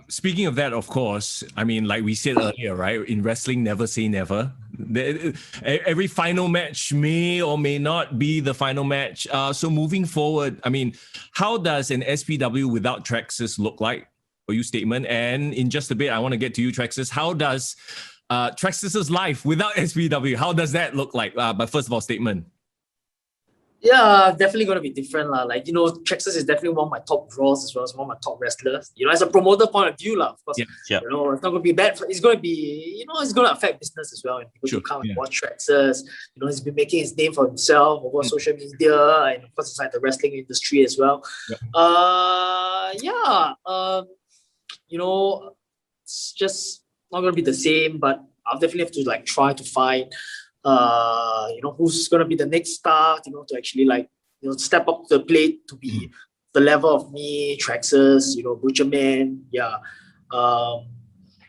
Speaking of that, of course, I mean, like we said earlier, right? In wrestling, never say never. Every final match may or may not be the final match. So moving forward, I mean, how does an SPW without Trexxus look like for you, Statement? And in just a bit, I want to get to you, Trexxus. How does Trexxus's life without SPW, how does that look like? But first of all, Statement. Definitely going to be different lah. Like, Trexxus is definitely one of my top draws as well as one of my top wrestlers. As a promoter point of view lah, of course, it's not going to be bad. It's going to be, it's going to affect business as well. And people should come and watch Trexxus. He's been making his name for himself over social media and of course inside the wrestling industry as well. It's just not going to be the same, but I'll definitely have to like try to find who's going to be the next star, to actually like step up to the plate to be the level of me, Trexxus, Butcherman,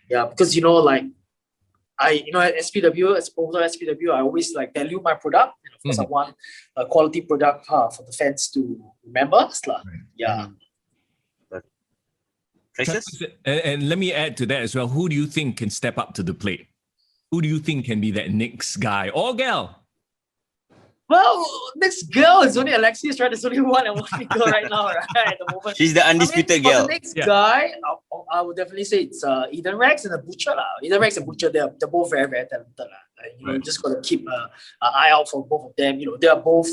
because at SPW, as promoter at SPW, I always value my product, and of course I want a quality product for the fans to remember us, Yeah. Trexxus? And let me add to that as well. Who do you think can step up to the plate? Who do you think can be that next guy or gal? Well, next girl is only Alexis, right? There's only one and only girl right now, right? At the moment. She's the undisputed for girl. the next guy, I would definitely say it's Eden Rex and the Butcher. Eden Rex and Butcher, they're both very, very talented. You just got to keep an eye out for both of them. They are both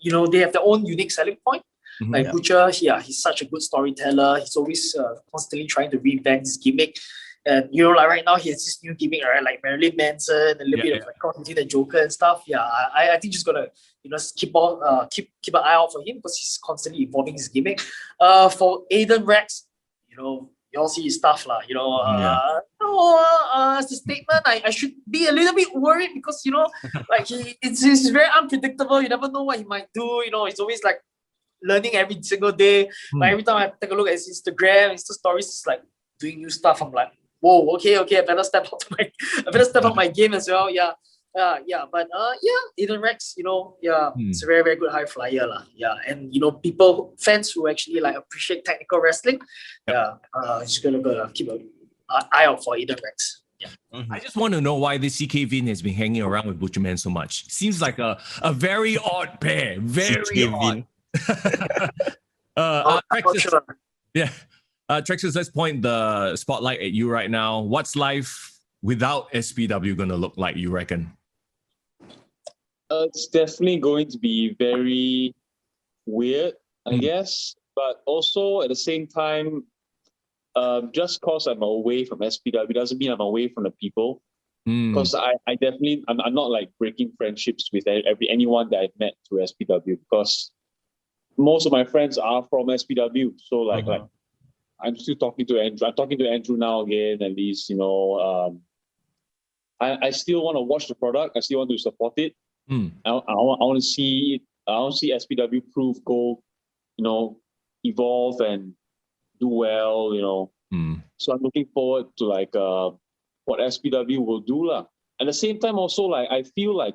they have their own unique selling point. Butcher, he's such a good storyteller. He's always constantly trying to reinvent his gimmick. And right now he has this new gimmick, right? Like Marilyn Manson, a little bit of cross between the Joker and stuff. I think just gotta keep an eye out for him because he's constantly evolving his gimmick. For Aiden Rex, you all see his stuff as a statement, I should be a little bit worried because he's very unpredictable. You never know what he might do. He's always learning every single day. But every time I take a look at his Instagram, Insta stories, it's doing new stuff. I'm like, whoa, okay, I better step up my game as well. But Eden Rex, it's a very, very good high flyer. And fans who actually appreciate technical wrestling, just gonna keep an eye out for Eden Rex. I just want to know why this CK Vin has been hanging around with Butcherman so much. Seems like a very odd pair. Very odd. Trexxus, Trexxus, let's point the spotlight at you right now. What's life without SPW going to look like, you reckon? It's definitely going to be very weird, I guess. But also at the same time, just because I'm away from SPW doesn't mean I'm away from the people. Because I definitely, I'm not breaking friendships with anyone that I've met through SPW because most of my friends are from SPW. So I'm still talking to Andrew. I'm talking to Andrew now again, at least, I still want to watch the product. I still want to support it. I want to see SPW Prove go, evolve and do well, So I'm looking forward to what SPW will do. At the same time also I feel I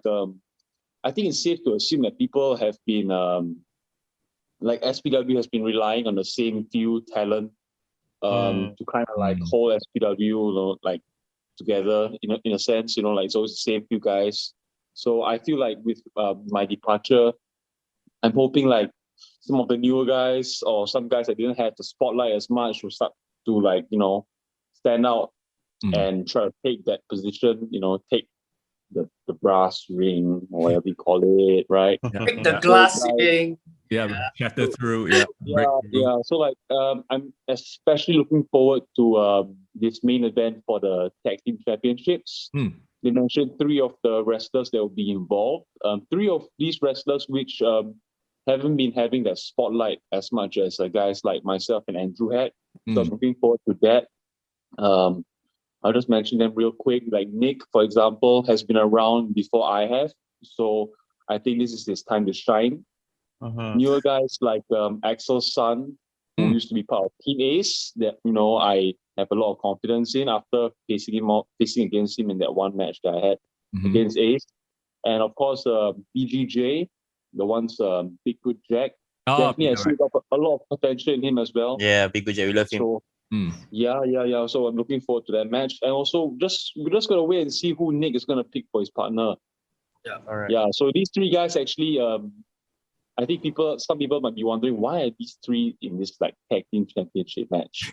think it's safe to assume that people have been SPW has been relying on the same few talent to kind of hold SPW together in a sense, it's always the same few guys. So I feel with my departure, I'm hoping some of the newer guys or some guys that didn't have the spotlight as much will start to stand out and try to take that position, take the brass ring or whatever you call it, right? Take the glass ring. Shatter through. So I'm especially looking forward to this main event for the tag team championships. They mentioned 3 of the wrestlers that will be involved. 3 of these wrestlers which haven't been having that spotlight as much as guys like myself and Andrew had. So I'm looking forward to that. I'll just mention them real quick. Nick, for example, has been around before I have. So I think this is his time to shine. Newer guys like Axel's son, who used to be part of Team Ace, that I have a lot of confidence in after facing against him in that one match that I had against Ace. And of course, BGJ, the one's Big Good Jack. Definitely, I see a lot of potential in him as well. Yeah, Big Good Jack, we love him. So, yeah. So I'm looking forward to that match. And also, we're just gonna wait and see who Nick is gonna pick for his partner. All right. Yeah. So these 3 guys actually, I think some people might be wondering why are these 3 in this tag team championship match.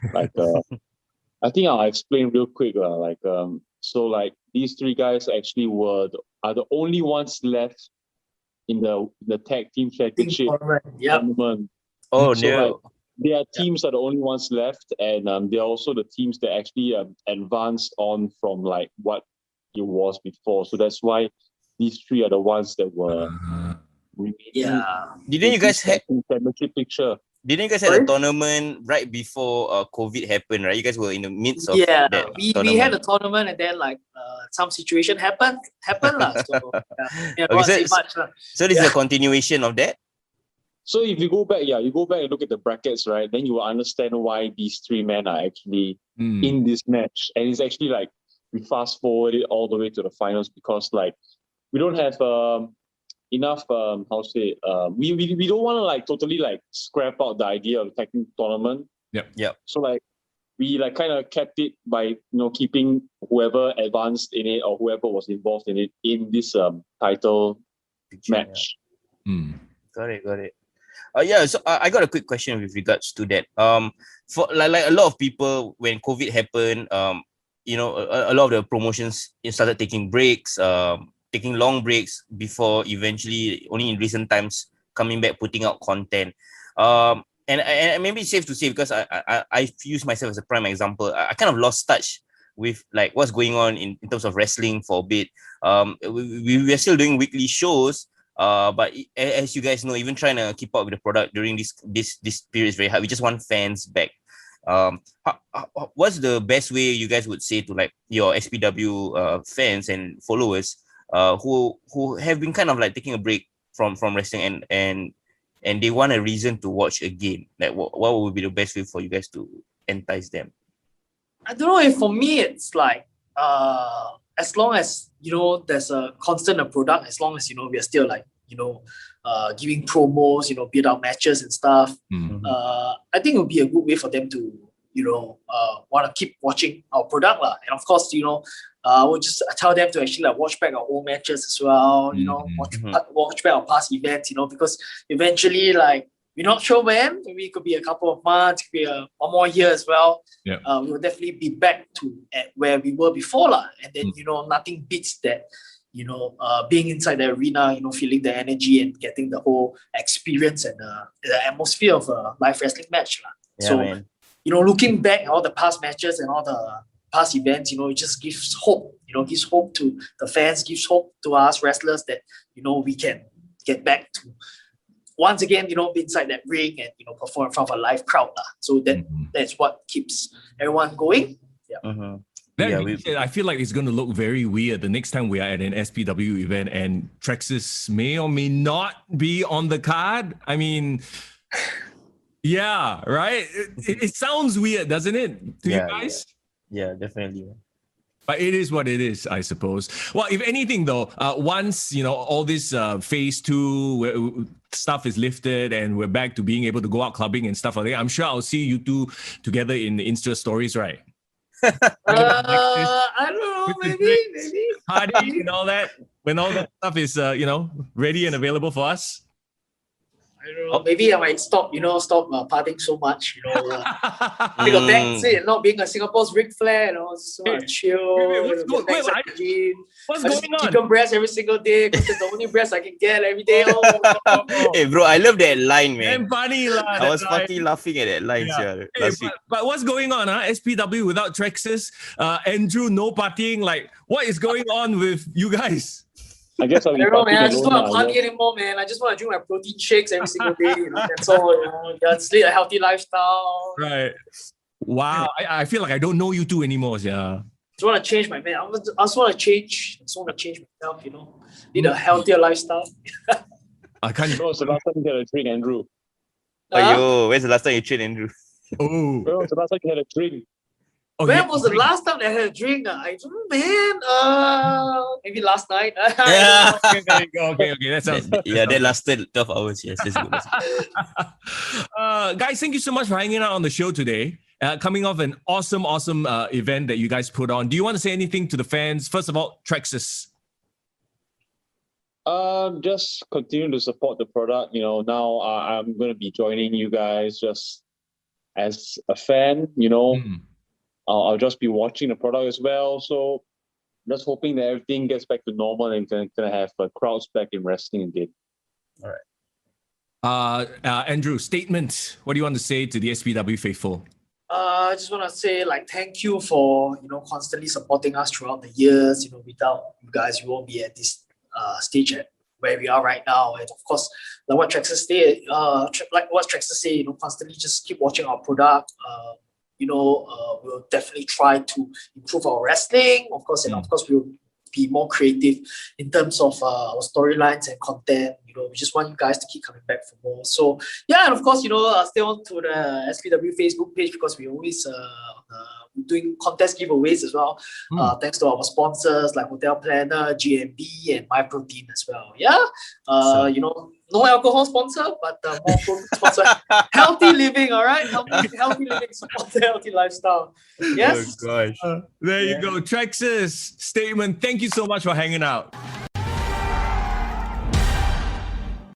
I think I'll explain real quick. These 3 guys actually are the only ones left in the tag team championship tournament. Oh no. Their teams are the only ones left, and they're also the teams that actually advanced on from what it was before. So that's why these 3 are the ones that were Didn't you guys have championship picture? Didn't you guys have a tournament right before COVID happened, right? You guys were in the midst of that we tournament. had a tournament and then like some situation happened lah. So yeah, Okay, say much lah. So this is a continuation of that? So if you go back, you go back and look at the brackets, right? Then you will understand why these three men are actually in this match. And it's actually like, we fast forward it all the way to the finals because like, we don't have enough, we don't want to like totally like scrap out the idea of the technical tournament. Yep. So like, we like kind of kept it by, keeping whoever advanced in it or whoever was involved in it in this title match. Yeah. Got it. So I got a quick question with regards to that. For like a lot of people when COVID happened, a lot of the promotions started taking breaks, taking long breaks before eventually only in recent times coming back putting out content. And maybe it's safe to say because I use myself as a prime example. I kind of lost touch with like what's going on in terms of wrestling for a bit. We are still doing weekly shows. But as you guys know, even trying to keep up with the product during this period is very hard. We just want fans back. What's the best way you guys would say to like your SPW fans and followers who have been kind of like taking a break from wrestling and they want a reason to watch again? Like what would be the best way for you guys to entice them? I don't know if for me it's like as long as there's a constant product, as long as we are still like giving promos, build out matches and stuff. I think it would be a good way for them to want to keep watching our product lah. And of course, we'll just tell them to actually like watch back our old matches as well. Watch back our past events. Because eventually, like we're not sure when. Maybe it could be a couple of months, it could be one more year as well. Yeah. We will definitely be back at where we were before lah. And then nothing beats that. Being inside the arena, feeling the energy and getting the whole experience and the atmosphere of a live wrestling match lah. Yeah, so, man. Looking back at all the past matches and all the past events, it just gives hope. Gives hope to the fans, gives hope to us wrestlers that we can get back to once again, be inside that ring and perform in front of a live crowd lah. So that's what keeps everyone going. Yeah. I feel like it's going to look very weird the next time we are at an SPW event and Trexxus may or may not be on the card. I mean, yeah, right? It sounds weird, doesn't it, to you guys? Yeah, definitely. But it is what it is, I suppose. Well, if anything, though, once all this phase 2 stuff is lifted and we're back to being able to go out clubbing and stuff like that, I'm sure I'll see you two together in the Insta stories, right? I don't know, maybe. Party and all that. When all that stuff is, ready and available for us. I don't know. Maybe I might stop partying so much. Think of that, not being a Singapore's Ric Flair. Just want to chill. What's going on? Chicken breast every single day because it's the only breast I can get every day. Hey, bro, I love that line, man. And funny, I was fucking laughing at that line. But what's going on, SPW without Trexxus, Andrew, no partying. Like, what is going on with you guys? I guess I don't know, man. I just don't want to party anymore, man. I just want to drink my protein shakes every single day. That's all. Just lead a healthy lifestyle. Right. Wow. I feel like I don't know you two anymore. Yeah. I just want to change my man. I just want to change. I just want to change myself. Lead a healthier lifestyle. I can't. When was the last time you had a drink, Andrew? When's the last time you trained, Andrew? Oh. When was the last time you had a drink? Okay. When was the last time I had a drink? I don't know, man. Maybe last night. Yeah. Okay. That sounds. That lasted 12 hours. Yes, that's good. Guys, thank you so much for hanging out on the show today. Coming off an awesome event that you guys put on. Do you want to say anything to the fans? First of all, Trexxus. Just continue to support the product. Now I'm going to be joining you guys just as a fan. I'll just be watching the product as well. So just hoping that everything gets back to normal and can have crowds back in wrestling again. All right. Andrew, statement. What do you want to say to the SPW faithful? I just want to say thank you for constantly supporting us throughout the years. Without you guys, we won't be at this stage where we are right now. And of course, like what Trexxus say, constantly just keep watching our product. We'll definitely try to improve our wrestling, of course, and of course we'll be more creative in terms of our storylines and content. We just want you guys to keep coming back for more. So yeah, and of course, stay on to the SPW Facebook page, because we always doing contest giveaways as well. Thanks to our sponsors like Hotel Planner, GMB, and MyProtein as well. Yeah, no alcohol sponsor, but more protein sponsor. Healthy living, all right. Healthy living, support the healthy lifestyle. Yes. Oh gosh. There you go, Trexxus, Statement. Thank you so much for hanging out.